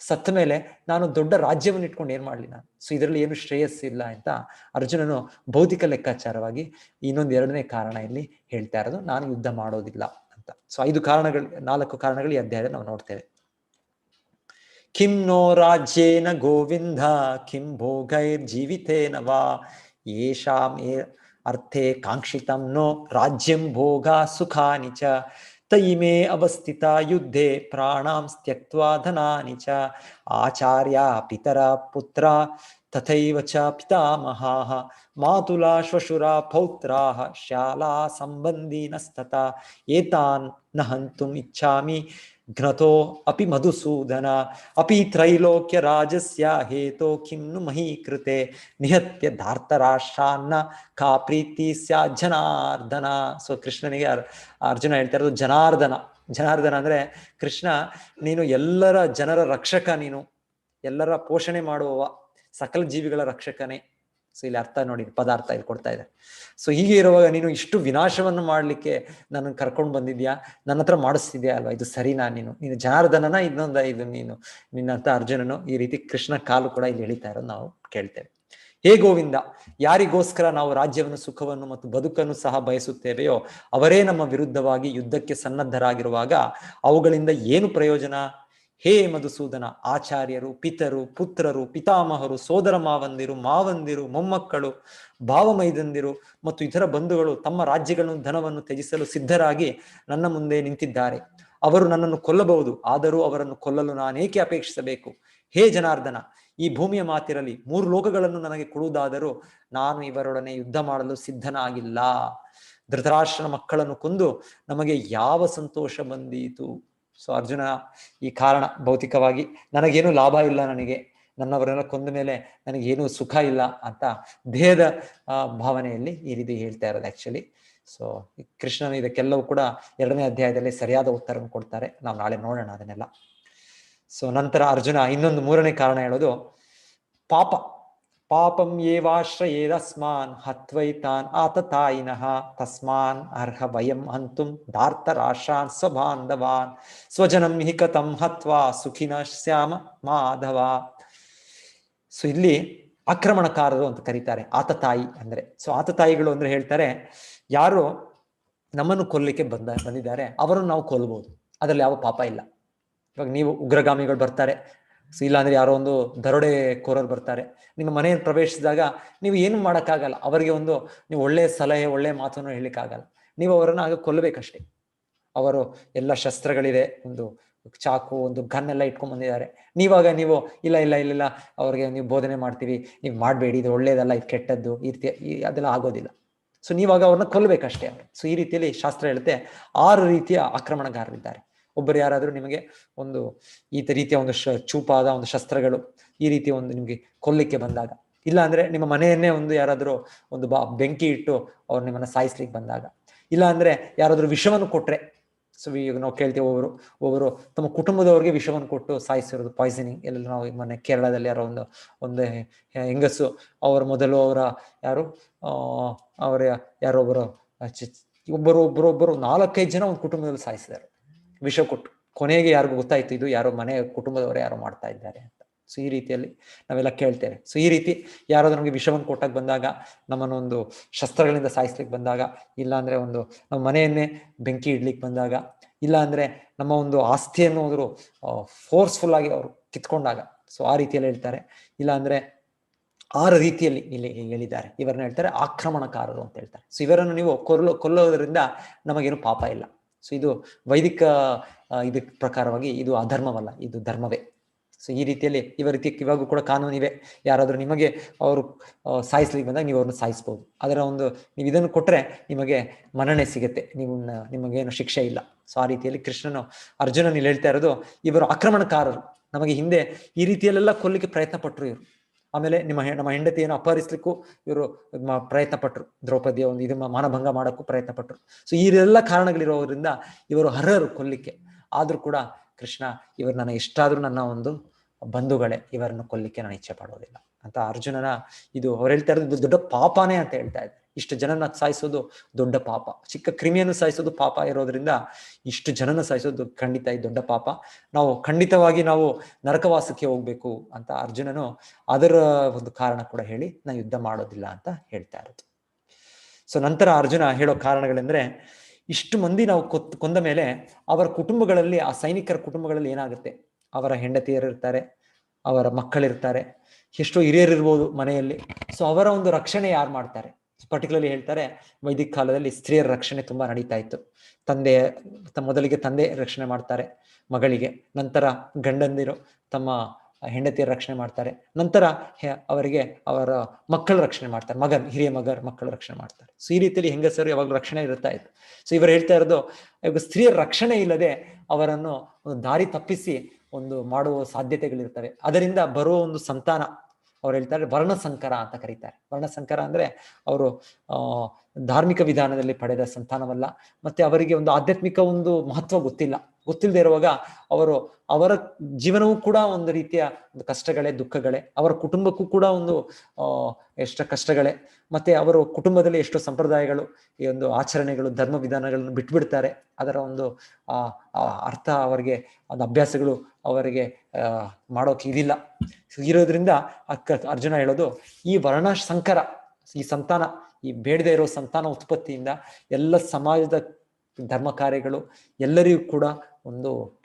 ಸತ್ತ ಮೇಲೆ ನಾನು ದೊಡ್ಡ ರಾಜ್ಯವನ್ನು ಇಟ್ಕೊಂಡು ಏನ್ ಮಾಡ್ಲಿ ನಾನು? ಸೊ ಇದರಲ್ಲಿ ಏನು ಶ್ರೇಯಸ್ಸಿಲ್ಲ ಅಂತ ಅರ್ಜುನನು ಭೌತಿಕ ಲೆಕ್ಕಾಚಾರವಾಗಿ ಇನ್ನೊಂದು ಎರಡನೇ ಕಾರಣ ಇಲ್ಲಿ ಹೇಳ್ತಾ ಇರೋದು, ನಾನು ಯುದ್ಧ ಮಾಡೋದಿಲ್ಲ ಅಂತ. ಸೊ 4 ಕಾರಣಗಳು ಈ ಅಧ್ಯಾಯದಲ್ಲಿ ನಾವು ನೋಡ್ತೇವೆ. ಕಿಂ ನೋ ರಾಜ್ಯೇನ ಗೋವಿಂದ ಕಿಂ ಭೋಗೈರ್ ಜೀವಿತೇನ ವಾ ಯೇಷಾಂ ಅರ್ಥೇ ಕಾಂಕ್ಷಿತಂ ನೋ ರಾಜ್ಯಂ ಭೋಗ ಸುಖಾನಿ ಚ ತೈಮೇ ಅವಸ್ಥಿತ ಯುದ್ಧೇ ಪ್ರಾಣಾಂ ತ್ಯಕ್ತ್ವಾ ಧನಾನಿ ಚ ಆಚಾರ್ಯ ಪಿತರ ಪುತ್ರ ತಥೈವ ಚ ಪಿತಾಮಹಾಃ ಮಾತುಲಾ ಶ್ವಶುರ ಪೌತ್ರಾಃ ಶಾಲಾ ಸಂಬಂಧಿನಸ್ತತ ಏತಾನ್ ನ ಹಂತುಂ ಇಚ್ಛಾಮಿ ಘ್ನತೋ ಅಪಿ ಮಧುಸೂದನ ಅಪಿ ತ್ರೈಲೋಕ್ಯ ರಾಜಸ್ಯ ಹೇತೋ ಕಿಂ ನು ಮಹೀಕೃತೆ ನಿಹತ್ಯ ಧಾರ್ತರಾಷ್ಟ್ರಾನ್ನ ಕಾ ಪ್ರೀತಿ ಸ್ಯಾ ಜನಾರ್ದನ. ಸೊ ಕೃಷ್ಣನಿಗೆ ಅರ್ಜುನ ಹೇಳ್ತಾ ಇರೋದು ಜನಾರ್ದನ ಅಂದ್ರೆ ಕೃಷ್ಣ, ನೀನು ಎಲ್ಲರ ಜನರ ರಕ್ಷಕ, ನೀನು ಎಲ್ಲರ ಪೋಷಣೆ ಮಾಡುವವ, ಸಕಲ ಜೀವಿಗಳ ರಕ್ಷಕನೇ. ಸೊ ಇಲ್ಲಿ ಅರ್ಥ ನೋಡಿ, ಪದಾರ್ಥ ಇಲ್ಲಿ ಕೊಡ್ತಾ ಇದೆ. ಸೊ ಹೀಗೆ ಇರುವಾಗ ನೀನು ಇಷ್ಟು ವಿನಾಶವನ್ನು ಮಾಡ್ಲಿಕ್ಕೆ ನನ್ನ ಕರ್ಕೊಂಡು ಬಂದಿದ್ಯಾ, ನನ್ನ ಹತ್ರ ಮಾಡಿಸ್ತಿದ್ಯಾ ಅಲ್ವಾ? ಇದು ಸರಿನಾ? ನೀನು ಜನಾರ್ದನನ ಇದು ನಿನ್ನಂತ ಅರ್ಜುನನು ಈ ರೀತಿ ಕೃಷ್ಣ ಕಾಲು ಕೂಡ ಇಲ್ಲಿ ಎಳಿತಾ ಇರೋದು ನಾವು ಕೇಳ್ತೇವೆ. ಹೇ ಗೋವಿಂದ, ಯಾರಿಗೋಸ್ಕರ ನಾವು ರಾಜ್ಯವನ್ನು, ಸುಖವನ್ನು ಮತ್ತು ಬದುಕನ್ನು ಸಹ ಬಯಸುತ್ತೇವೆಯೋ ಅವರೇ ನಮ್ಮ ವಿರುದ್ಧವಾಗಿ ಯುದ್ಧಕ್ಕೆ ಸನ್ನದ್ಧರಾಗಿರುವಾಗ ಅವುಗಳಿಂದ ಏನು ಪ್ರಯೋಜನ? ಹೇ ಮಧುಸೂದನ, ಆಚಾರ್ಯರು, ಪಿತರು, ಪುತ್ರರು, ಪಿತಾಮಹರು, ಸೋದರ ಮಾವಂದಿರು, ಮೊಮ್ಮಕ್ಕಳು, ಭಾವಮೈದಂದಿರು ಮತ್ತು ಇತರ ಬಂಧುಗಳು ತಮ್ಮ ರಾಜ್ಯಗಳನ್ನು, ಧನವನ್ನು ತ್ಯಜಿಸಲು ಸಿದ್ಧರಾಗಿ ನನ್ನ ಮುಂದೆ ನಿಂತಿದ್ದಾರೆ. ಅವರು ನನ್ನನ್ನು ಕೊಲ್ಲಬಹುದು, ಆದರೂ ಅವರನ್ನು ಕೊಲ್ಲಲು ನಾನೇಕೆ ಅಪೇಕ್ಷಿಸಬೇಕು? ಹೇ ಜನಾರ್ದನ, ಈ ಭೂಮಿಯ ಮಾತಿರಲಿ 3 ಲೋಕಗಳನ್ನು ನನಗೆ ಕೊಡುವುದಾದರೂ ನಾನು ಇವರೊಡನೆ ಯುದ್ಧ ಮಾಡಲು ಸಿದ್ಧನಾಗಿಲ್ಲ. ಧೃತರಾಷ್ಟ್ರನ ಮಕ್ಕಳನ್ನು ಕೊಂದು ನಮಗೆ ಯಾವ ಸಂತೋಷ ಬಂದೀತು? ಸೊ ಅರ್ಜುನ ಈ ಕಾರಣ ಭೌತಿಕವಾಗಿ ನನಗೇನು ಲಾಭ ಇಲ್ಲ, ನನಗೆ ನನ್ನವರೆಲ್ಲ ಕೊಂದ ಮೇಲೆ ನನಗೇನು ಸುಖ ಇಲ್ಲ ಅಂತ ದೇಹದ ಭಾವನೆಯಲ್ಲಿ ಈ ರೀತಿ ಹೇಳ್ತಾ ಇರೋದು ಆಕ್ಚುಲಿ. ಸೊ ಕೃಷ್ಣನು ಇದಕ್ಕೆಲ್ಲವೂ ಕೂಡ 2ನೇ ಅಧ್ಯಾಯದಲ್ಲಿ ಸರಿಯಾದ ಉತ್ತರವನ್ನು ಕೊಡ್ತಾರೆ. ನಾವು ನಾಳೆ ನೋಡೋಣ ಅದನ್ನೆಲ್ಲ. ಸೊ ನಂತರ ಅರ್ಜುನ ಇನ್ನೊಂದು 3ನೇ ಕಾರಣ ಹೇಳೋದು ಪಾಪ. ಪಾಪಂ ಏವಾಶ್ರಯೇದಸ್ಮಾನ್ ಹತ್ವೈತಾನ್ ಆತತಾಯಿನಃ ತಸ್ಮಾನ್ ಅರ್ಹ ವಯಂ ಹಂತುಂ ಧಾರ್ತರಾಷ್ಟ್ರಾನ್ ಸ್ವಬಾಂಧವಾನ್ ಸ್ವಜನಂ ಹಿ ಕಥಂ ಹತ್ವಾ ಸುಖಿನ ಶ್ಯಾಮ ಮಾಧವ. ಸೊ ಇಲ್ಲಿ ಆಕ್ರಮಣಕಾರರು ಅಂತ ಕರೀತಾರೆ ಆತತಾಯಿ ಅಂದ್ರೆ. ಸೊ ಆತತಾಯಿಗಳು ಅಂದ್ರೆ ಹೇಳ್ತಾರೆ, ಯಾರು ನಮ್ಮನ್ನು ಕೊಲ್ಲಿಕ್ಕೆ ಬಂದಿದ್ದಾರೆ ಅವರನ್ನು ನಾವು ಕೊಲ್ಬಹುದು, ಅದರಲ್ಲಿ ಯಾವ ಪಾಪ ಇಲ್ಲ. ಇವಾಗ ನೀವು ಉಗ್ರಗಾಮಿಗಳು ಬರ್ತಾರೆ, ಸೊ ಇಲ್ಲಾಂದ್ರೆ ಯಾರೋ ಒಂದು ದರೋಡೆ ಕೋರರು ಬರ್ತಾರೆ, ನಿಮ್ಮ ಮನೆಯನ್ನು ಪ್ರವೇಶಿಸಿದಾಗ ನೀವು ಏನು ಮಾಡೋಕ್ಕಾಗಲ್ಲ. ಅವರಿಗೆ ನೀವು ಒಳ್ಳೆಯ ಸಲಹೆ ಒಳ್ಳೆಯ ಮಾತನ್ನು ಹೇಳಲಿಕ್ಕಾಗಲ್ಲ. ನೀವು ಅವರನ್ನು ಆಗ ಕೊಲ್ಲಬೇಕಷ್ಟೇ. ಅವರು ಎಲ್ಲ ಶಸ್ತ್ರಗಳಿದೆ, ಒಂದು ಚಾಕು, ಒಂದು ಗನ್ ಎಲ್ಲ ಇಟ್ಕೊಂಡ್ ಬಂದಿದ್ದಾರೆ. ನೀವಾಗ ನೀವು ಇಲ್ಲ ಇಲ್ಲ ಇಲ್ಲ ಇಲ್ಲ ಅವ್ರಿಗೆ ನೀವು ಬೋಧನೆ ಮಾಡ್ತೀವಿ, ನೀವು ಮಾಡಬೇಡಿ, ಇದು ಒಳ್ಳೇದಲ್ಲ, ಇದು ಕೆಟ್ಟದ್ದು, ಈ ರೀತಿ ಅದೆಲ್ಲ ಆಗೋದಿಲ್ಲ. ಸೊ ನೀವಾಗ ಅವ್ರನ್ನ ಕೊಲ್ಲಬೇಕಷ್ಟೇ ಅವರು. ಸೊ ಈ ರೀತಿಯಲ್ಲಿ ಶಾಸ್ತ್ರ ಹೇಳುತ್ತೆ 6 ರೀತಿಯ ಆಕ್ರಮಣಗಾರರಿದ್ದಾರೆ. ಒಬ್ಬರು ಯಾರಾದ್ರೂ ನಿಮಗೆ ಈ ರೀತಿಯ ಒಂದು ಚೂಪಾದ ಒಂದು ಶಸ್ತ್ರಗಳು ಈ ರೀತಿಯ ನಿಮ್ಗೆ ಕೊಲ್ಲಿಕ್ಕೆ ಬಂದಾಗ, ಇಲ್ಲ ಅಂದ್ರೆ ನಿಮ್ಮ ಮನೆಯನ್ನೇ ಯಾರಾದ್ರೂ ಬೆಂಕಿ ಇಟ್ಟು ಅವ್ರು ನಿಮ್ಮನ್ನ ಸಾಯಿಸ್ಲಿಕ್ಕೆ ಬಂದಾಗ, ಇಲ್ಲ ಅಂದ್ರೆ ಯಾರಾದ್ರೂ ವಿಷವನ್ನು ಕೊಟ್ರೆ. ಸೊ ಈಗ ನಾವು ಕೇಳ್ತೀವಿ ಒಬ್ಬರು ತಮ್ಮ ಕುಟುಂಬದವ್ರಿಗೆ ವಿಷವನ್ನು ಕೊಟ್ಟು ಸಾಯಿಸಿರೋದು, ಪಾಯ್ಸನಿಂಗ್. ಎಲ್ಲ ನಾವು ಮೊನ್ನೆ ಕೇರಳದಲ್ಲಿ ಯಾರೋ ಒಂದು ಹೆಂಗಸು ಅವರ ಒಬ್ಬರು 4-5 ಜನ ಒಂದು ಕುಟುಂಬದಲ್ಲಿ ಸಾಯಿಸಿದ್ದಾರೆ ವಿಷ ಕೊಟ್ಟು. ಕೊನೆಗೆ ಯಾರಿಗೂ ಗೊತ್ತಾಯ್ತು ಇದು ಯಾರೋ ಮನೆ ಕುಟುಂಬದವರು ಯಾರೋ ಮಾಡ್ತಾ ಇದ್ದಾರೆ ಅಂತ. ಸೊ ಈ ರೀತಿಯಲ್ಲಿ ನಾವೆಲ್ಲ ಕೇಳ್ತೇವೆ. ಸೊ ಈ ರೀತಿ ಯಾರಾದ್ರೂ ನಮಗೆ ವಿಷವನ್ನು ಕೊಟ್ಟಾಗ ಬಂದಾಗ, ನಮ್ಮನ್ನೊಂದು ಶಸ್ತ್ರಗಳಿಂದ ಸಾಯಿಸ್ಲಿಕ್ಕೆ ಬಂದಾಗ, ಇಲ್ಲ ಅಂದ್ರೆ ನಮ್ಮ ಮನೆಯನ್ನೇ ಬೆಂಕಿ ಇಡ್ಲಿಕ್ಕೆ ಬಂದಾಗ, ಇಲ್ಲ ಅಂದ್ರೆ ನಮ್ಮ ಒಂದು ಆಸ್ತಿಯನ್ನು ಅವರು ಫೋರ್ಸ್ಫುಲ್ ಆಗಿ ಅವರು ಕಿತ್ಕೊಂಡಾಗ, ಸೊ ಆ ರೀತಿಯಲ್ಲಿ ಹೇಳ್ತಾರೆ. ಇಲ್ಲ ಅಂದ್ರೆ 6 ರೀತಿಯಲ್ಲಿ ಇಲ್ಲಿ ಹೇಳಿದ್ದಾರೆ. ಇವರನ್ನ ಹೇಳ್ತಾರೆ ಆಕ್ರಮಣಕಾರರು ಅಂತ ಹೇಳ್ತಾರೆ. ಸೊ ಇವರನ್ನು ನೀವು ಕೊಲ್ಲೋದ್ರಿಂದ ನಮಗೇನು ಪಾಪ ಇಲ್ಲ. ಸೊ ಇದು ವೈದಿಕ ಇದಕ್ಕೆ ಪ್ರಕಾರವಾಗಿ ಇದು ಅಧರ್ಮವಲ್ಲ, ಇದು ಧರ್ಮವೇ. ಸೊ ಈ ರೀತಿಯಲ್ಲಿ ಇವಾಗೂ ಕೂಡ ಕಾನೂನಿವೆ. ಯಾರಾದ್ರೂ ನಿಮಗೆ ಅವರು ಸಾಯಿಸ್ಲಿಕ್ಕೆ ಬಂದಾಗ ನೀವು ಅವ್ರನ್ನ ಸಾಯಿಸ್ಬೋದು. ಅದರ ನೀವು ಇದನ್ನು ಕೊಟ್ರೆ ನಿಮಗೆ ಮನ್ನಣೆ ಸಿಗುತ್ತೆ, ನಿಮಗೇನು ಶಿಕ್ಷೆ ಇಲ್ಲ. ಸೊ ಆ ರೀತಿಯಲ್ಲಿ ಅರ್ಜುನನ್ ಇಲ್ಲಿ ಹೇಳ್ತಾ ಇರೋದು, ಇವರು ಆಕ್ರಮಣಕಾರರು. ನಮಗೆ ಹಿಂದೆ ಈ ರೀತಿಯಲ್ಲೆಲ್ಲ ಕೊಲ್ಲಿಕ್ಕೆ ಪ್ರಯತ್ನ ಪಟ್ರು ಇವರು. ಆಮೇಲೆ ನಮ್ಮ ಹೆಂಡತಿಯನ್ನು ಅಪಹರಿಸ್ಲಿಕ್ಕೂ ಇವರು ಪ್ರಯತ್ನ ಪಟ್ರು. ದ್ರೌಪದಿಯ ಮಾನಭಂಗ ಮಾಡೋಕ್ಕೂ ಪ್ರಯತ್ನ ಪಟ್ರು. ಸೊ ಈ ಎಲ್ಲ ಕಾರಣಗಳಿರೋದ್ರಿಂದ ಇವರು ಅರ್ಹರು ಕೊಲ್ಲಿಕ್ಕೆ. ಆದ್ರೂ ಕೂಡ ಕೃಷ್ಣ, ಇವರು ನನಗೆ ಎಷ್ಟಾದ್ರೂ ನನ್ನ ಬಂಧುಗಳೇ, ಇವರನ್ನು ಕೊಲ್ಲಿಕ್ಕೆ ನಾನು ಇಚ್ಛೆ ಪಡೋದಿಲ್ಲ ಅಂತ ಅರ್ಜುನನ ಅವ್ರು ಹೇಳ್ತಾ ಇರೋದು ದೊಡ್ಡ ಪಾಪನೇ ಅಂತ ಹೇಳ್ತಾ ಇದ್ದಾರೆ. ಇಷ್ಟು ಜನನ ಸಾಯಿಸೋದು ದೊಡ್ಡ ಪಾಪ. ಚಿಕ್ಕ ಕ್ರಿಮಿಯನ್ನು ಸಾಯಿಸೋದು ಪಾಪ ಇರೋದ್ರಿಂದ ಇಷ್ಟು ಜನನ ಸಾಯಿಸೋದು ಖಂಡಿತ ಇದು ದೊಡ್ಡ ಪಾಪ. ಖಂಡಿತವಾಗಿ ನಾವು ನರಕವಾಸಕ್ಕೆ ಹೋಗ್ಬೇಕು ಅಂತ ಅರ್ಜುನನು ಅದರ ಕಾರಣ ಕೂಡ ಹೇಳಿ ನಾನು ಯುದ್ಧ ಮಾಡೋದಿಲ್ಲ ಅಂತ ಹೇಳ್ತಾ ಇರೋದು. ಸೊ ನಂತರ ಅರ್ಜುನ ಹೇಳೋ ಕಾರಣಗಳೆಂದ್ರೆ, ಇಷ್ಟು ಮಂದಿ ನಾವು ಕೊಂದ ಮೇಲೆ ಅವರ ಕುಟುಂಬಗಳಲ್ಲಿ, ಆ ಸೈನಿಕರ ಕುಟುಂಬಗಳಲ್ಲಿ ಏನಾಗುತ್ತೆ, ಅವರ ಹೆಂಡತಿಯರಿರ್ತಾರೆ, ಅವರ ಮಕ್ಕಳಿರ್ತಾರೆ, ಎಷ್ಟೋ ಹಿರಿಯರಿರ್ಬೋದು ಮನೆಯಲ್ಲಿ. ಸೊ ಅವರ ರಕ್ಷಣೆ ಯಾರು ಮಾಡ್ತಾರೆ? ಪರ್ಟಿಕ್ಯುಲರ್ಲಿ ಹೇಳ್ತಾರೆ, ವೈದಿಕ ಕಾಲದಲ್ಲಿ ಸ್ತ್ರೀಯರ ರಕ್ಷಣೆ ತುಂಬಾ ನಡೀತಾ ಇತ್ತು. ಮೊದಲಿಗೆ ತಂದೆ ರಕ್ಷಣೆ ಮಾಡ್ತಾರೆ ಮಗಳಿಗೆ, ನಂತರ ಗಂಡಂದಿರು ತಮ್ಮ ಹೆಂಡತಿಯರ ರಕ್ಷಣೆ ಮಾಡ್ತಾರೆ, ನಂತರ ಅವರಿಗೆ ಅವರ ಮಕ್ಕಳ ರಕ್ಷಣೆ ಮಾಡ್ತಾರೆ, ಹಿರಿಯ ಮಕ್ಕಳ ರಕ್ಷಣೆ ಮಾಡ್ತಾರೆ. ಸೊ ಈ ರೀತಿಯಲ್ಲಿ ಹೆಂಗಸರು ಯಾವಾಗಲೂ ರಕ್ಷಣೆ ಇರ್ತಾ ಇತ್ತು. ಸೊ ಇವರು ಹೇಳ್ತಾ ಇರೋದು, ಇವಾಗ ಸ್ತ್ರೀಯರ ರಕ್ಷಣೆ ಇಲ್ಲದೆ ಅವರನ್ನು ದಾರಿ ತಪ್ಪಿಸಿ ಮಾಡುವ ಸಾಧ್ಯತೆಗಳಿರ್ತವೆ. ಅದರಿಂದ ಬರುವ ಸಂತಾನ ಅವ್ರು ಹೇಳ್ತಾರೆ ವರ್ಣಸಂಕರ ಅಂತ ಕರೀತಾರೆ. ವರ್ಣಸಂಕರ ಅಂದ್ರೆ ಅವರು ಧಾರ್ಮಿಕ ವಿಧಾನದಲ್ಲಿ ಪಡೆದ ಸಂತಾನವಲ್ಲ, ಮತ್ತೆ ಅವರಿಗೆ ಆಧ್ಯಾತ್ಮಿಕ ಮಹತ್ವ ಗೊತ್ತಿಲ್ಲದೆ ಇರುವಾಗ ಅವರ ಜೀವನವೂ ಕೂಡ ಒಂದು ರೀತಿಯ ಕಷ್ಟಗಳೇ, ದುಃಖಗಳೇ. ಅವರ ಕುಟುಂಬಕ್ಕೂ ಕೂಡ ಎಷ್ಟೋ ಕಷ್ಟಗಳೇ. ಮತ್ತೆ ಅವರು ಕುಟುಂಬದಲ್ಲಿ ಎಷ್ಟೋ ಸಂಪ್ರದಾಯಗಳು, ಈ ಆಚರಣೆಗಳು, ಧರ್ಮ ವಿಧಾನಗಳನ್ನು ಬಿಟ್ಬಿಡ್ತಾರೆ. ಅದರ ಅರ್ಥ ಅವರಿಗೆ, ಅಭ್ಯಾಸಗಳು ಅವರಿಗೆ ಮಾಡೋಕೆ ಇದಿಲ್ಲ. ಇರೋದ್ರಿಂದ ಅರ್ಜುನ ಹೇಳೋದು, ಈ ವರ್ಣ ಸಂಕರ, ಈ ಸಂತಾನ, ಈ ಬೇಡದೇ ಇರೋ ಸಂತಾನ ಉತ್ಪತ್ತಿಯಿಂದ ಎಲ್ಲ ಸಮಾಜದ ಧರ್ಮ ಕಾರ್ಯಗಳು ಎಲ್ಲರಿಗೂ ಕೂಡ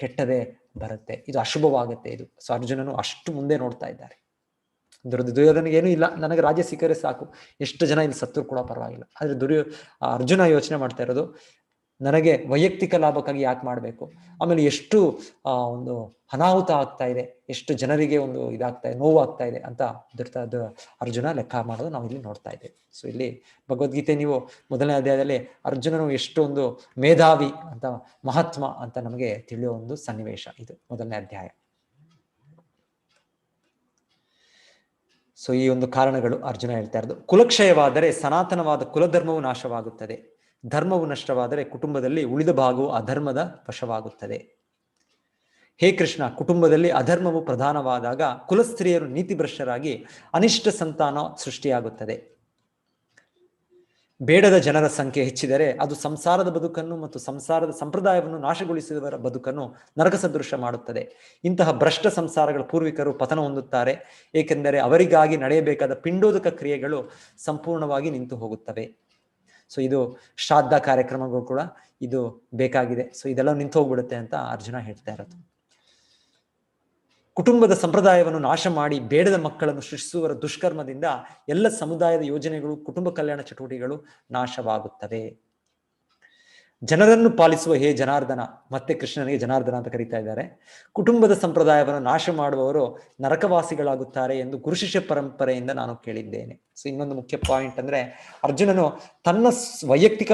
ಕೆಟ್ಟದೇ ಬರುತ್ತೆ, ಇದು ಅಶುಭವಾಗುತ್ತೆ ಇದು. ಸೊ ಅರ್ಜುನನು ಅಷ್ಟು ಮುಂದೆ ನೋಡ್ತಾ ಇದ್ದಾರೆ. ದುರ್ಯೋಧನಿಗೆ ಏನೂ ಇಲ್ಲ, ನನಗೆ ರಾಜ್ಯ ಸಿಕ್ಕರೆ ಸಾಕು, ಎಷ್ಟು ಜನ ಇಲ್ಲಿ ಸತ್ತರೂ ಕೂಡ ಪರವಾಗಿಲ್ಲ. ಆದ್ರೆ ಅರ್ಜುನ ಯೋಚನೆ ಮಾಡ್ತಾ ಇರೋದು, ನನಗೆ ವೈಯಕ್ತಿಕ ಲಾಭಕ್ಕಾಗಿ ಯಾಕೆ ಮಾಡಬೇಕು, ಆಮೇಲೆ ಎಷ್ಟು ಒಂದು ಅನಾಹುತ ಆಗ್ತಾ ಇದೆ, ಎಷ್ಟು ಜನರಿಗೆ ಒಂದು ಇದಾಗ್ತಾ ಇದೆ, ನೋವು ಆಗ್ತಾ ಇದೆ ಅಂತ ಅರ್ಜುನ ಲೆಕ್ಕ ಮಾಡೋದು ನಾವು ಇಲ್ಲಿ ನೋಡ್ತಾ ಇದ್ದೇವೆ. ಸೊ ಇಲ್ಲಿ ಭಗವದ್ಗೀತೆ ನೀವು ಮೊದಲನೇ ಅಧ್ಯಾಯದಲ್ಲಿ ಅರ್ಜುನನು ಎಷ್ಟು ಒಂದು ಮೇಧಾವಿ ಅಂತ, ಮಹಾತ್ಮ ಅಂತ ನಮಗೆ ತಿಳಿಯೋ ಒಂದು ಸನ್ನಿವೇಶ ಇದು ಮೊದಲನೇ ಅಧ್ಯಾಯ. ಸೊ ಈ ಒಂದು ಕಾರಣಗಳು ಅರ್ಜುನ ಹೇಳ್ತಾ ಇರೋದು. ಕುಲಕ್ಷಯವಾದರೆ ಸನಾತನವಾದ ಕುಲಧರ್ಮವು ನಾಶವಾಗುತ್ತದೆ, ಧರ್ಮವು ನಷ್ಟವಾದರೆ ಕುಟುಂಬದಲ್ಲಿ ಉಳಿದ ಭಾಗವು ಅಧರ್ಮದ ವಶವಾಗುತ್ತದೆ. ಹೇ ಕೃಷ್ಣ, ಕುಟುಂಬದಲ್ಲಿ ಅಧರ್ಮವು ಪ್ರಧಾನವಾದಾಗ ಕುಲಸ್ತ್ರೀಯರು ನೀತಿಭ್ರಷ್ಟರಾಗಿ ಅನಿಷ್ಟ ಸಂತಾನ ಸೃಷ್ಟಿಯಾಗುತ್ತದೆ. ಬೇಡದ ಜನರ ಸಂಖ್ಯೆ ಹೆಚ್ಚಿದರೆ ಅದು ಸಂಸಾರದ ಬದುಕನ್ನು ಮತ್ತು ಸಂಸಾರದ ಸಂಪ್ರದಾಯವನ್ನು ನಾಶಗೊಳಿಸಿದವರ ಬದುಕನ್ನು ನರಕ ಸದೃಶ ಮಾಡುತ್ತದೆ. ಇಂತಹ ಭ್ರಷ್ಟ ಸಂಸಾರಗಳ ಪೂರ್ವಿಕರು ಪತನ ಹೊಂದುತ್ತಾರೆ, ಏಕೆಂದರೆ ಅವರಿಗಾಗಿ ನಡೆಯಬೇಕಾದ ಪಿಂಡೋದಕ ಕ್ರಿಯೆಗಳು ಸಂಪೂರ್ಣವಾಗಿ ನಿಂತು ಹೋಗುತ್ತವೆ. ಸೊ ಇದು ಶ್ರಾದ್ದ ಕಾರ್ಯಕ್ರಮಗಳು ಕೂಡ ಇದು ಬೇಕಾಗಿದೆ. ಸೊ ಇದೆಲ್ಲ ನಿಂತು ಹೋಗ್ಬಿಡುತ್ತೆ ಅಂತ ಅರ್ಜುನ ಹೇಳ್ತಾ ಇರೋದು. ಕುಟುಂಬದ ಸಂಪ್ರದಾಯವನ್ನು ನಾಶ ಮಾಡಿ ಬೇಡದ ಮಕ್ಕಳನ್ನು ಸೃಷ್ಟಿಸುವ ದುಷ್ಕರ್ಮದಿಂದ ಎಲ್ಲ ಸಮುದಾಯದ ಯೋಜನೆಗಳು, ಕುಟುಂಬ ಕಲ್ಯಾಣ ಚಟುವಟಿಕೆಗಳು ನಾಶವಾಗುತ್ತವೆ. ಜನರನ್ನು ಪಾಲಿಸುವ ಹೇ ಜನಾರ್ದನ, ಮತ್ತೆ ಕೃಷ್ಣನಿಗೆ ಜನಾರ್ದನ ಅಂತ ಕರೀತಾ ಇದ್ದಾರೆ, ಕುಟುಂಬದ ಸಂಪ್ರದಾಯವನ್ನು ನಾಶ ಮಾಡುವವರು ನರಕವಾಸಿಗಳಾಗುತ್ತಾರೆ ಎಂದು ಗುರುಶಿಷ್ಯ ಪರಂಪರೆಯಿಂದ ನಾನು ಕೇಳಿದ್ದೇನೆ. ಸೊ ಇನ್ನೊಂದು ಮುಖ್ಯ ಪಾಯಿಂಟ್ ಅಂದ್ರೆ, ಅರ್ಜುನನು ತನ್ನ ವೈಯಕ್ತಿಕ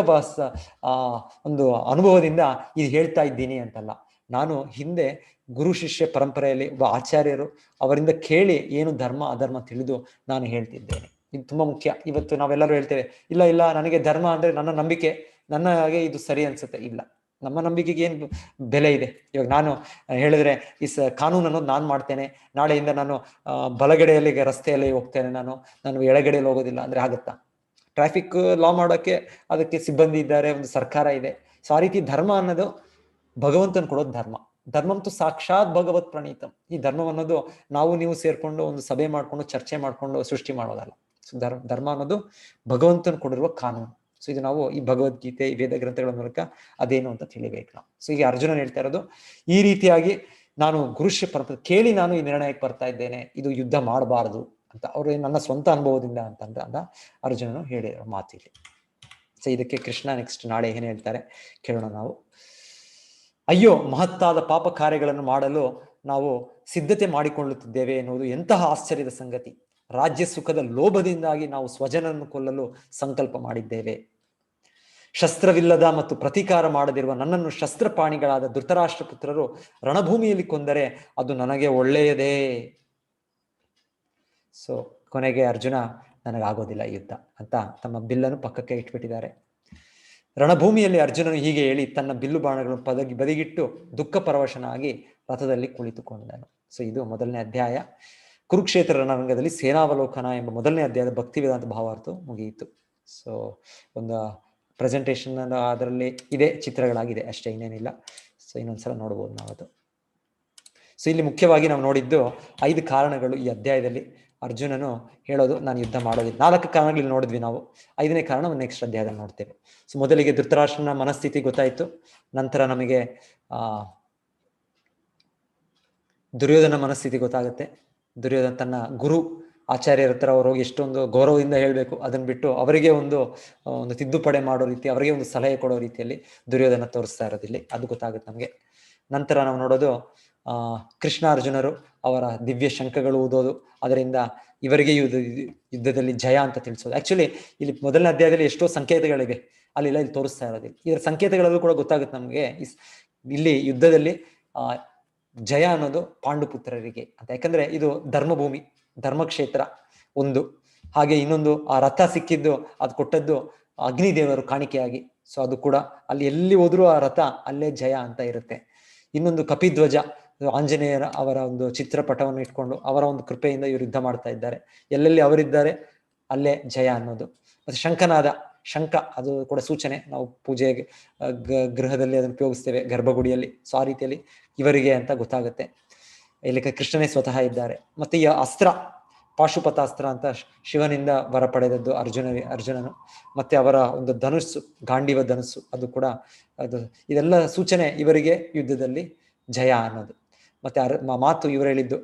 ಒಂದು ಅನುಭವದಿಂದ ಇದು ಹೇಳ್ತಾ ಇದ್ದೀನಿ ಅಂತಲ್ಲ, ನಾನು ಹಿಂದೆ ಗುರು ಶಿಷ್ಯ ಪರಂಪರೆಯಲ್ಲಿ ಒಬ್ಬ ಆಚಾರ್ಯರು ಅವರಿಂದ ಕೇಳಿ ಏನು ಧರ್ಮ ಅಧರ್ಮ ತಿಳಿದು ನಾನು ಹೇಳ್ತಿದ್ದೇನೆ. ಇದು ತುಂಬಾ ಮುಖ್ಯ. ಇವತ್ತು ನಾವೆಲ್ಲರೂ ಹೇಳ್ತೇವೆ, ಇಲ್ಲ ಇಲ್ಲ ನನಗೆ ಧರ್ಮ ಅಂದ್ರೆ ನನ್ನ ನಂಬಿಕೆ, ನನ್ನ ಹಾಗೆ ಇದು ಸರಿ ಅನ್ಸುತ್ತೆ. ಇಲ್ಲ, ನಮ್ಮ ನಂಬಿಕೆಗೆ ಏನು ಬೆಲೆ ಇದೆ. ಇವಾಗ ನಾನು ಹೇಳಿದ್ರೆ ಈ ಕಾನೂನು ಅನ್ನೋದು ನಾನು ಮಾಡ್ತೇನೆ, ನಾಳೆಯಿಂದ ನಾನು ಬಲಗಡೆಯಲ್ಲಿ ರಸ್ತೆಯಲ್ಲಿ ಹೋಗ್ತೇನೆ, ನಾನು ಎಡಗಡೆಯಲ್ಲಿ ಹೋಗೋದಿಲ್ಲ ಅಂದ್ರೆ ಆಗುತ್ತಾ? ಟ್ರಾಫಿಕ್ ಲಾ ಮಾಡೋಕ್ಕೆ ಅದಕ್ಕೆ ಸಿಬ್ಬಂದಿ ಇದ್ದಾರೆ, ಒಂದು ಸರ್ಕಾರ ಇದೆ. ಸೊ ಆ ರೀತಿ ಧರ್ಮ ಅನ್ನೋದು ಭಗವಂತನ ಕೊಡೋದು ಧರ್ಮ. ಧರ್ಮಂತೂ ಸಾಕ್ಷಾತ್ ಭಗವತ್ ಪ್ರಣೀತಂ. ಈ ಧರ್ಮ ಅನ್ನೋದು ನಾವು ನೀವು ಸೇರ್ಕೊಂಡು ಒಂದು ಸಭೆ ಮಾಡ್ಕೊಂಡು ಚರ್ಚೆ ಮಾಡ್ಕೊಂಡು ಸೃಷ್ಟಿ ಮಾಡೋದಲ್ಲ. ಸೊ ಧರ್ಮ ಅನ್ನೋದು ಭಗವಂತನ ಕೊಡಿರುವ ಕಾನೂನು. ಸೊ ಇದು ನಾವು ಈ ಭಗವದ್ಗೀತೆ, ವೇದ ಗ್ರಂಥಗಳ ಮೂಲಕ ಅದೇನು ಅಂತ ತಿಳಿಬೇಕು ನಾವು. ಸೊ ಈಗ ಅರ್ಜುನನ್ ಹೇಳ್ತಾ ಇರೋದು, ಈ ರೀತಿಯಾಗಿ ನಾನು ಗುರುಶ್ಯ ಪರಂಪರೆ ಕೇಳಿ ನಾನು ಈ ನಿರ್ಣಯಕ್ಕೆ ಬರ್ತಾ ಇದ್ದೇನೆ, ಇದು ಯುದ್ಧ ಮಾಡಬಾರದು ಅಂತ ಅವರು ನನ್ನ ಸ್ವಂತ ಅನುಭವದಿಂದ ಅಂತ ಅರ್ಜುನನು ಹೇಳಿರೋ ಮಾತಿಲ್ಲಿ. ಸೊ ಇದಕ್ಕೆ ಕೃಷ್ಣ ನೆಕ್ಸ್ಟ್ ನಾಳೆ ಏನ್ ಹೇಳ್ತಾರೆ ಕೇಳೋಣ ನಾವು. ಅಯ್ಯೋ, ಮಹತ್ತಾದ ಪಾಪ ಕಾರ್ಯಗಳನ್ನು ಮಾಡಲು ನಾವು ಸಿದ್ಧತೆ ಮಾಡಿಕೊಳ್ಳುತ್ತಿದ್ದೇವೆ ಎನ್ನುವುದು ಎಂತಹ ಆಶ್ಚರ್ಯದ ಸಂಗತಿ. ರಾಜ್ಯ ಸುಖದ ಲೋಭದಿಂದಾಗಿ ನಾವು ಸ್ವಜನರನ್ನು ಕೊಲ್ಲಲು ಸಂಕಲ್ಪ ಮಾಡಿದ್ದೇವೆ. ಶಸ್ತ್ರವಿಲ್ಲದ ಮತ್ತು ಪ್ರತೀಕಾರ ಮಾಡದಿರುವ ನನ್ನನ್ನು ಶಸ್ತ್ರಪಾಣಿಗಳಾದ ಧೃತರಾಷ್ಟ್ರ ಪುತ್ರರು ರಣಭೂಮಿಯಲ್ಲಿ ಕೊಂದರೆ ಅದು ನನಗೆ ಒಳ್ಳೆಯದೇ. ಸೊ ಕೊನೆಗೆ ಅರ್ಜುನ, ನನಗಾಗೋದಿಲ್ಲ ಯುದ್ಧ ಅಂತ ತಮ್ಮ ಬಿಲ್ಲನ್ನು ಪಕ್ಕಕ್ಕೆ ಇಟ್ಬಿಟ್ಟಿದ್ದಾರೆ. ರಣಭೂಮಿಯಲ್ಲಿ ಅರ್ಜುನನು ಹೀಗೆ ಹೇಳಿ ತನ್ನ ಬಿಲ್ಲು ಬಾಣಗಳನ್ನು ಬದಿಗಿಟ್ಟು ದುಃಖ ಪರವಶನಾಗಿ ರಥದಲ್ಲಿ ಕುಳಿತುಕೊಂಡನು. ಸೊ ಇದು ಮೊದಲನೇ ಅಧ್ಯಾಯ. ಕುರುಕ್ಷೇತ್ರ ರಣರಂಗದಲ್ಲಿ ಸೇನಾವಲೋಕನ ಎಂಬ ಮೊದಲನೇ ಅಧ್ಯಾಯದ ಭಕ್ತಿ ವೇದಾಂತ ಭಾವಾರ್ಥ ಮುಗಿಯಿತು. ಸೊ ಒಂದು ಪ್ರೆಸೆಂಟೇಷನ್ ಅದರಲ್ಲಿ ಇದೆ, ಚಿತ್ರಗಳಾಗಿದೆ ಅಷ್ಟೇ, ಇನ್ನೇನಿಲ್ಲ. ಸೊ ಇನ್ನೊಂದ್ಸಲ ನೋಡ್ಬೋದು ನಾವು ಅದು. ಸೊ ಇಲ್ಲಿ ಮುಖ್ಯವಾಗಿ ನಾವು ನೋಡಿದ್ದು 5 ಕಾರಣಗಳು ಈ ಅಧ್ಯಾಯದಲ್ಲಿ. ಅರ್ಜುನನು ಹೇಳೋದು ನಾನು ಯುದ್ಧ ಮಾಡೋದಿಲ್ಲ. 4 ಕಾರಣಗಳು ನೋಡಿದ್ವಿ ನಾವು. 5ನೇ ಕಾರಣ ನೆಕ್ಸ್ಟ್ ಅಧ್ಯಾಯದಲ್ಲಿ ನೋಡ್ತೇವೆ. ಸೊ ಮೊದಲಿಗೆ ಧೃತರಾಷ್ಟ್ರನ ಮನಸ್ಥಿತಿ ಗೊತ್ತಾಯ್ತು. ನಂತರ ನಮಗೆ ದುರ್ಯೋಧನ ಮನಸ್ಥಿತಿ ಗೊತ್ತಾಗುತ್ತೆ. ದುರ್ಯೋಧನ ತನ್ನ ಗುರು ಆಚಾರ್ಯರ ಹತ್ರ ಅವರು ಹೋಗಿ ಎಷ್ಟೊಂದು ಗೌರವದಿಂದ ಹೇಳಬೇಕು, ಅದನ್ನ ಬಿಟ್ಟು ಅವರಿಗೆ ಒಂದು ತಿದ್ದುಪಡಿ ಮಾಡೋ ರೀತಿ, ಅವರಿಗೆ ಒಂದು ಸಲಹೆ ಕೊಡೋ ರೀತಿಯಲ್ಲಿ ದುರ್ಯೋಧನ ತೋರಿಸ್ತಾ ಇರೋದಿಲ್ಲಿ, ಅದು ಗೊತ್ತಾಗುತ್ತೆ ನಮಗೆ. ನಂತರ ನಾವು ನೋಡೋದು ಕೃಷ್ಣ ಅರ್ಜುನರು ಅವರ ದಿವ್ಯ ಶಂಖಗಳು ಊದೋದು, ಅದರಿಂದ ಇವರಿಗೆ ಯುದ್ಧದಲ್ಲಿ ಜಯ ಅಂತ ತಿಳಿಸೋದು. ಆಕ್ಚುಲಿ ಇಲ್ಲಿ ಮೊದಲನೇ ಅಧ್ಯಾಯದಲ್ಲಿ ಎಷ್ಟೋ ಸಂಕೇತಗಳಿವೆ, ಅಲ್ಲಿಲ್ಲ, ಇಲ್ಲಿ ತೋರಿಸ್ತಾ ಇರೋದಿಲ್ಲ. ಇದರ ಸಂಕೇತಗಳಲ್ಲೂ ಕೂಡ ಗೊತ್ತಾಗುತ್ತೆ ನಮಗೆ. ಇಲ್ಲಿ ಯುದ್ಧದಲ್ಲಿ ಜಯ ಅನ್ನೋದು ಪಾಂಡುಪುತ್ರರಿಗೆ ಅಂತ, ಯಾಕಂದ್ರೆ ಇದು ಧರ್ಮಭೂಮಿ, ಧರ್ಮಕ್ಷೇತ್ರ ಒಂದು. ಹಾಗೆ ಇನ್ನೊಂದು, ಆ ರಥ ಸಿಕ್ಕಿದ್ದು ಅದು ಕೊಟ್ಟದ್ದು ಅಗ್ನಿದೇವರು ಕಾಣಿಕೆಯಾಗಿ. ಸೊ ಅದು ಕೂಡ ಅಲ್ಲಿ ಎಲ್ಲಿ ಹೋದ್ರೂ ಆ ರಥ ಅಲ್ಲೇ ಜಯ ಅಂತ ಇರುತ್ತೆ. ಇನ್ನೊಂದು ಕಪಿಧ್ವಜ, ಆಂಜನೇಯರ ಅವರ ಒಂದು ಚಿತ್ರಪಟವನ್ನು ಇಟ್ಕೊಂಡು ಅವರ ಒಂದು ಕೃಪೆಯಿಂದ ಇವರು ಯುದ್ಧ ಮಾಡ್ತಾ ಇದ್ದಾರೆ. ಎಲ್ಲೆಲ್ಲಿ ಅವರಿದ್ದಾರೆ ಅಲ್ಲೇ ಜಯ ಅನ್ನೋದು. ಮತ್ತೆ ಶಂಖನಾದ, ಶಂಖ ಅದು ಕೂಡ ಸೂಚನೆ. ನಾವು ಪೂಜೆಗೆ ಗೃಹದಲ್ಲಿ ಅದನ್ನು ಉಪಯೋಗಿಸ್ತೇವೆ, ಗರ್ಭಗುಡಿಯಲ್ಲಿ. ಸೊ ಆ ರೀತಿಯಲ್ಲಿ ಇವರಿಗೆ ಅಂತ ಗೊತ್ತಾಗುತ್ತೆ. ಇಲ್ಲಿ ಕೃಷ್ಣನೇ ಸ್ವತಃ ಇದ್ದಾರೆ. ಮತ್ತೆ ಈ ಅಸ್ತ್ರ, ಪಾಶುಪತಾಸ್ತ್ರ ಅಂತ ಶಿವನಿಂದ ವರ ಪಡೆದದ್ದು ಅರ್ಜುನನು. ಮತ್ತೆ ಅವರ ಒಂದು ಧನುಸ್ಸು, ಗಾಂಡೀವ ಧನುಸ್ಸು, ಅದು ಕೂಡ ಅದು ಇದೆಲ್ಲ ಸೂಚನೆ ಇವರಿಗೆ ಯುದ್ಧದಲ್ಲಿ ಜಯ ಅನ್ನೋದು. ಮತ್ತೆ ಮಾತು ಇವರು ಹೇಳಿದ್ದು,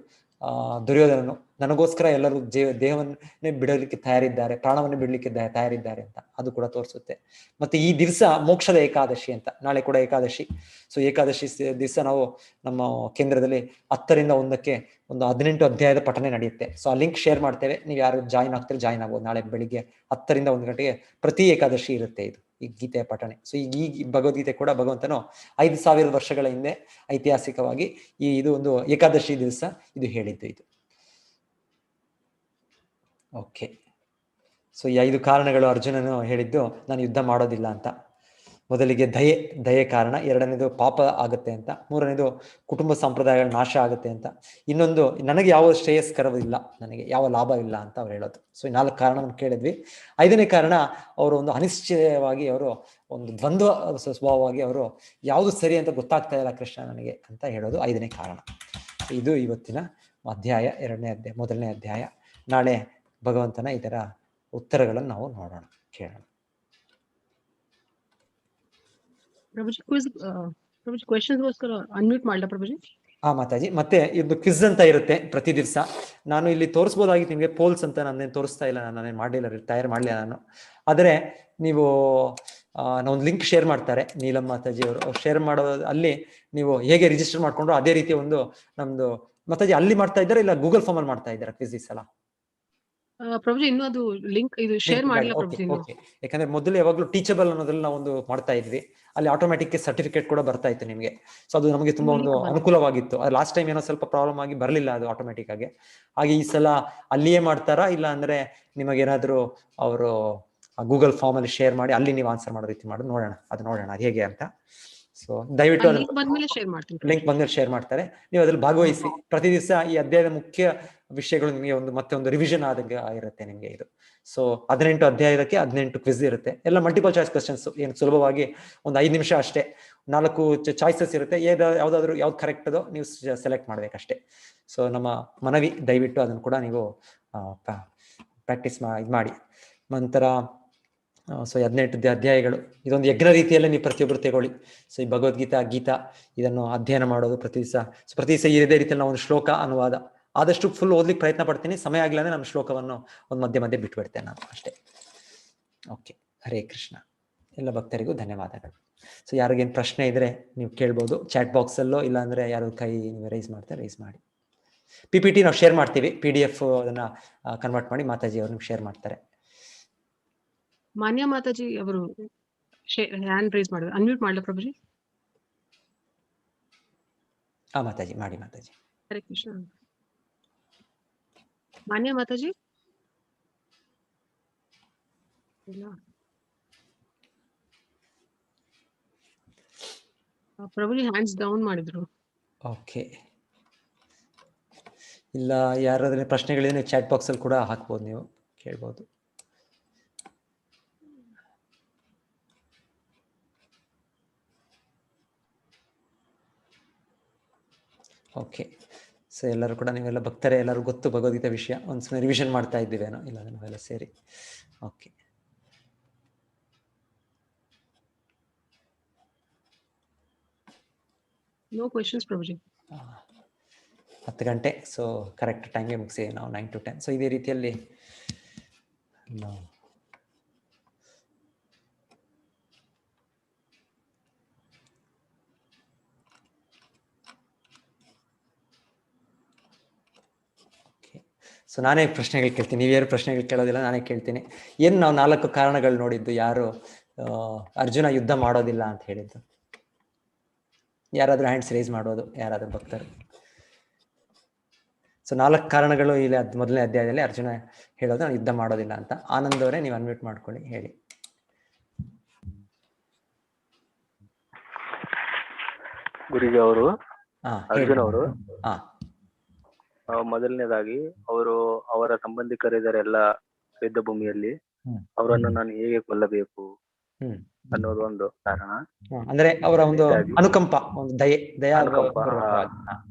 ದುರ್ಯೋಧನನು ನನಗೋಸ್ಕರ ಎಲ್ಲರೂ ದೇಹವನ್ನೇ ಬಿಡಲಿಕ್ಕೆ ತಯಾರಿದ್ದಾರೆ, ಪ್ರಾಣವನ್ನೇ ಬಿಡಲಿಕ್ಕೆ ತಯಾರಿದ್ದಾರೆ ಅಂತ ಅದು ಕೂಡ ತೋರಿಸುತ್ತೆ. ಮತ್ತೆ ಈ ದಿವಸ ಮೋಕ್ಷದ ಏಕಾದಶಿ ಅಂತ, ನಾಳೆ ಕೂಡ ಏಕಾದಶಿ. ಸೊ ಏಕಾದಶಿ ದಿವಸ ನಾವು ನಮ್ಮ ಕೇಂದ್ರದಲ್ಲಿ 10ರಿಂದ 1ಕ್ಕೆ ಒಂದು 18 ಅಧ್ಯಾಯದ ಪಠನೆ ನಡೆಯುತ್ತೆ. ಸೊ ಆ ಲಿಂಕ್ ಶೇರ್ ಮಾಡ್ತೇವೆ, ನೀವು ಯಾರು ಜಾಯಿನ್ ಆಗ್ತಾರೆ ಜಾಯಿನ್ ಆಗ್ಬೋದು. ನಾಳೆ ಬೆಳಿಗ್ಗೆ 10ರಿಂದ 1 ಗಂಟೆಗೆ ಪ್ರತಿ ಏಕಾದಶಿ ಇರುತ್ತೆ ಇದು ಈ ಗೀತೆಯ ಪಠನೆ. ಸೊ ಈ ಭಗವದ್ಗೀತೆ ಕೂಡ ಭಗವಂತನು 5000 ವರ್ಷಗಳ ಹಿಂದೆ ಐತಿಹಾಸಿಕವಾಗಿ ಇದು ಒಂದು ಏಕಾದಶಿ ದಿವಸ ಇದು ಹೇಳಿದ್ದು ಇದು. ಓಕೆ, ಸೊ ಈ 5 ಕಾರಣಗಳು ಅರ್ಜುನನು ಹೇಳಿದ್ದು ನಾನು ಯುದ್ಧ ಮಾಡೋದಿಲ್ಲ ಅಂತ. ಮೊದಲಿಗೆ ದಯೆ ಕಾರಣ, ಎರಡನೇದು ಪಾಪ ಆಗುತ್ತೆ ಅಂತ, ಮೂರನೇದು ಕುಟುಂಬ ಸಂಪ್ರದಾಯಗಳ ನಾಶ ಆಗುತ್ತೆ ಅಂತ, ಇನ್ನೊಂದು ನನಗೆ ಯಾವ ಶ್ರೇಯಸ್ಕರವಿಲ್ಲ, ನನಗೆ ಯಾವ ಲಾಭ ಇಲ್ಲ ಅಂತ ಅವ್ರು ಹೇಳೋದು. ಸೊ ಈ 4 ಕಾರಣವನ್ನು ಕೇಳಿದ್ವಿ. 5ನೇ ಕಾರಣ ಅವರು ಒಂದು ಅನಿಶ್ಚಯವಾಗಿ, ಅವರು ಒಂದು ದ್ವಂದ್ವ ಸ್ವಭಾವವಾಗಿ, ಅವರು ಯಾವುದು ಸರಿ ಅಂತ ಗೊತ್ತಾಗ್ತಾ ಇಲ್ಲ ಕೃಷ್ಣ ನನಗೆ ಅಂತ ಹೇಳೋದು 5ನೇ ಕಾರಣ. ಇದು ಇವತ್ತಿನ ಅಧ್ಯಾಯ, 2ನೇ ಅಧ್ಯಾಯ, ಮೊದಲನೇ ಅಧ್ಯಾಯ. ನಾಳೆ ಭಗವಂತನ ಇದರ ಉತ್ತರಗಳನ್ನು ನಾವು ನೋಡೋಣ, ಕೇಳೋಣ. ಪ್ರಭುಜಿ ಪ್ರಭುಜಿ ಕ್ವೆಶ್ಚನ್ಸ್ಗೋಸ್ಕರ ಅನ್ಮ್ಯೂಟ್ ಮಾಡಲ ಪ್ರಭುಜಿ? ಮಾತಾಜಿ. ಮತ್ತೆ ಇದು ಕ್ವಿಜ್ ಅಂತ ಇರುತ್ತೆ ಪ್ರತಿ ದಿವಸ. ನಾನು ಇಲ್ಲಿ ತೋರಿಸ್ಬೋದಾಗಿತ್ತು ನಿಮಗೆ ಪೋಲ್ಸ್ ಅಂತ, ನಾನೇನು ತೋರಿಸ್ತಾ ಇಲ್ಲ, ನಾನೇನು ಮಾಡಲಿಲ್ಲ, ತಯಾರು ಮಾಡಲಿಲ್ಲ ನಾನು. ಆದರೆ ನೀವು ನಾವೊಂದು ಲಿಂಕ್ ಶೇರ್ ಮಾಡ್ತಾರೆ ನೀಲಮ್ ಮಾತಾಜಿ ಅವರು ಶೇರ್ ಮಾಡೋ, ಅಲ್ಲಿ ನೀವು ಹೇಗೆ ರಿಜಿಸ್ಟರ್ ಮಾಡ್ಕೊಂಡ್ರು ಅದೇ ರೀತಿ ಒಂದು ನಮ್ದು ಮಾತಾಜಿ ಅಲ್ಲಿ ಮಾಡ್ತಾ ಇದ್ದಾರೆ, ಇಲ್ಲ ಗೂಗಲ್ ಫಾರ್ಮ್ ಅಲ್ಲಿ ಮಾಡ್ತಾ ಇದ್ದಾರೆ ಕ್ವಿಜ್ ಈ ಸಲ? ಪ್ರಭುಜಿ ಇನ್ನೂ ಅದು ಲಿಂಕ್ ಇದು ಶೇರ್ ಮಾಡಿಲ್ಲ ಪ್ರಭುಜಿ. ಯಾಕಂದ್ರೆ ಮೊದಲು ಯಾವಾಗಲೂ ಟೀಚಬಲ್ ಅನ್ನೋದ್ರಲ್ಲಿ ನಾವು ಒಂದು ಮಾಡ್ತಾ ಇದ್ವಿ, ಅಲ್ಲಿ ಆಟೋಮ್ಯಾಟಿಕ್ ಸರ್ಟಿಫಿಕೇಟ್ ಕೂಡ ಬರ್ತಾ ಇತ್ತು ನಿಮಗೆ. ಸೊ ಅದು ನಮಗೆ ತುಂಬಾ ಒಂದು ಅನುಕೂಲವಾಗಿತ್ತು. ಲಾಸ್ಟ್ ಟೈಮ್ ಏನೋ ಸ್ವಲ್ಪ ಪ್ರಾಬ್ಲಮ್ ಆಗಿ ಬರಲಿಲ್ಲ ಅದು ಆಟೋಮ್ಯಾಟಿಕ್ ಆಗಿ. ಹಾಗೆ ಈ ಸಲ ಅಲ್ಲಿಯೇ ಮಾಡ್ತಾರಾ, ಇಲ್ಲ ಅಂದ್ರೆ ನಿಮಗೇನಾದ್ರೂ ಅವರು ಗೂಗಲ್ ಫಾರ್ಮ್ ಅಲ್ಲಿ ಶೇರ್ ಮಾಡಿ ಅಲ್ಲಿ ನೀವು ಆನ್ಸರ್ ಮಾಡೋ ರೀತಿ ಮಾಡಿ ನೋಡೋಣ, ಅದು ಹೇಗೆ ಅಂತ. ಸೊ ದಯವಿಟ್ಟು ಲಿಂಕ್ ಬಂದ್ಮೇಲೆ ಶೇರ್ ಮಾಡ್ತಾರೆ, ನೀವು ಅದ್ರಲ್ಲಿ ಭಾಗವಹಿಸಿ. ಪ್ರತಿ ದಿವಸ ಈ ಅಧ್ಯಾಯದ ಮುಖ್ಯ ವಿಷಯಗಳು ನಿಮಗೆ ಮತ್ತೆ ಒಂದು ರಿವಿಷನ್ ಆದಂಗೆ ಇರುತ್ತೆ ನಿಮಗೆ ಇದು. ಸೊ 18 ಅಧ್ಯಾಯಕ್ಕೆ 18 ಕ್ವಿಜ್ ಇರುತ್ತೆ, ಎಲ್ಲ ಮಲ್ಟಿಪಲ್ ಚಾಯ್ಸ್ ಕ್ವಶನ್ಸ್. ಏನು ಸುಲಭವಾಗಿ ಒಂದು 5 ನಿಮಿಷ ಅಷ್ಟೇ, 4 ಚಾಯ್ಸಸ್ ಇರುತ್ತೆ, ಯಾವ್ದು ಕರೆಕ್ಟ್ ಅದೋ ನೀವು ಸೆಲೆಕ್ಟ್ ಮಾಡ್ಬೇಕಷ್ಟೇ. ಸೊ ನಮ್ಮ ಮನವಿ, ದಯವಿಟ್ಟು ಅದನ್ನು ಕೂಡ ನೀವು ಪ್ರಾಕ್ಟೀಸ್ ಮಾಡಿ. ನಂತರ ಸೊ 18 ಅಧ್ಯಾಯಗಳು ಇದೊಂದು ಯಜ್ಞ ರೀತಿಯಲ್ಲೇ ನೀವು ಪ್ರತಿಯೊಬ್ಬರು ತಗೊಳ್ಳಿ. ಸೊ ಈ ಗೀತಾ ಇದನ್ನು ಅಧ್ಯಯನ ಮಾಡೋದು ಪ್ರತಿ ದಿವಸ ಇದೇ ರೀತಿಯಲ್ಲಿ ನಾವು ಒಂದು ಶ್ಲೋಕ ಅನುವಾದ ಆದಷ್ಟು ಫುಲ್ ಓದ್ಲಿಕ್ಕೆ ಪ್ರಯತ್ನ ಪಡ್ತೀನಿ. ಸಮಯ ಆಗಿಲ್ಲ ಅಂದ್ರೆ ನಾನು ಶ್ಲೋಕವನ್ನು ಒಂದು ಮಧ್ಯೆ ಬಿಟ್ಬಿಡ್ತೇನೆ ನಾನು ಅಷ್ಟೇ. ಓಕೆ, ಹರೇ ಕೃಷ್ಣ. ಎಲ್ಲ ಭಕ್ತರಿಗೂ ಧನ್ಯವಾದಗಳು. ಸೊ ಯಾರಿಗೇನು ಪ್ರಶ್ನೆ ಇದ್ರೆ ನೀವು ಕೇಳ್ಬೋದು ಚಾಟ್ ಬಾಕ್ಸ್ ಅಲ್ಲೋ, ಇಲ್ಲ ಅಂದ್ರೆ ಯಾರು ಕೈ ನೀವು ರೈಸ್ ಮಾಡಿ. PPT ನಾವು ಶೇರ್ ಮಾಡ್ತೀವಿ, PDF ಅದನ್ನ ಕನ್ವರ್ಟ್ ಮಾಡಿ ಮಾತಾಜಿ ಅವರು ನಿಮ್ಗೆ ಶೇರ್ ಮಾಡ್ತಾರೆ. ಮಾನ್ಯ ಮಾತಾಜಿ ಅವರು ಹ್ಯಾಂಡ್ ರೈಸ್ ಮಾಡಿದ್ರು, ಅನ್ಮ್ಯೂಟ್ ಮಾಡಲ ಪ್ರಭುಜಿ? ಮಾತಾಜಿ ಮಾಡಿ ಮಾತಾಜಿ. ಹರೇ ಕೃಷ್ಣ. ಮಾನ್ಯ ಮಾತಾಜಿ ಇಲ್ಲ ಪ್ರಭುಜಿ ಹ್ಯಾಂಡ್ಸ್ ಡೌನ್ ಮಾಡಿದ್ರು. ಓಕೆ, ಇಲ್ಲ ಯಾರಾದ್ರೂ ಪ್ರಶ್ನೆಗಳಿದ್ರೆ ನೀವು ಚಾಟ್ ಬಾಕ್ಸ್ ಅಲ್ಲಿ ಕೂಡ ಹಾಕ್ಬೋದು, ನೀವು ಕೇಳ್ಬೋದು. ಓಕೆ, ಸೊ ಎಲ್ಲರೂ ಕೂಡ ನೀವೆಲ್ಲ ಭಕ್ತರೇ, ಎಲ್ಲರೂ ಗೊತ್ತು ಭಗವದ್ಗೀತೆ ವಿಷಯ. ಒಂದ್ಸಲ ರಿವಿಷನ್ ಮಾಡ್ತಾ ಇದ್ದೀವೇನೋ, ಇಲ್ಲ ನಾವೆಲ್ಲ ಸೇರಿ. Okay, no questions ಪ್ರಭುಜಿ. 10 ಗಂಟೆ, ಸೊ ಕರೆಕ್ಟ್ ಟೈಮ್ಗೆ ಮುಗಿಸಿ ನಾವು 9 to 10. ಸೊ ಇದೇ ರೀತಿಯಲ್ಲಿ ನಾವು ಸೊ ನಾನೇ ಪ್ರಶ್ನೆಗಳು ಕೇಳ್ತೀನಿ, ನೀವ್ಯಾರು ಪ್ರಶ್ನೆಗಳು ಕೇಳೋದಿಲ್ಲ, ನಾನೇ ಕೇಳ್ತೀನಿ. ಏನು ನಾವು 4 ಕಾರಣಗಳು ನೋಡಿದ್ದು, ಯಾರು ಅರ್ಜುನ ಯುದ್ಧ ಮಾಡೋದಿಲ್ಲ ಅಂತ ಹೇಳಿದ್ದು? ಯಾರಾದ್ರೂ ಹ್ಯಾಂಡ್ಸ್ ರೈಸ್ ಮಾಡೋದು, ಯಾರಾದ್ರೂ ಭಕ್ತರು? ಸೊ 4 ಕಾರಣಗಳು ಇಲ್ಲಿ ಮೊದಲನೇ ಅಧ್ಯಾಯದಲ್ಲಿ ಅರ್ಜುನ ಹೇಳೋದು ನಾನು ಯುದ್ಧ ಮಾಡೋದಿಲ್ಲ ಅಂತ. ಆನಂದ್ ಅವರೇ ನೀವು ಅನ್ಮ್ಯೂಟ್ ಮಾಡ್ಕೊಳ್ಳಿ, ಹೇಳಿ. ಗುರುಜಿ ಅವರು, ಅರ್ಜುನ ಅವರು ಮೊದಲನೇದಾಗಿ ಅವರ ಸಂಬಂಧಿಕರಿದ್ದಾರೆ ಎಲ್ಲ ಯುದ್ಧ ಭೂಮಿಯಲ್ಲಿ, ಅವರನ್ನು ನಾನು ಹೇಗೆ ಕೊಲ್ಲಬೇಕು ಅನ್ನೋದು ಒಂದು ಕಾರಣ. ಅಂದ್ರೆ ಅವರ ಒಂದು ಅನುಕಂಪ, ಒಂದು ದಯಾ.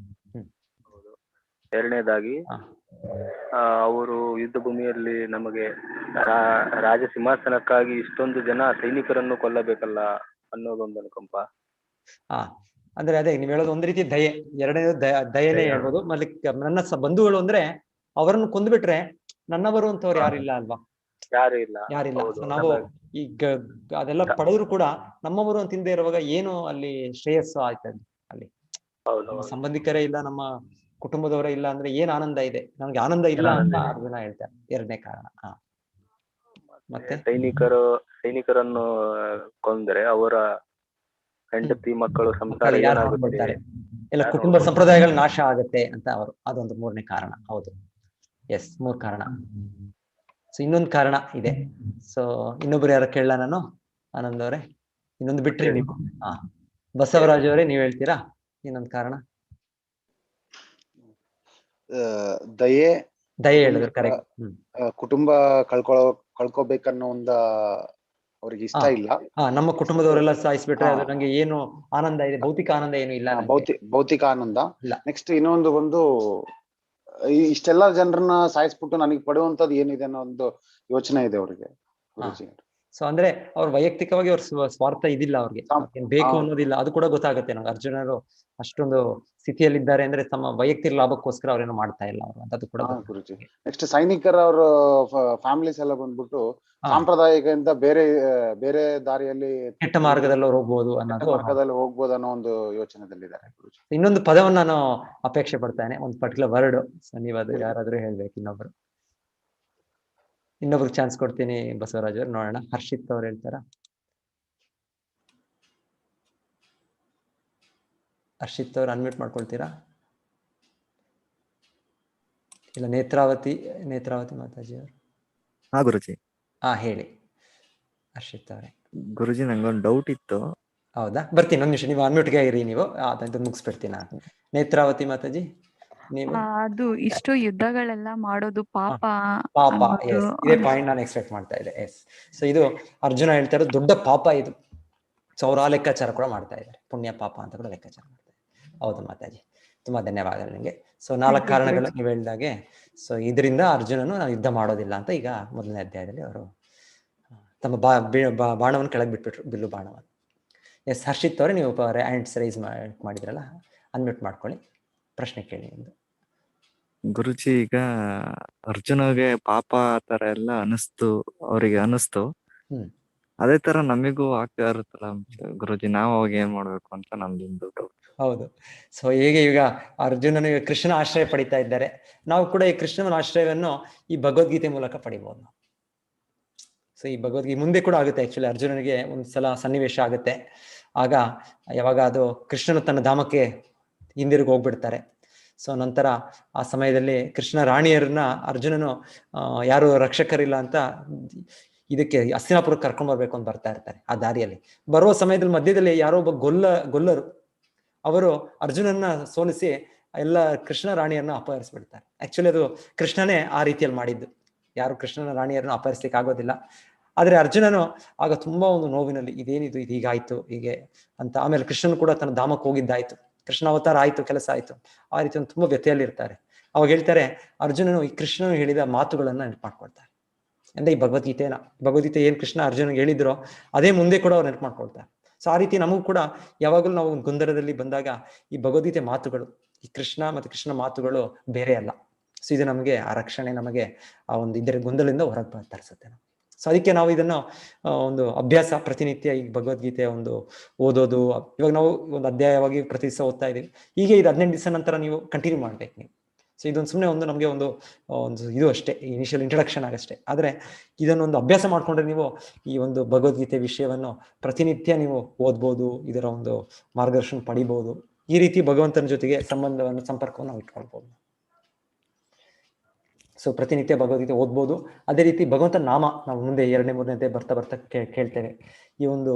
ಎರಡನೇದಾಗಿ ಅವರು ಯುದ್ಧ ಭೂಮಿಯಲ್ಲಿ ನಮಗೆ ರಾಜ ಸಿಂಹಾಸನಕ್ಕಾಗಿ ಇಷ್ಟೊಂದು ಜನ ಸೈನಿಕರನ್ನು ಕೊಲ್ಲಬೇಕಲ್ಲ ಅನ್ನೋದೊಂದು ಅನುಕಂಪ. ಅಂದ್ರೆ ಅದೇ ನೀವ್ ಹೇಳೋದು ಒಂದ್ ರೀತಿ ದಯೆ, ಎರಡನೇದು ದಯೆನೇ ದಯೆ. ಹೇಳ್ಬೋದು. ಮತ್ತೆ ನನ್ನ ಬಂಧುಗಳು ಅಂದ್ರೆ ಅವರನ್ನು ಕೊಂದ್ಬಿಟ್ರೆ ನನ್ನವರು ಅಂತವ್ರು ಯಾರಿಲ್ಲ ಅಲ್ವಾ, ಯಾರು ಇಲ್ಲ. ಯಾರಿಲ್ಲ. ಹೌದು. ಸೊ ನಾವು ಈಗ ಅದೆಲ್ಲ ಪಡೆದ್ರು ಕೂಡ ನಮ್ಮವರು ಅಂತ ಇಲ್ದೇ ಇರುವಾಗ ಏನು ಅಲ್ಲಿ ಶ್ರೇಯಸ್ಸು ಆಯ್ತದೆ ಅಲ್ಲಿ. ಹೌದು ನಮ್ಮ ಹೌದು. ಸಂಬಂಧಿಕರೇ ಇಲ್ಲ, ನಮ್ಮ ಕುಟುಂಬದವರೇ ಇಲ್ಲ ಅಂದ್ರೆ ಏನ್ ಆನಂದ ಇದೆ, ನಮ್ಗೆ ಆನಂದ ಇಲ್ಲ ಏನ್ ಅಂತ ಆನಂದ ಇದೆ? ಅರ್ಜುನ ಹೇಳ್ತಾರೆ. ಎರಡನೇ ಕಾರಣ. ಮತ್ತೆ ಸೈನಿಕರನ್ನು ಕೊಂದ್ರೆ ಅವರ ಹೆಂಡತಿ ಮಕ್ಕಳು ಸಂಸಾರ ಮಕ್ಕಳು ಯಾರು ಏನಾಗುತ್ತೆ? ನೋಡ್ಕೊಳ್ತಾರೆ, ಎಲ್ಲ ಯಾರು ಕುಟುಂಬ ನೋಡ್ಕೊಳ್ತಾರೆ? ಸಂಪ್ರದಾಯಗಳ ನಾಶ ಆಗುತ್ತೆ ಅಂತ ಅವರು, ಅದೊಂದು ಮೂರನೇ ಕಾರಣ. ಹೌದು, ಎಸ್, 3 ಕಾರಣ. ಸೊ ಇನ್ನೊಂದು ಕಾರಣ ಇದೆ. ಸೊ ಇನ್ನೊಬ್ರು ಯಾರು ಕೇಳಲ್ಲ ನಾನು, ಆನಂದ್ ಅವರೇ? ಇನ್ನೊಂದು ಬಿಟ್ರಿ ನೀವು. ಬಸವರಾಜ್ ಅವರೇ, ನೀವ್ ಹೇಳ್ತೀರಾ ಇನ್ನೊಂದು ಕಾರಣ? ದಯೆ ಹೇಳಿದ್ರು, ಕರೆಕ್ಟ್. ಕುಟುಂಬ ಕಳ್ಕೋಬೇಕನ್ನೋ ಅವ್ರಿಗೆ ಇಷ್ಟ ಇಲ್ಲ. ನಮ್ಮ ಕುಟುಂಬದವರೆಲ್ಲ ಸಾಯಿಸ್ಬಿಟ್ರೆ ಅದು ನಂಗೆ ಏನು ಆನಂದ ಇದೆ, ಭೌತಿಕ ಆನಂದ ಏನು ಇಲ್ಲ. ಭೌತಿಕ ಆನಂದ ಇಲ್ಲ. ನೆಕ್ಸ್ಟ್ ಇನ್ನೊಂದು ಇಷ್ಟೆಲ್ಲಾ ಜನರನ್ನ ಸಾಯಿಸ್ಬಿಟ್ಟು ನನಗೆ ಪಡೆಯುವಂತದ್ದು ಏನಿದೆ ಅನ್ನೋ ಒಂದು ಯೋಚನೆ ಇದೆ ಅವ್ರಿಗೆ. ಸೊ ಅಂದ್ರೆ ಅವ್ರ ವೈಯಕ್ತಿಕವಾಗಿ ಅವ್ರ ಸ್ವಾರ್ಥ ಇದಿಲ್ಲ, ಅವ್ರಿಗೆ ಬೇಕು ಅನ್ನೋದಿಲ್ಲ. ಅದು ಕೂಡ ಗೊತ್ತಾಗುತ್ತೆ ನಮ್ಗೆ. ಅರ್ಜುನರು ಅಷ್ಟೊಂದು ಸ್ಥಿತಿಯಲ್ಲಿದ್ದಾರೆ ಅಂದ್ರೆ ತಮ್ಮ ವೈಯಕ್ತಿಕ ಲಾಭಕ್ಕೋಸ್ಕರ ಅವ್ರೇನು ಮಾಡ್ತಾ ಇಲ್ಲ ಅವರು, ಅದು ಕೂಡ ಗುರುಜಿ. ನೆಕ್ಸ್ಟ್ ಸೈನಿಕರ ಅವ್ರ ಫ್ಯಾಮಿಲೀಸ್ ಎಲ್ಲ ಬಂದ್ಬಿಟ್ಟು ಸಾಂಪ್ರದಾಯಿಕದಿಂದ ಬೇರೆ ದಾರಿಯಲ್ಲಿ, ಕೆಟ್ಟ ಮಾರ್ಗದಲ್ಲಿ ಅವ್ರು ಹೋಗ್ಬೋದು ಅನ್ನೋದು, ಮಾರ್ಗದಲ್ಲಿ ಹೋಗ್ಬೋದು ಅನ್ನೋ ಒಂದು ಯೋಚನೆದಲ್ಲಿದ್ದಾರೆ ಗುರುಜಿ. ಇನ್ನೊಂದು ಪದವನ್ನು ನಾನು ಅಪೇಕ್ಷೆ ಪಡ್ತೇನೆ, ಒಂದು ಪರ್ಟಿಕ್ಯುಲರ್ ವರ್ಡ್. ನೀವು ಅದು ಯಾರಾದ್ರೂ ಹೇಳ್ಬೇಕು, ಇನ್ನೊಬ್ರಿಗೆ ಚಾನ್ಸ್ ಕೊಡ್ತೀನಿ. ಬಸವರಾಜ್ ಅವ್ರು ನೋಡೋಣ. ಹರ್ಷಿತ್ ಅವ್ರು ಹೇಳ್ತಾರ? ಹರ್ಷಿತ್ ಅವ್ರು ಅನ್ಮ್ಯೂಟ್ ಮಾಡ್ಕೊಳ್ತೀರಾ? ಇಲ್ಲ, ನೇತ್ರಾವತಿ ಮಾತಾಜಿ ಅವರು. ಗುರುಜಿ. ಹೇಳಿ ಹರ್ಷಿತ್ ಅವರೇ. ಗುರುಜಿ, ನಂಗೊಂದು ಡೌಟ್ ಇತ್ತು. ಹೌದಾ, ಬರ್ತೀನಿ, ಒಂದು ನಿಮಿಷ. ನೀವು ಅನ್ಮ್ಯೂಟ್ಗೆ ಇರಿ, ನೀವು ಅದಂತ ಮುಗಿಸ್ಬಿಡ್ತೀನಿ ನಾನು. ನೇತ್ರಾವತಿ ಮಾತಾಜಿ, ನೀವು? ಅದು ಇಷ್ಟು ಯುದ್ಧಗಳೆಲ್ಲ ಮಾಡೋದು ಪಾಪ. ಎಸ್, ಇದೇ ಪಾಯಿಂಟ್ ನಾನು ಎಕ್ಸ್ಪೆಕ್ಟ್ ಮಾಡ್ತಾ ಇದ್ದೆ. ಎಸ್. ಸೊ ಇದು ಅರ್ಜುನ ಹೇಳ್ತಾ ಇರೋದು ದೊಡ್ಡ ಪಾಪ ಇದು. ಸೊ ಅವ್ರು ಆ ಲೆಕ್ಕಾಚಾರ ಕೂಡ ಮಾಡ್ತಾ ಇದ್ದಾರೆ, ಪುಣ್ಯ ಪಾಪ ಅಂತ ಕೂಡ ಲೆಕ್ಕಾಚಾರ ಮಾಡ್ತಾ ಇದ್ದಾರೆ. ಹೌದು ಮಾತಾಜಿ, ತುಂಬಾ ಧನ್ಯವಾದಗಳು ನಿಮಗೆ. ಸೊ 4 ಕಾರಣಗಳು ನೀವು ಹೇಳಿದಾಗೆ. ಸೊ ಇದರಿಂದ ಅರ್ಜುನನು ನಾವು ಯುದ್ಧ ಮಾಡೋದಿಲ್ಲ ಅಂತ ಈಗ ಮೊದಲನೇ ಅಧ್ಯಾಯದಲ್ಲಿ ಅವರು ತಮ್ಮ ಬಾಣವನ್ನು ಕೆಳಗೆ ಬಿಟ್ಬಿಟ್ರು, ಬಿಲ್ಲು ಬಾಣವನ್ನು. ಎಸ್, ಹರ್ಷಿತ್ ಅವರೇ, ನೀವು ಹ್ಯಾಂಡ್ಸ್ ರೈಸ್ ಮಾಡಿದ್ರಲ್ಲ, ಅನ್ಮ್ಯೂಟ್ ಮಾಡ್ಕೊಳ್ಳಿ, ಪ್ರಶ್ನೆ ಕೇಳಿ ನಿಮ್ದು. ಗುರುಜಿ, ಈಗ ಅರ್ಜುನಗೆ ಪಾಪ ತರ ಎಲ್ಲ ಅವ್ರಿಗೆ ಅನಿಸ್ತು. ಅದೇ ತರ ನಮಿಗೂ ಆಗ್ತಾ ಇರುತ್ತಲ್ಲ ಗುರುಜಿ, ನಾವು ಅವಾಗ ಏನ್ ಮಾಡ್ಬೇಕು ಅಂತ ನಮ್ದು ಡೌಟ್. ಹೌದು. ಸೊ ಹೇಗೆ ಈಗ ಅರ್ಜುನನು ಕೃಷ್ಣನ ಆಶ್ರಯ ಪಡಿತಾ ಇದ್ದಾರೆ, ನಾವು ಕೂಡ ಈ ಕೃಷ್ಣನ ಆಶ್ರಯವನ್ನು ಈ ಭಗವದ್ಗೀತೆ ಮೂಲಕ ಪಡಿಬಹುದು. ಸೊ ಈ ಭಗವದ್ಗೀತೆ ಮುಂದೆ ಕೂಡ ಆಗುತ್ತೆ. ಆಕ್ಚುಲಿ ಅರ್ಜುನನಿಗೆ ಒಂದ್ಸಲ ಸನ್ನಿವೇಶ ಆಗುತ್ತೆ, ಆಗ ಯಾವಾಗ ಅದು ಕೃಷ್ಣನು ತನ್ನ ಧಾಮಕ್ಕೆ ಹಿಂದಿರುಗಿ ಹೋಗ್ಬಿಡ್ತಾರೆ. ಸೊ ನಂತರ ಆ ಸಮಯದಲ್ಲಿ ಕೃಷ್ಣ ರಾಣಿಯರನ್ನ ಅರ್ಜುನನು ಯಾರು ರಕ್ಷಕರಿಲ್ಲ ಅಂತ ಇದಕ್ಕೆ ಹಸ್ತಿನಾಪುರಕ್ಕೆ ಕರ್ಕೊಂಡ್ ಬರ್ಬೇಕು ಅಂತ ಬರ್ತಾ ಇರ್ತಾರೆ. ಆ ದಾರಿಯಲ್ಲಿ ಬರುವ ಸಮಯದಲ್ಲಿ ಮಧ್ಯದಲ್ಲಿ ಯಾರೋ ಒಬ್ಬ ಗೊಲ್ಲರು ಅವರು ಅರ್ಜುನನ್ನ ಸೋಲಿಸಿ ಎಲ್ಲ ಕೃಷ್ಣ ರಾಣಿಯರನ್ನ ಅಪಹರಿಸ್ಬಿಡ್ತಾರೆ. ಆಕ್ಚುಲಿ ಅದು ಕೃಷ್ಣನೇ ಆ ರೀತಿಯಲ್ಲಿ ಮಾಡಿದ್ದು, ಯಾರು ಕೃಷ್ಣನ ರಾಣಿಯರನ್ನು ಅಪಹರಿಸ್ಲಿಕ್ಕೆ ಆಗೋದಿಲ್ಲ. ಆದ್ರೆ ಅರ್ಜುನನು ಆಗ ತುಂಬಾ ಒಂದು ನೋವಿನಲ್ಲಿ, ಇದೇನಿದು, ಇದು ಹೀಗಾಯ್ತು ಹೀಗೆ ಅಂತ. ಆಮೇಲೆ ಕೃಷ್ಣನು ಕೂಡ ತನ್ನ ಧಾಮಕ್ಕೆ ಹೋಗಿದ್ದಾಯ್ತು, ಕೃಷ್ಣ ಅವತಾರ ಆಯ್ತು, ಕೆಲಸ ಆಯ್ತು, ಆ ರೀತಿ ಒಂದು ತುಂಬಾ ವ್ಯಥೆಯಲ್ಲಿ ಇರ್ತಾರೆ. ಅವಾಗ ಹೇಳ್ತಾರೆ, ಅರ್ಜುನನು ಈ ಕೃಷ್ಣನು ಹೇಳಿದ ಮಾತುಗಳನ್ನ ನೆನಪು ಮಾಡ್ಕೊಳ್ತಾರೆ. ಅಂದ್ರೆ ಈ ಭಗವದ್ಗೀತೆ ಏನ್ ಕೃಷ್ಣ ಅರ್ಜುನಿಗೆ ಹೇಳಿದ್ರೋ ಅದೇ ಮುಂದೆ ಕೂಡ ಅವ್ರು ನೆನಪು ಮಾಡ್ಕೊಳ್ತಾರೆ. ಸೊ ಆ ರೀತಿ ನಮಗೂ ಕೂಡ ಯಾವಾಗಲೂ ನಾವು ಒಂದು ಗೊಂದಲದಲ್ಲಿ ಬಂದಾಗ ಈ ಭಗವದ್ಗೀತೆ ಮಾತುಗಳು, ಈ ಕೃಷ್ಣ ಮತ್ತು ಕೃಷ್ಣ ಮಾತುಗಳು ಬೇರೆ ಅಲ್ಲ. ಸೊ ಇದು ನಮಗೆ ಆ ರಕ್ಷಣೆ, ನಮಗೆ ಆ ಒಂದು ಇದರ ಗೊಂದಲದಿಂದ ಹೊರಗೆ ತರಿಸುತ್ತೆ. ಸೊ ಅದಕ್ಕೆ ನಾವು ಇದನ್ನು ಒಂದು ಅಭ್ಯಾಸ, ಪ್ರತಿನಿತ್ಯ ಈ ಭಗವದ್ಗೀತೆ ಒಂದು ಓದೋದು. ಇವಾಗ ನಾವು ಒಂದು ಅಧ್ಯಾಯವಾಗಿ ಪ್ರತಿ ದಿವಸ ಓದ್ತಾ ಇದೀವಿ, ಹೀಗೆ ಇದು 15 ದಿವಸ ನಂತರ ನೀವು ಕಂಟಿನ್ಯೂ ಮಾಡ್ಬೇಕು ನೀವು. ಸೊ ಇದೊಂದು ಸುಮ್ಮನೆ ನಮಗೆ ಒಂದು ಇದು ಅಷ್ಟೇ, ಇನಿಷಿಯಲ್ ಇಂಟ್ರಡಕ್ಷನ್ ಆಗಷ್ಟೇ. ಆದರೆ ಇದನ್ನೊಂದು ಅಭ್ಯಾಸ ಮಾಡ್ಕೊಂಡ್ರೆ ನೀವು ಈ ಒಂದು ಭಗವದ್ಗೀತೆ ವಿಷಯವನ್ನು ಪ್ರತಿನಿತ್ಯ ನೀವು ಓದ್ಬೋದು, ಇದರ ಒಂದು ಮಾರ್ಗದರ್ಶನ ಪಡಿಬಹುದು. ಈ ರೀತಿ ಭಗವಂತನ ಜೊತೆಗೆ ಸಂಪರ್ಕವನ್ನು ನಾವು ಇಟ್ಕೊಳ್ಬಹುದು. ಸೊ ಪ್ರತಿನಿತ್ಯ ಭಗವದ್ಗೀತೆ ಓದ್ಬೋದು. ಅದೇ ರೀತಿ ಭಗವಂತನ ನಾಮ ನಾವು ಮುಂದೆ 2ನೇ 3ನೇ ಬರ್ತಾ ಕೇಳ್ತೇವೆ. ಈ ಒಂದು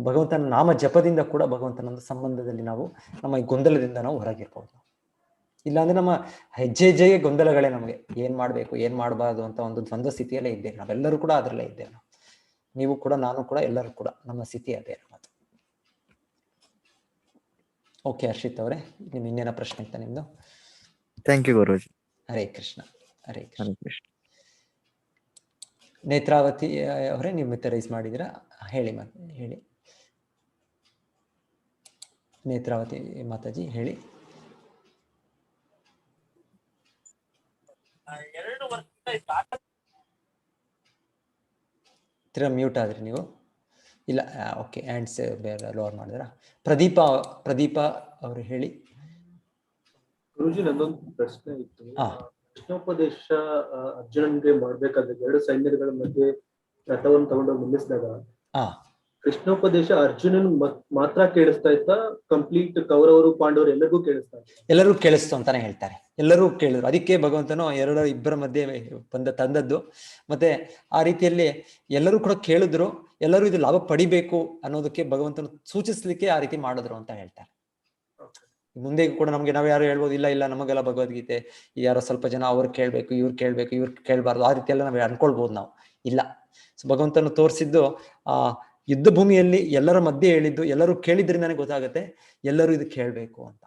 ಭಗವಂತನ ನಾಮ ಜಪದಿಂದ ಕೂಡ ಭಗವಂತನ ಒಂದು ಸಂಬಂಧದಲ್ಲಿ ನಾವು ನಮ್ಮ ಈ ಗೊಂದಲದಿಂದ ನಾವು ಹೊರಗಿರ್ಬೋದು. ಇಲ್ಲಾಂದ್ರೆ ನಮ್ಮ ಹೆಜ್ಜೆಗೆ ಗೊಂದಲಗಳೇ, ನಮಗೆ ಏನ್ ಮಾಡ್ಬೇಕು ಏನ್ ಮಾಡಬಾರ್ದು ಅಂತ ಒಂದು ದ್ವಂದ್ವ ಸ್ಥಿತಿಯಲ್ಲೇ ಇದ್ದೇವೆ. ನಾವೆಲ್ಲರೂ ಕೂಡ ಅದರಲ್ಲೇ ಇದ್ದೇವೆ. ನೀವು ಕೂಡ, ನಾನು ಕೂಡ, ಎಲ್ಲರೂ ಕೂಡ ನಮ್ಮ ಸ್ಥಿತಿ ಅದೇ ನಮ್ಮದು. ಓಕೆ ಹರ್ಷಿತ್ ಅವರೇ, ನಿಮ್ ಇನ್ನೇನ ಪ್ರಶ್ನೆ ಇತ್ತ ನಿಮ್ದು? ಥ್ಯಾಂಕ್ ಯು ಗುರುಜಿ. ಹರೇ ಕೃಷ್ಣ. ಹರೇ ಕೃಷ್ಣ. ನೇತ್ರಾವತಿ ಅವರೇ, ನೀವು ಮತ್ತೆ ರೈಸ್ ಮಾಡಿದಿರಾ? ಹೇಳಿ. ನೇತ್ರಾವತಿ ಮಾತಾಜಿ ಹೇಳಿ. ಮ್ಯೂಟ್ ಆದ್ರಿ ನೀವು. ಇಲ್ಲ, ಓಕೆ, ಹ್ಯಾಂಡ್ಸ್ ಬೇರೆ ಲೋವರ್ ಮಾಡಿದ್ರ. ಪ್ರದೀಪ ಅವರು ಹೇಳಿ. ಗುರುಜಿ, ನನ್ನೊಂದು ಪ್ರಶ್ನೆ ಇತ್ತು. ಕೃಷ್ಣೋಪದೇಶ ಅರ್ಜುನನ್ಗೆ ಮಾಡ್ಬೇಕಾದ್ರೆ 2 ಸೈನ್ಯಗಳ ಮಧ್ಯೆ ರಥವನ್ನು ತಗೊಂಡೋಗಿ ನಿಲ್ಲಿಸಿದಾಗ ಕೃಷ್ಣೋಪದೇಶ ಅರ್ಜುನನ್ ಮಾತ್ರ ಕೇಳಿಸ್ತಾ ಇತ್ತ, ಕಂಪ್ಲೀಟ್ ಕೌರವರು ಪಾಂಡವರು ಎಲ್ಲರಿಗೂ ಕೇಳಿಸ್ತಾ ಇತ್ತ? ಎಲ್ಲರೂ ಕೇಳಿಸ್ತು ಅಂತಾನೆ ಹೇಳ್ತಾರೆ. ಎಲ್ಲರೂ ಕೇಳಿದ್ರು. ಅದಕ್ಕೆ ಭಗವಂತನು ಇಬ್ಬರ ಮಧ್ಯೆ ತಂದದ್ದು. ಮತ್ತೆ ಆ ರೀತಿಯಲ್ಲಿ ಎಲ್ಲರೂ ಕೂಡ ಕೇಳಿದ್ರು. ಎಲ್ಲರೂ ಇದು ಲಾಭ ಪಡಿಬೇಕು ಅನ್ನೋದಕ್ಕೆ ಭಗವಂತನು ಸೂಚಿಸ್ಲಿಕ್ಕೆ ಆ ರೀತಿ ಮಾಡಿದ್ರು ಅಂತ ಹೇಳ್ತಾರೆ. ಮುಂದೆ ಕೂಡ ನಮ್ಗೆ ನಾವು ಯಾರು ಹೇಳ್ಬೋದು, ಇಲ್ಲ ನಮಗೆಲ್ಲ ಭಗವದ್ಗೀತೆ ಯಾರೋ ಸ್ವಲ್ಪ ಜನ ಅವ್ರು ಕೇಳ್ಬೇಕು, ಇವ್ರು ಕೇಳ್ಬಾರ್ದು, ಆ ರೀತಿ ಎಲ್ಲ ನಾವು ಅನ್ಕೊಳ್ಬೋದು. ನಾವು ಇಲ್ಲ. ಸೊ ಭಗವಂತನು ತೋರಿಸಿದ್ದು ಯುದ್ಧ ಭೂಮಿಯಲ್ಲಿ ಎಲ್ಲರ ಮಧ್ಯೆ ಹೇಳಿದ್ದು, ಎಲ್ಲರೂ ಕೇಳಿದ್ರೆ ನನಗೆ ಗೊತ್ತಾಗುತ್ತೆ ಎಲ್ಲರೂ ಇದು ಕೇಳ್ಬೇಕು ಅಂತ.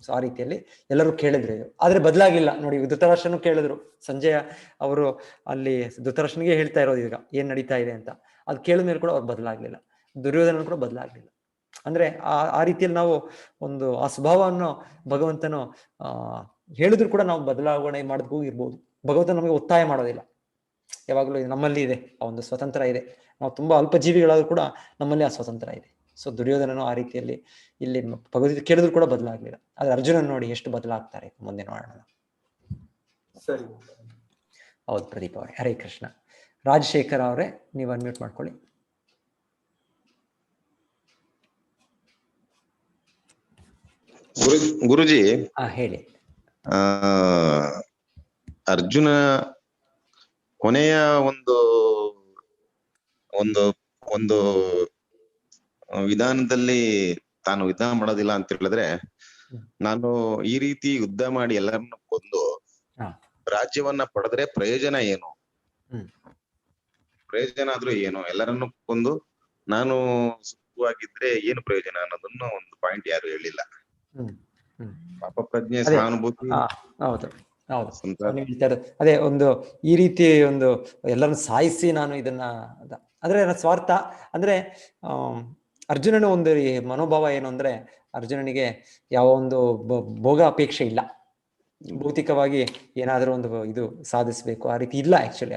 ಸೊ ಆ ರೀತಿಯಲ್ಲಿ ಎಲ್ಲರೂ ಕೇಳಿದ್ರು. ಆದ್ರೆ ಬದಲಾಗ್ಲಿಲ್ಲ ನೋಡಿ. ಧೃತರಾಷ್ಟ್ರನು ಕೇಳಿದ್ರು. ಸಂಜಯ ಅವರು ಅಲ್ಲಿ ಧೃತರಾಷ್ಟ್ರನಿಗೆ ಹೇಳ್ತಾ ಇರೋದು ಈಗ ಏನ್ ನಡೀತಾ ಇದೆ ಅಂತ. ಅದು ಕೇಳಿದ ಮೇಲೆ ಕೂಡ ಅವ್ರು ಬದಲಾಗ್ಲಿಲ್ಲ. ದುರ್ಯೋಧನ ಕೂಡ ಬದಲಾಗ್ಲಿಲ್ಲ. ಅಂದ್ರೆ ಆ ರೀತಿಯಲ್ಲಿ ನಾವು ಆ ಸ್ವಭಾವವನ್ನು ಭಗವಂತನು ಹೇಳಿದ್ರು ಕೂಡ ನಾವು ಬದಲಾವಣೆ ಮಾಡಿದ್ಗೂ ಇರ್ಬೋದು. ಭಗವಂತ ನಮಗೆ ಒತ್ತಾಯ ಮಾಡೋದಿಲ್ಲ. ಯಾವಾಗಲೂ ನಮ್ಮಲ್ಲಿ ಇದೆ ಆ ಒಂದು ಸ್ವತಂತ್ರ ಇದೆ. ನಾವು ತುಂಬಾ ಅಲ್ಪ ಜೀವಿಗಳಾದ್ರೂ ಕೂಡ ನಮ್ಮಲ್ಲಿ ಆ ಸ್ವತಂತ್ರ ಇದೆ. ಸೊ ದುರ್ಯೋಧನನು ಆ ರೀತಿಯಲ್ಲಿ ಇಲ್ಲಿ ಭಗವದ್ಗೀತೆ ಕೇಳಿದ್ರು ಕೂಡ ಬದಲಾಗ್ಲಿಲ್ಲ. ಆದ್ರೆ ಅರ್ಜುನನ್ ನೋಡಿ ಎಷ್ಟು ಬದಲಾಗ್ತಾರೆ ಮುಂದೆ ನೋಡೋಣ. ಸರಿ, ಹೌದು ಪ್ರದೀಪ್ ಅವರೇ. ಹರೇ ಕೃಷ್ಣ. ರಾಜಶೇಖರ್ ಅವರೇ, ನೀವು ಅನ್ಮ್ಯೂಟ್ ಮಾಡ್ಕೊಳ್ಳಿ. ಗುರುಜಿ ಹೇಳಿ. ಅರ್ಜುನ ಕೊನೆಯ ಒಂದು ವಿಧಾನದಲ್ಲಿ ತಾನು ಯುದ್ಧ ಮಾಡೋದಿಲ್ಲ ಅಂತ ಹೇಳಿದ್ರೆ, ನಾನು ಈ ರೀತಿ ಯುದ್ಧ ಮಾಡಿ ಎಲ್ಲರನ್ನು ಕೊಂದು ರಾಜ್ಯವನ್ನ ಪಡೆದ್ರೆ ಪ್ರಯೋಜನ ಏನು? ಪ್ರಯೋಜನ ಆದ್ರೂ ಏನು? ಎಲ್ಲರನ್ನು ಕೊಂದು ನಾನು ಸುಖವಾಗಿದ್ರೆ ಏನು ಪ್ರಯೋಜನ ಅನ್ನೋದನ್ನ ಒಂದು ಪಾಯಿಂಟ್ ಯಾರು ಹೇಳಿಲ್ಲ. ಪಾಪ ಪ್ರಜ್ಞೆ, ಸಹಾನುಭೂತಿ. ಹೌದು. ಅದೇ ಈ ರೀತಿ ಎಲ್ಲರನ್ನು ಸಾಯಿಸಿ ನಾನು ಇದನ್ನ ಅಂದ್ರೆ ಸ್ವಾರ್ಥ ಅಂದ್ರೆ ಅರ್ಜುನನ ಒಂದು ಮನೋಭಾವ ಏನು ಅಂದ್ರೆ, ಅರ್ಜುನನಿಗೆ ಯಾವ ಒಂದು ಭೋಗ ಅಪೇಕ್ಷೆ ಇಲ್ಲ. ಭೌತಿಕವಾಗಿ ಏನಾದ್ರೂ ಇದು ಸಾಧಿಸ್ಬೇಕು ಆ ರೀತಿ ಇಲ್ಲ ಆಕ್ಚುಲಿ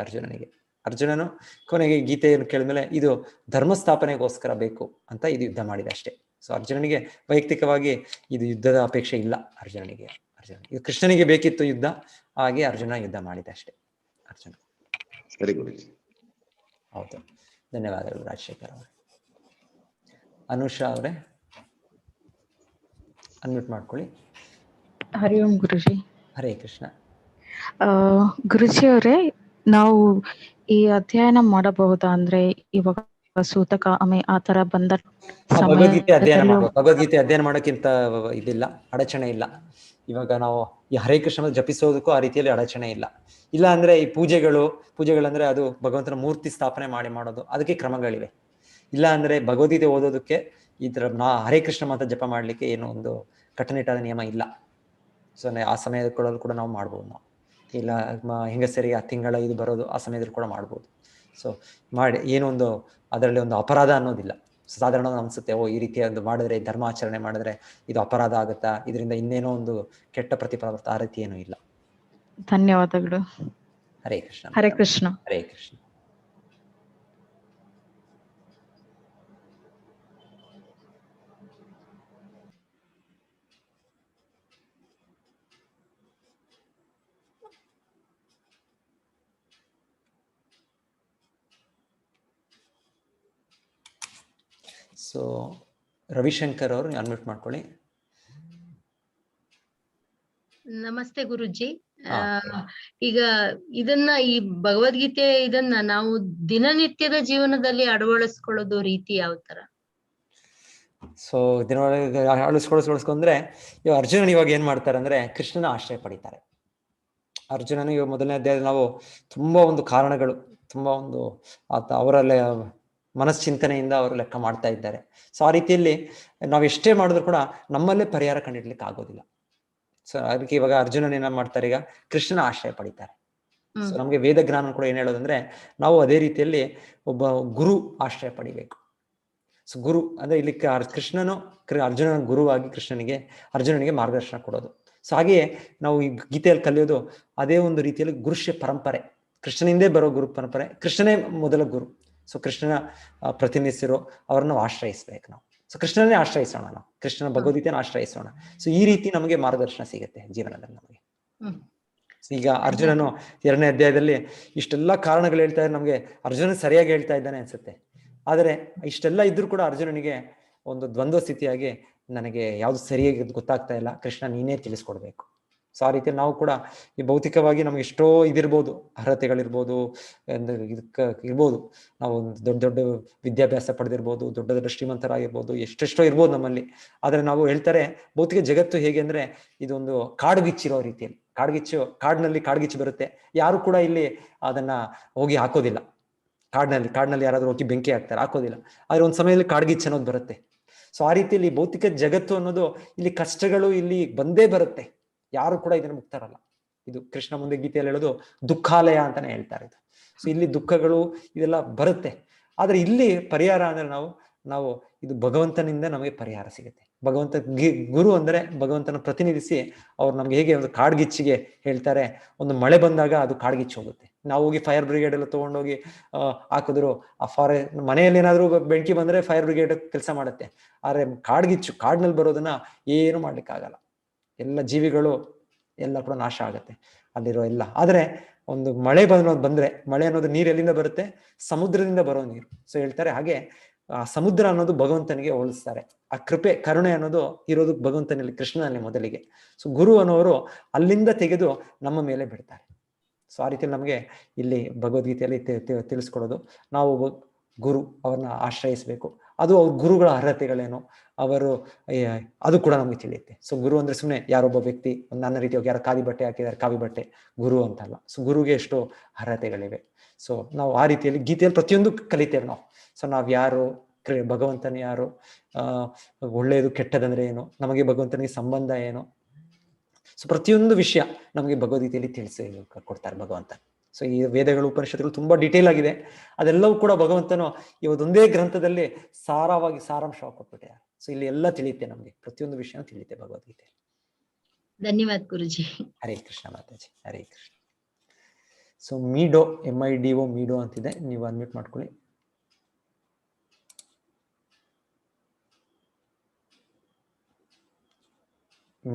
ಅರ್ಜುನನು ಕೊನೆಗೆ ಗೀತೆಯನ್ನು ಕೇಳಿದ್ಮೇಲೆ ಇದು ಧರ್ಮ ಸ್ಥಾಪನೆಗೋಸ್ಕರ ಬೇಕು ಅಂತ ಇದು ಯುದ್ಧ ಮಾಡಿದ ಅಷ್ಟೇ. ಸೊ ಅರ್ಜುನನಿಗೆ ವೈಯಕ್ತಿಕವಾಗಿ ಇದು ಯುದ್ಧದ ಅಪೇಕ್ಷೆ ಇಲ್ಲ. ಅರ್ಜುನನಿಗೆ ಇದು ಕೃಷ್ಣನಿಗೆ ಬೇಕಿತ್ತು ಯುದ್ಧ, ಹಾಗೆ ಅರ್ಜುನ ಯುದ್ಧ ಮಾಡಿದ ಅಷ್ಟೇ. ಅರ್ಜುನ. ಸರಿ ಗುರುಜಿ. ಹೌದು, ಧನ್ಯವಾದಗಳು ರಾಜಶೇಖರ್ ಅವರೇ. ಅನುಷಾ ಅವರೇ ಅನ್ಮ್ಯೂಟ್ ಮಾಡ್ಕೊಳ್ಳಿ. ಹರಿ ಓಂ ಗುರುಜಿ. ಹರೇ ಕೃಷ್ಣ. ಗುರುಜಿ ಅವರೇ, ನಾವು ಈ ಅಧ್ಯಯನ ಮಾಡಬಹುದಾ? ಅಂದ್ರೆ ಇವಾಗ ಸೂತಕ ಆ ತರ ಬಂದ ಭಗವದ್ಗೀತೆ ಅಧ್ಯಯನ ಮಾಡೋಕ್ಕಿಂತ ಇದಿಲ್ಲ, ಅಡಚಣೆ ಇಲ್ಲ. ಇವಾಗ ನಾವು ಈ ಹರೇ ಕೃಷ್ಣ ಜಪಿಸೋದಕ್ಕೂ ಆ ರೀತಿಯಲ್ಲಿ ಅಡಚಣೆ ಇಲ್ಲ. ಇಲ್ಲ ಅಂದ್ರೆ ಈ ಪೂಜೆಗಳಂದ್ರೆ ಅದು ಭಗವಂತನ ಮೂರ್ತಿ ಸ್ಥಾಪನೆ ಮಾಡೋದು, ಅದಕ್ಕೆ ಕ್ರಮಗಳಿವೆ. ಇಲ್ಲ ಅಂದ್ರೆ ಭಗವದ್ಗೀತೆ ಓದೋದಕ್ಕೆ ಈ ತರ ಹರೇ ಕೃಷ್ಣ ಮಾತ್ರ ಜಪ ಮಾಡ್ಲಿಕ್ಕೆ ಏನೋ ಒಂದು ಕಟ್ಟುನಿಟ್ಟಾದ ನಿಯಮ ಇಲ್ಲ. ಸೊ ಆ ಸಮಯದಲ್ಲಿ ಕೂಡ ನಾವು ಮಾಡ್ಬೋದು. ನಾವು ಇಲ್ಲ ಹೆಂಗಸರಿಗೆ ಆ ತಿಂಗಳ ಇದು ಬರೋದು ಆ ಸಮಯದಲ್ಲಿ ಕೂಡ ಮಾಡ್ಬೋದು. ಸೊ ಮಾಡಿ ಏನೊಂದು ಅದರಲ್ಲಿ ಒಂದು ಅಪರಾಧ ಅನ್ನೋದಿಲ್ಲ. ಸಾಧಾರಣ ಅನ್ಸುತ್ತೆ, ಈ ರೀತಿ ಮಾಡಿದ್ರೆ, ಧರ್ಮಾಚರಣೆ ಮಾಡಿದ್ರೆ ಇದು ಅಪರಾಧ ಆಗುತ್ತಾ, ಇದರಿಂದ ಇನ್ನೇನೋ ಒಂದು ಕೆಟ್ಟ ಪ್ರತಿಫಲ ಬರುತ್ತೆ, ಆ ರೀತಿ ಏನೂ ಇಲ್ಲ. ಧನ್ಯವಾದಗಳು. ಹರೇ ಕೃಷ್ಣ. ಹರೇ ಕೃಷ್ಣ. ಹರೇ ಕೃಷ್ಣ. ಸೊ ರವಿಶಂಕರ್ ಅವರು ಅನ್ಮ್ಯೂಟ್ ಮಾಡ್ಕೊಳ್ಳಿ. ನಮಸ್ತೆ ಗುರುಜಿ. ಈಗ ಈ ಭಗವದ್ಗೀತೆ ನಾವು ದಿನನಿತ್ಯದ ಜೀವನದಲ್ಲಿ ಅಳವಡಿಸ್ಕೊಳ್ಳೋದು ರೀತಿ ಯಾವ ತರ? ಸೊ ದಿನವೊಳಗೆ ಅಳವಡಿಸ್ಕೊಂಡ್ರೆ ಇವಾಗ ಅರ್ಜುನನ್ ಇವಾಗ ಏನ್ ಮಾಡ್ತಾರೆ ಅಂದ್ರೆ ಕೃಷ್ಣನ ಆಶ್ರಯ ಪಡಿತಾರೆ. ಅರ್ಜುನನ ಇವಾಗ ಮೊದಲನೇ ಅಧ್ಯಾಯದಲ್ಲಿ ನಾವು ತುಂಬಾ ಒಂದು ಕಾರಣಗಳು, ತುಂಬಾ ಒಂದು ಅವರಲ್ಲೇ ಮನಶ್ಚಿಂತನೆಯಿಂದ ಅವರು ಲೆಕ್ಕ ಮಾಡ್ತಾ ಇದ್ದಾರೆ. ಸೊ ಆ ರೀತಿಯಲ್ಲಿ ನಾವು ಎಷ್ಟೇ ಮಾಡಿದ್ರು ಕೂಡ ನಮ್ಮಲ್ಲೇ ಪರಿಹಾರ ಕಂಡಿಡ್ಲಿಕ್ಕೆ ಆಗೋದಿಲ್ಲ. ಸೊ ಅದಕ್ಕೆ ಇವಾಗ ಅರ್ಜುನನ್ ಏನ ಮಾಡ್ತಾರೆ, ಈಗ ಕೃಷ್ಣನ ಆಶ್ರಯ ಪಡಿತಾರೆ. ಸೊ ನಮ್ಗೆ ವೇದ ಜ್ಞಾನ ಕೂಡ ಏನ್ ಹೇಳೋದಂದ್ರೆ ನಾವು ಅದೇ ರೀತಿಯಲ್ಲಿ ಒಬ್ಬ ಗುರು ಆಶ್ರಯ ಪಡಿಬೇಕು. ಸೊ ಗುರು ಅಂದ್ರೆ ಇಲ್ಲಿ ಕೃಷ್ಣನು ಅರ್ಜುನನ ಗುರುವಾಗಿ ಅರ್ಜುನನಿಗೆ ಮಾರ್ಗದರ್ಶನ ಕೊಡೋದು. ಸೊ ಹಾಗೆಯೇ ನಾವು ಈ ಗೀತೆಯಲ್ಲಿ ಕಲಿಯೋದು ಅದೇ ಒಂದು ರೀತಿಯಲ್ಲಿ ಗುರುಷ್ಯ ಪರಂಪರೆ, ಕೃಷ್ಣನಿಂದೇ ಬರೋ ಗುರು ಪರಂಪರೆ, ಕೃಷ್ಣನೇ ಮೊದಲ ಗುರು. ಸೊ ಕೃಷ್ಣನ ಪ್ರತಿನಿಧಿಸಿರೋ ಅವ್ರನ್ನ ಆಶ್ರಯಿಸ್ಬೇಕು ನಾವು. ಸೊ ಕೃಷ್ಣನೇ ಆಶ್ರಯಿಸೋಣ, ನಾವು ಕೃಷ್ಣನ ಭಗವದ್ಗೀತೆಯನ್ನು ಆಶ್ರಯಿಸೋಣ. ಸೊ ಈ ರೀತಿ ನಮಗೆ ಮಾರ್ಗದರ್ಶನ ಸಿಗುತ್ತೆ ಜೀವನದಲ್ಲಿ ನಮಗೆ. ಈಗ ಅರ್ಜುನನು 2ನೇ ಅಧ್ಯಾಯದಲ್ಲಿ ಇಷ್ಟೆಲ್ಲ ಕಾರಣಗಳು ಹೇಳ್ತಾ ಇದ್ರೆ ನಮ್ಗೆ ಅರ್ಜುನ ಸರಿಯಾಗಿ ಹೇಳ್ತಾ ಇದ್ದಾನೆ ಅನ್ಸುತ್ತೆ. ಆದರೆ ಇಷ್ಟೆಲ್ಲ ಇದ್ರೂ ಕೂಡ ಅರ್ಜುನನಿಗೆ ಒಂದು ದ್ವಂದ್ವ ಸ್ಥಿತಿಯಾಗಿ ನನಗೆ ಯಾವ್ದು ಸರಿಯಾಗಿ ಗೊತ್ತಾಗ್ತಾ ಇಲ್ಲ, ಕೃಷ್ಣ ನೀನೇ ತಿಳಿಸ್ಕೊಡ್ಬೇಕು. ಸೊ ಆ ರೀತಿ ನಾವು ಕೂಡ ಈ ಭೌತಿಕವಾಗಿ ನಮ್ಗೆ ಎಷ್ಟೋ ಇದಿರ್ಬೋದು, ಅರ್ಹತೆಗಳಿರ್ಬೋದು, ಇರ್ಬೋದು, ನಾವು ದೊಡ್ಡ ದೊಡ್ಡ ವಿದ್ಯಾಭ್ಯಾಸ ಪಡೆದಿರ್ಬೋದು, ದೊಡ್ಡ ದೊಡ್ಡ ಶ್ರೀಮಂತರಾಗಿರ್ಬೋದು, ಎಷ್ಟೆಷ್ಟೋ ಇರ್ಬೋದು ನಮ್ಮಲ್ಲಿ. ಆದ್ರೆ ನಾವು ಹೇಳ್ತಾರೆ ಭೌತಿಕ ಜಗತ್ತು ಹೇಗೆ ಅಂದ್ರೆ ಇದೊಂದು ಕಾಡ್ಗಿಚ್ಚಿರೋ ರೀತಿಯಲ್ಲಿ, ಕಾಡಿನಲ್ಲಿ ಕಾಡ್ಗಿಚ್ಚು ಬರುತ್ತೆ, ಯಾರು ಕೂಡ ಇಲ್ಲಿ ಅದನ್ನ ಹೋಗಿ ಹಾಕೋದಿಲ್ಲ. ಕಾಡಿನಲ್ಲಿ ಯಾರಾದ್ರೂ ಹೋಗಿ ಬೆಂಕಿ ಹಾಕೋದಿಲ್ಲ. ಆದ್ರೆ ಒಂದ್ ಸಮಯದಲ್ಲಿ ಕಾಡ್ಗಿಚ್ಚು ಅನ್ನೋದು ಬರುತ್ತೆ. ಸೊ ಆ ರೀತಿಯಲ್ಲಿ ಭೌತಿಕ ಜಗತ್ತು ಅನ್ನೋದು ಇಲ್ಲಿ ಕಷ್ಟಗಳು ಇಲ್ಲಿ ಬಂದೇ ಬರುತ್ತೆ, ಯಾರು ಕೂಡ ಇದನ್ನ ಮುಕ್ತಾರಲ್ಲ. ಇದು ಕೃಷ್ಣ ಮುಂದೆ ಗೀತೆಯಲ್ಲಿ ಹೇಳೋದು ದುಃಖಾಲಯ ಅಂತಾನೆ ಹೇಳ್ತಾರೆ ಇದು. ಸೊ ಇಲ್ಲಿ ದುಃಖಗಳು ಇದೆಲ್ಲ ಬರುತ್ತೆ. ಆದ್ರೆ ಇಲ್ಲಿ ಪರಿಹಾರ ಅಂದ್ರೆ ನಾವು ಇದು ಭಗವಂತನಿಂದ ನಮಗೆ ಪರಿಹಾರ ಸಿಗುತ್ತೆ. ಭಗವಂತ ಗುರು ಅಂದ್ರೆ ಭಗವಂತನ ಪ್ರತಿನಿಧಿಸಿ ಅವ್ರು ನಮ್ಗೆ ಹೇಗೆ ಒಂದು ಕಾಡ್ಗಿಚ್ಚಿಗೆ ಹೇಳ್ತಾರೆ, ಒಂದು ಮಳೆ ಬಂದಾಗ ಅದು ಕಾಡ್ಗಿಚ್ಚು ಹೋಗುತ್ತೆ. ನಾವು ಹೋಗಿ ಫೈರ್ ಬ್ರಿಗೇಡ್ ಎಲ್ಲ ತಗೊಂಡೋಗಿ ಹಾಕಿದ್ರು ಆ ಮನೆಯಲ್ಲಿ ಏನಾದ್ರು ಬೆಂಕಿ ಬಂದ್ರೆ ಫೈರ್ ಬ್ರಿಗೇಡ್ ಕೆಲಸ ಮಾಡುತ್ತೆ. ಆದ್ರೆ ಕಾಡ್ಗಿಚ್ಚು ಕಾಡಿನಲ್ಲಿ ಬರೋದನ್ನ ಏನು ಮಾಡ್ಲಿಕ್ಕಾಗಲ್ಲ. ಎಲ್ಲ ಜೀವಿಗಳು ಎಲ್ಲ ಕೂಡ ನಾಶ ಆಗತ್ತೆ ಅಲ್ಲಿರೋ ಎಲ್ಲ. ಆದ್ರೆ ಒಂದು ಮಳೆ ಬಂದ್ರೆ ಮಳೆ ಅನ್ನೋದು ನೀರು ಎಲ್ಲಿಂದ ಬರುತ್ತೆ? ಸಮುದ್ರದಿಂದ ಬರೋ ನೀರು. ಸೊ ಹೇಳ್ತಾರೆ ಹಾಗೆ ಆ ಸಮುದ್ರ ಅನ್ನೋದು ಭಗವಂತನಿಗೆ ಹೋಲಿಸ್ತಾರೆ. ಆ ಕೃಪೆ ಕರುಣೆ ಅನ್ನೋದು ಇರೋದು ಭಗವಂತನಲ್ಲಿ, ಕೃಷ್ಣನಲ್ಲಿ ಮೊದಲಿಗೆ. ಸೊ ಗುರು ಅನ್ನೋರು ಅಲ್ಲಿಂದ ತೆಗೆದು ನಮ್ಮ ಮೇಲೆ ಬಿಡ್ತಾರೆ. ಸೊ ಆ ರೀತಿಯಲ್ಲಿ ನಮಗೆ ಇಲ್ಲಿ ಭಗವದ್ಗೀತೆಯಲ್ಲಿ ತಿಳಿಸ್ಕೊಡೋದು, ನಾವು ಗುರು ಅವ್ರನ್ನ ಆಶ್ರಯಿಸ್ಬೇಕು. ಅದು ಅವ್ರ ಗುರುಗಳ ಅರ್ಹತೆಗಳೇನು ಅದು ಕೂಡ ನಮ್ಗೆ ತಿಳಿಯುತ್ತೆ. ಸೊ ಗುರು ಅಂದ್ರೆ ಸುಮ್ಮನೆ ಯಾರೊಬ್ಬ ವ್ಯಕ್ತಿ ನನ್ನ ರೀತಿಯಾಗಿ ಯಾರು ಕಾವಿ ಬಟ್ಟೆ ಹಾಕಿದ್ದಾರೆ ಕಾವಿ ಬಟ್ಟೆ ಗುರು ಅಂತಲ್ಲ. ಸೊ ಗುರುಗೆ ಎಷ್ಟೋ ಅರ್ಹತೆಗಳಿವೆ. ಸೊ ನಾವು ಆ ರೀತಿಯಲ್ಲಿ ಗೀತೆಯಲ್ಲಿ ಪ್ರತಿಯೊಂದು ಕಲಿತೇವೆ ನಾವು. ಸೊ ನಾವ್ ಯಾರು, ಭಗವಂತನ ಯಾರು, ಒಳ್ಳೆಯದು ಕೆಟ್ಟದಂದ್ರೆ ಏನು, ನಮಗೆ ಭಗವಂತನಿಗೆ ಸಂಬಂಧ ಏನು, ಸೊ ಪ್ರತಿಯೊಂದು ವಿಷಯ ನಮಗೆ ಭಗವದ್ಗೀತೆಯಲ್ಲಿ ತಿಳಿಸಿ ಕೊಡ್ತಾರೆ ಭಗವಂತ. ಸೊ ಈ ವೇದಗಳು ಉಪನಿಷತ್ತುಗಳು ತುಂಬಾ ಡೀಟೇಲ್ ಆಗಿದೆ. ಅದೆಲ್ಲವೂ ಕೂಡ ಭಗವಂತನು ಇವತ್ತೊಂದೇ ಗ್ರಂಥದಲ್ಲಿ ಸಾರಾಂಶವಾಗಿ ಕೊಟ್ಬಿಟ್ಟೆ. ಸೊ ಇಲ್ಲಿ ಎಲ್ಲ ತಿಳಿಯುತ್ತೆ ನಮ್ಗೆ, ಪ್ರತಿಯೊಂದು ವಿಷಯ ತಿಳಿಯುತ್ತೆ ಭಗವದ್ಗೀತೆ. ಧನ್ಯವಾದ ಗುರುಜಿ. ಹರೇ ಕೃಷ್ಣ ಮಾತಾಜಿ, ಹರೇ ಕೃಷ್ಣ. ಸೊ MIDO MIDO ಅಂತಿದೆ, ನೀವು ಅನ್ಮ್ಯೂಟ್ ಮಾಡ್ಕೊಳ್ಳಿ.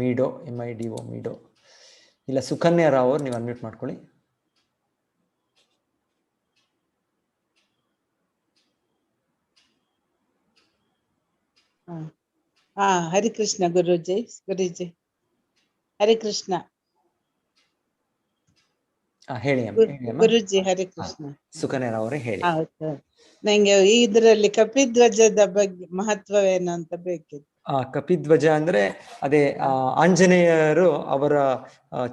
MIDO ಇಲ್ಲ ಸುಕನ್ಯಾ ರಾವ್ ಅವ್ರು ನೀವು ಅನ್ಮ್ಯೂಟ್ ಮಾಡ್ಕೊಳ್ಳಿ. ಹರಿ ಕೃಷ್ಣ ಗುರುಜಿ. ಹರಿ ಕೃಷ್ಣ ಹೇಳಿ ಗುರುಜಿ. ಹರಿ ಕೃಷ್ಣ. ಸುಕನ್ಯಾ ರಾವ್ ಅವರೇ ಹೇಳಿ. ನಂಗೆ ಇದರಲ್ಲಿ ಕಪಿಧ್ವಜದ ಬಗ್ಗೆ ಮಹತ್ವವೇನು ಅಂತ ಬೇಕಿತ್ತು. ಕಪಿಧ್ವಜ ಅಂದ್ರೆ ಅದೇ ಆಂಜನೇಯರು ಅವರ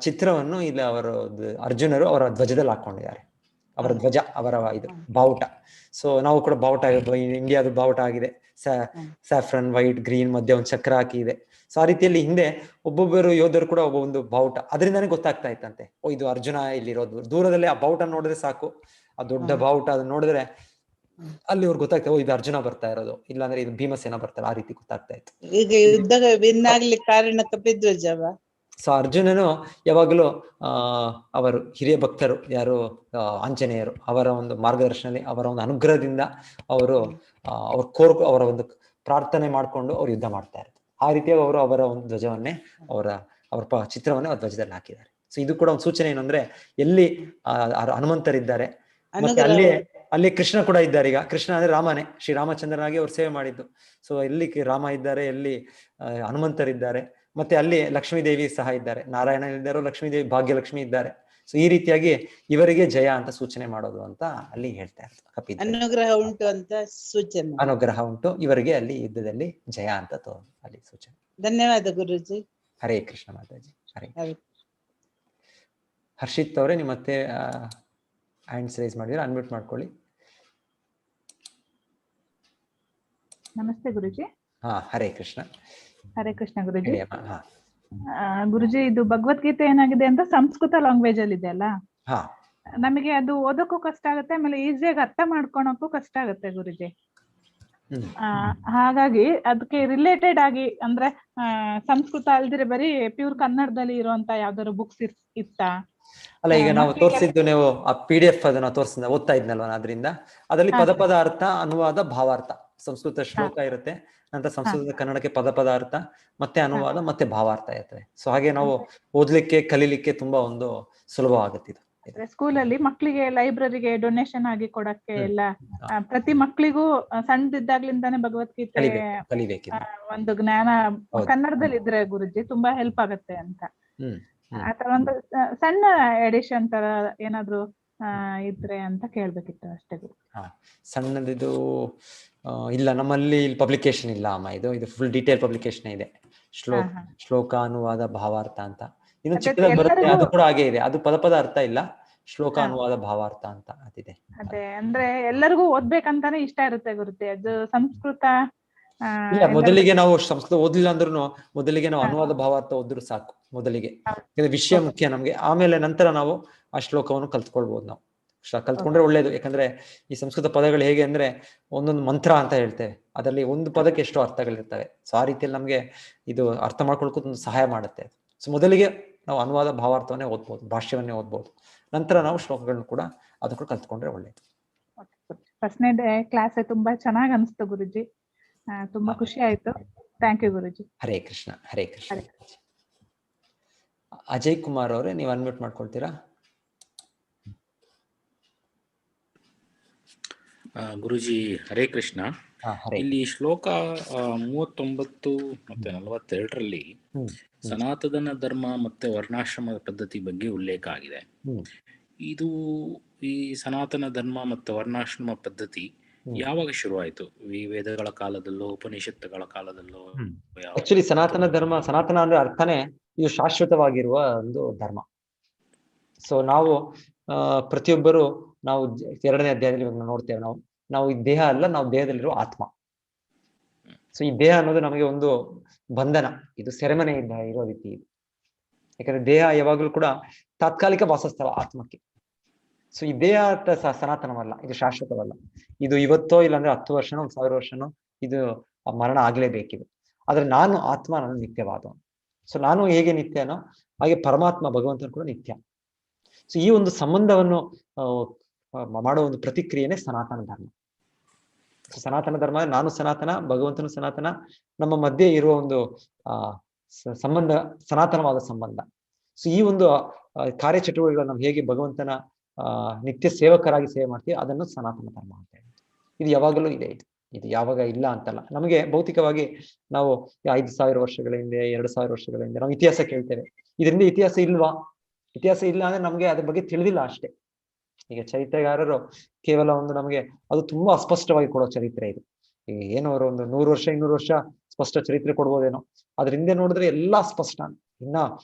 ಚಿತ್ರವನ್ನು ಇಲ್ಲಿ ಅರ್ಜುನರು ಅವರ ಧ್ವಜದಲ್ಲಿ ಹಾಕೊಂಡಿದ್ದಾರೆ. ಅವರ ಧ್ವಜ, ಅವರ ಇದು ಬಾವುಟ. ಸೊ ನಾವು ಕೂಡ ಬಾವುಟ, ಇಂಡಿಯಾದ ಬಾವುಟ ಆಗಿದೆ. ಸ್ಯಾಫ್ರನ್, ವೈಟ್, ಗ್ರೀನ್, ಮಧ್ಯೆ ಒಂದು ಚಕ್ರ ಹಾಕಿದೆ. ಸೊ ಆ ರೀತಿಯಲ್ಲಿ ಹಿಂದೆ ಒಬ್ಬೊಬ್ಬರು ಯೋಧರು ಕೂಡ ಒಂದು ಬಾವುಟ, ಅದರಿಂದಾನೇ ಗೊತ್ತಾಗ್ತಾ ಇತ್ತಂತೆ, ಇದು ಅರ್ಜುನ ಇಲ್ಲಿರೋದು. ದೂರದಲ್ಲಿ ಆ ಬಾವುಟ ನೋಡಿದ್ರೆ ಸಾಕು, ಆ ದೊಡ್ಡ ಬಾವುಟ ಅದನ್ನ ನೋಡಿದ್ರೆ ಅಲ್ಲಿ ಅವ್ರಿಗೆ ಗೊತ್ತಾಗ್ತದೆ, ಇದು ಅರ್ಜುನ ಬರ್ತಾ ಇರೋದು, ಇಲ್ಲಾಂದ್ರೆ ಇದು ಭೀಮಸೇನ ಬರ್ತಾರೆ, ಆ ರೀತಿ ಗೊತ್ತಾಗ್ತಾ ಇತ್ತು. ಈಗ ಯುದ್ಧ ವಿನ್ ಆಗ್ಲಿಕ್ಕೆ ಕಾರಣ ಕಪಿಧ್ವಜವ. ಸೊ ಅರ್ಜುನನು ಯಾವಾಗಲೂ ಅವರು ಹಿರಿಯ ಭಕ್ತರು ಯಾರು ಆಂಜನೇಯರು ಅವರ ಒಂದು ಮಾರ್ಗದರ್ಶನದಲ್ಲಿ, ಅವರ ಒಂದು ಅನುಗ್ರಹದಿಂದ ಅವರು ಅವರ ಒಂದು ಪ್ರಾರ್ಥನೆ ಮಾಡ್ಕೊಂಡು ಅವ್ರು ಯುದ್ಧ ಮಾಡ್ತಾ ಇರ್ತಾರೆ. ಆ ರೀತಿಯಾಗಿ ಅವರು ಅವರ ಒಂದು ಧ್ವಜವನ್ನೇ ಅವರ ಚಿತ್ರವನ್ನೇ ಅವ್ರ ಧ್ವಜದಲ್ಲಿ ಹಾಕಿದ್ದಾರೆ. ಸೊ ಇದು ಕೂಡ ಒಂದು ಸೂಚನೆ ಏನಂದ್ರೆ, ಎಲ್ಲಿ ಹನುಮಂತರಿದ್ದಾರೆ ಮತ್ತೆ ಅಲ್ಲಿ ಕೃಷ್ಣ ಕೂಡ ಇದ್ದಾರೆ. ಈಗ ಕೃಷ್ಣ ಅಂದ್ರೆ ರಾಮನೇ, ಶ್ರೀರಾಮಚಂದ್ರನಾಗಿ ಅವ್ರು ಸೇವೆ ಮಾಡಿದ್ದು. ಸೊ ಎಲ್ಲಿ ರಾಮ ಇದ್ದಾರೆ, ಎಲ್ಲಿ ಹನುಮಂತರಿದ್ದಾರೆ, ಮತ್ತೆ ಅಲ್ಲಿ ಲಕ್ಷ್ಮೀ ದೇವಿ ಸಹ ಇದ್ದಾರೆ. ನಾರಾಯಣ ಇದ್ದಾರೋ ಲಕ್ಷ್ಮೀ ದೇವಿ, ಭಾಗ್ಯಲಕ್ಷ್ಮಿ ಇದ್ದಾರೆ. ಸೊ ಈ ರೀತಿಯಾಗಿ ಇವರಿಗೆ ಜಯ ಅಂತ ಸೂಚನೆ ಮಾಡೋದು ಅಂತ ಅಲ್ಲಿ ಹೇಳ್ತಾ ಇರ್ತಾರೆ. ಅನುಗ್ರಹ ಉಂಟು ಅಂತ ಸೂಚನೆ, ಅನುಗ್ರಹ ಉಂಟು ಇವರಿಗೆ ಅಲ್ಲಿ ಯುದ್ಧದಲ್ಲಿ ಜಯ ಅಂತ ಅಲ್ಲಿ ಸೂಚನೆ. ಧನ್ಯವಾದ ಗುರುಜಿ. ಹರೇ ಕೃಷ್ಣ ಮಾತಾಜಿ. ಹರೇ. ಹರ್ಷಿತ್ ಅವರೇ ನೀವು ಮತ್ತೆ ಹ್ಯಾಂಡ್ಸ್ ರೈಸ್ ಮಾಡಿದ್ರೆ ಅನ್ಮ್ಯೂಟ್ ಮಾಡ್ಕೊಳ್ಳಿ. ನಮಸ್ತೆ ಗುರುಜಿ. ಹರೇ ಕೃಷ್ಣ. ಹರೇ ಕೃಷ್ಣ ಗುರುಜಿ. ಗುರುಜಿ, ಇದು ಭಗವದ್ಗೀತೆ ಏನಾಗಿದೆ ಅಂತ ಸಂಸ್ಕೃತ ಲ್ಯಾಂಗ್ವೇಜ್ ಅಲ್ಲಿ ಇದೆ ಅಲ್ಲ, ನಮಗೆ ಅದು ಓದಕ್ಕೂ ಕಷ್ಟ ಆಗುತ್ತೆ, ಆಮೇಲೆ ಈಸಿಯಾಗಿ ಅರ್ಥ ಮಾಡ್ಕೊಳಕ್ಕೂ ಕಷ್ಟ ಆಗುತ್ತೆ ಗುರುಜಿ. ಹಾಗಾಗಿ ಅದಕ್ಕೆ ರಿಲೇಟೆಡ್ ಆಗಿ ಅಂದ್ರೆ ಸಂಸ್ಕೃತ ಅಲ್ದಿರೆ ಬರೀ ಪ್ಯೂರ್ ಕನ್ನಡದಲ್ಲಿ ಇರುವಂತ ಯಾವ್ದಾದ್ರು ಬುಕ್ಸ್ ಇತ್ತಾ? ಅಲ್ಲ, ಈಗ ನಾವು ತೋರಿಸಿದ್ದು ನೀವು ಆ PDF ಅದನ್ನ ತೋರಿಸಿದ ಓದ್ತಾ ಇದ್ನಲ್ವ, ಅದರಿಂದ ಅದರಲ್ಲಿ ಪದ ಅರ್ಥ, ಅನುವಾದ, ಭಾವಾರ್ಥ, ಸಂಸ್ಕೃತ ಶ್ಲೋಕ ಇರುತ್ತೆ, ನಂತರ ಸಂಸ್ಕೃತದ ಕನ್ನಡಕ್ಕೆ ಪದ ಅರ್ಥ, ಮತ್ತೆ ಅನುವಾದ, ಮತ್ತೆ ಭಾವಾರ್ಥ ಇರ್ತದೆ. ಸೊ ಹಾಗೆ ನಾವು ಓದ್ಲಿಕ್ಕೆ ಕಲೀಲಿಕ್ಕೆ ತುಂಬಾ ಒಂದು ಸುಲಭವಾಗುತ್ತೆ ಇದು. ಸ್ಕೂಲಲ್ಲಿ ಮಕ್ಕಳಿಗೆ ಲೈಬ್ರರಿಗೆ ಡೊನೇಷನ್ ಆಗಿ ಕೊಡಕ್ಕೆ ಎಲ್ಲ ಪ್ರತಿ ಮಕ್ಕಳಿಗೂ ಸಣ್ಣದಿದ್ದಾಗ್ಲಿಂದಾನೇ ಭಗವದ್ಗೀತೆ ಒಂದು ಜ್ಞಾನ ಕನ್ನಡದಲ್ಲಿ ಇದ್ರೆ ಗುರುಜಿ ತುಂಬಾ ಹೆಲ್ಪ್ ಆಗತ್ತೆ ಅಂತ. ಆತರ ಒಂದು ಸಣ್ಣ ಎಡಿಷನ್ ತರ ಏನಾದ್ರು ಇದ್ರೆ ಅಂತ ಕೇಳ್ಬೇಕಿತ್ತು ಅಷ್ಟೇ ಗುರು. ಸಣ್ಣದಿದು ಇಲ್ಲ, ನಮ್ಮಲ್ಲಿ ಪಬ್ಲಿಕೇಶನ್ ಇಲ್ಲ ಅಮ್ಮ. ಇದು ಫುಲ್ ಡೀಟೇಲ್ ಪಬ್ಲಿಕೇಶನ್ ಇದೆ. ಶ್ಲೋಕ, ಅನುವಾದ, ಭಾವಾರ್ಥ ಅಂತ. ಇನ್ನು ಚಿಕ್ಕದಾಗಿ ಬರುತ್ತೆ, ಅದು ಕೂಡ ಹಾಗೆ ಇದೆ. ಅದು ಪದ ಅರ್ಥ ಇಲ್ಲ, ಶ್ಲೋಕ, ಅನುವಾದ, ಭಾವಾರ್ಥ ಅಂತ ಅದಿದೆ. ಅದೇ ಅಂದ್ರೆ ಎಲ್ಲರಿಗೂ ಓದ್ಬೇಕಂತಾನೆ ಇಷ್ಟ ಇರುತ್ತೆ ಗುರುತೆ. ಅದು ಸಂಸ್ಕೃತ ಇಲ್ಲ, ಮೊದಲಿಗೆ ನಾವು ಸಂಸ್ಕೃತ ಓದ್ಲಿಲ್ಲ ಅಂದ್ರೂ ಮೊದಲಿಗೆ ನಾವು ಅನುವಾದ, ಭಾವಾರ್ಥ ಓದಿದ್ರು ಸಾಕು ಮೊದಲಿಗೆ. ವಿಷಯ ಮುಖ್ಯ ನಮ್ಗೆ. ಆಮೇಲೆ ನಂತರ ನಾವು ಆ ಶ್ಲೋಕವನ್ನು ಕಲ್ತ್ಕೊಳ್ಬಹುದು. ನಾವು ಕಲ್ತ್ಕೊಂಡ್ರೆ ಒಳ್ಳೇದು. ಯಾಕಂದ್ರೆ ಈ ಸಂಸ್ಕೃತ ಪದಗಳು ಹೇಗೆ ಅಂದ್ರೆ ಒಂದೊಂದು ಮಂತ್ರ ಅಂತ ಹೇಳ್ತೇವೆ, ಅದರಲ್ಲಿ ಒಂದು ಪದಕ್ಕೆ ಎಷ್ಟೋ ಅರ್ಥಗಳಿರ್ತವೆ. ಸೊ ಆ ರೀತಿಯಲ್ಲಿ ನಮ್ಗೆ ಇದು ಅರ್ಥ ಮಾಡ್ಕೊಳ್ಕೋದು ಒಂದು ಸಹಾಯ ಮಾಡುತ್ತೆ. ಸೊ ಮೊದಲಿಗೆ ನಾವು ಅನುವಾದ, ಭಾವಾರ್ಥವನ್ನೇ ಓದ್ಬೋದು, ಭಾಷ್ಯವನ್ನೇ ಓದ್ಬೋದು. ನಂತರ ನಾವು ಶ್ಲೋಕಗಳನ್ನ ಕೂಡ ಅದಕ್ಕೂ ಕಲ್ತ್ಕೊಂಡ್ರೆ ಒಳ್ಳೇದು. ಫಸ್ಟ್ನೇ ಕ್ಲಾಸ್ ತುಂಬಾ ಚೆನ್ನಾಗಿ ಅನಿಸ್ತು ಗುರುಜಿ. ತುಂಬಾ ಖುಷಿ ಆಯ್ತು. ಥ್ಯಾಂಕ್ ಯು ಗುರುಜಿ. ಹರೇ ಕೃಷ್ಣ. ಹರೇ ಕೃಷ್ಣ. ಅಜಯ್ ಕುಮಾರ್ ಅವರೇ, ನೀವು ಅನ್ಮ್ಯೂಟ್ ಮಾಡ್ಕೊಳ್ತೀರಾ? ಗುರುಜಿ ಹರೇ ಕೃಷ್ಣ. ಇಲ್ಲಿ ಶ್ಲೋಕ 39 ಮತ್ತೆ 42ರಲ್ಲಿ ಸನಾತನ ಧರ್ಮ ಮತ್ತೆ ವರ್ಣಾಶ್ರಮ ಪದ್ಧತಿ ಬಗ್ಗೆ ಉಲ್ಲೇಖ ಆಗಿದೆ. ಇದು ಈ ಸನಾತನ ಧರ್ಮ ಮತ್ತು ವರ್ಣಾಶ್ರಮ ಪದ್ಧತಿ ಯಾವಾಗ ಶುರುವಾಯಿತು? ಈ ವೇದಗಳ ಕಾಲದಲ್ಲೋ, ಉಪನಿಷತ್ತುಗಳ ಕಾಲದಲ್ಲೋ? ಆಕ್ಚುಲಿ ಸನಾತನ ಧರ್ಮ, ಸನಾತನ ಅಂದ್ರೆ ಅರ್ಥನೇ ಇದು ಶಾಶ್ವತವಾಗಿರುವ ಒಂದು ಧರ್ಮ. ಸೊ ನಾವು ಪ್ರತಿಯೊಬ್ಬರು ನಾವು 2ನೇ ಅಧ್ಯಾಯದಲ್ಲಿ ನೋಡ್ತೇವೆ, ನಾವು ಈ ದೇಹ ಅಲ್ಲ, ನಾವು ದೇಹದಲ್ಲಿರುವ ಆತ್ಮ. ಸೊ ಈ ದೇಹ ಅನ್ನೋದು ನಮಗೆ ಒಂದು ಬಂಧನ, ಇದು ಸೆರೆಮನೆಯಿಂದ ಇರೋ ರೀತಿ ಇದು. ಯಾಕಂದ್ರೆ ದೇಹ ಯಾವಾಗಲೂ ಕೂಡ ತಾತ್ಕಾಲಿಕ ವಾಸಸ್ಥಳ ಆತ್ಮಕ್ಕೆ. ಸೊ ಈ ದೇಹ ಸನಾತನವಲ್ಲ, ಇದು ಶಾಶ್ವತವಲ್ಲ. ಇದು ಇವತ್ತೋ ಇಲ್ಲಾಂದ್ರೆ 10 ವರ್ಷನೋ 1000 ವರ್ಷನೋ ಇದು ಮರಣ ಆಗ್ಲೇಬೇಕಿದೆ. ಆದ್ರೆ ನಾನು ಆತ್ಮ, ನಾನು ನಿತ್ಯವಾದ. ಸೊ ನಾನು ಹೇಗೆ ನಿತ್ಯನೋ ಹಾಗೆ ಪರಮಾತ್ಮ ಭಗವಂತನು ಕೂಡ ನಿತ್ಯ. ಸೊ ಈ ಒಂದು ಸಂಬಂಧವನ್ನು ಮಾಡುವ ಒಂದು ಪ್ರತಿಕ್ರಿಯೆನೇ ಸನಾತನ ಧರ್ಮ. ಸನಾತನ ಧರ್ಮ, ನಾನು ಸನಾತನ, ಭಗವಂತನು ಸನಾತನ, ನಮ್ಮ ಮಧ್ಯೆ ಇರುವ ಒಂದು ಸಂಬಂಧ ಸನಾತನವಾದ ಸಂಬಂಧ. ಸೊ ಈ ಒಂದು ಕಾರ್ಯಚಟುವಟಿಕೆಗಳು ನಾವು ಹೇಗೆ ಭಗವಂತನ ನಿತ್ಯ ಸೇವಕರಾಗಿ ಸೇವೆ ಮಾಡ್ತೀವಿ, ಅದನ್ನು ಸನಾತನ ಧರ್ಮ ಅಂತ ಹೇಳಿ. ಇದು ಯಾವಾಗಲೂ ಇದೆ. ಇದು ಯಾವಾಗ ಇಲ್ಲ ಅಂತಲ್ಲ. ನಮಗೆ ಭೌತಿಕವಾಗಿ ನಾವು 5000 ವರ್ಷಗಳ ಹಿಂದೆ, 2000 ವರ್ಷಗಳ ಹಿಂದೆ ನಾವು ಇತಿಹಾಸ ಕೇಳ್ತೇವೆ. ಇದರಿಂದ ಇತಿಹಾಸ ಇಲ್ವಾ? ಇತಿಹಾಸ ಇಲ್ಲ ಅಂದ್ರೆ ನಮ್ಗೆ ಅದ್ರ ಬಗ್ಗೆ ತಿಳಿದಿಲ್ಲ ಅಷ್ಟೇ. ಈಗ ಚರಿತ್ರೆಗಾರರು ಕೇವಲ ಒಂದು ನಮಗೆ ಅದು ತುಂಬಾ ಅಸ್ಪಷ್ಟವಾಗಿ ಕೊಡೋ ಚರಿತ್ರೆ ಇದು. ಈಗ ಏನೋ ಅವರು ಒಂದು 100 ವರ್ಷ 200 ವರ್ಷ ಸ್ಪಷ್ಟ ಚರಿತ್ರೆ ಕೊಡ್ಬೋದೇನೋ, ಅದ್ರ ಹಿಂದೆ ನೋಡಿದ್ರೆ ಎಲ್ಲಾ ಸ್ಪಷ್ಟ. ಇನ್ನ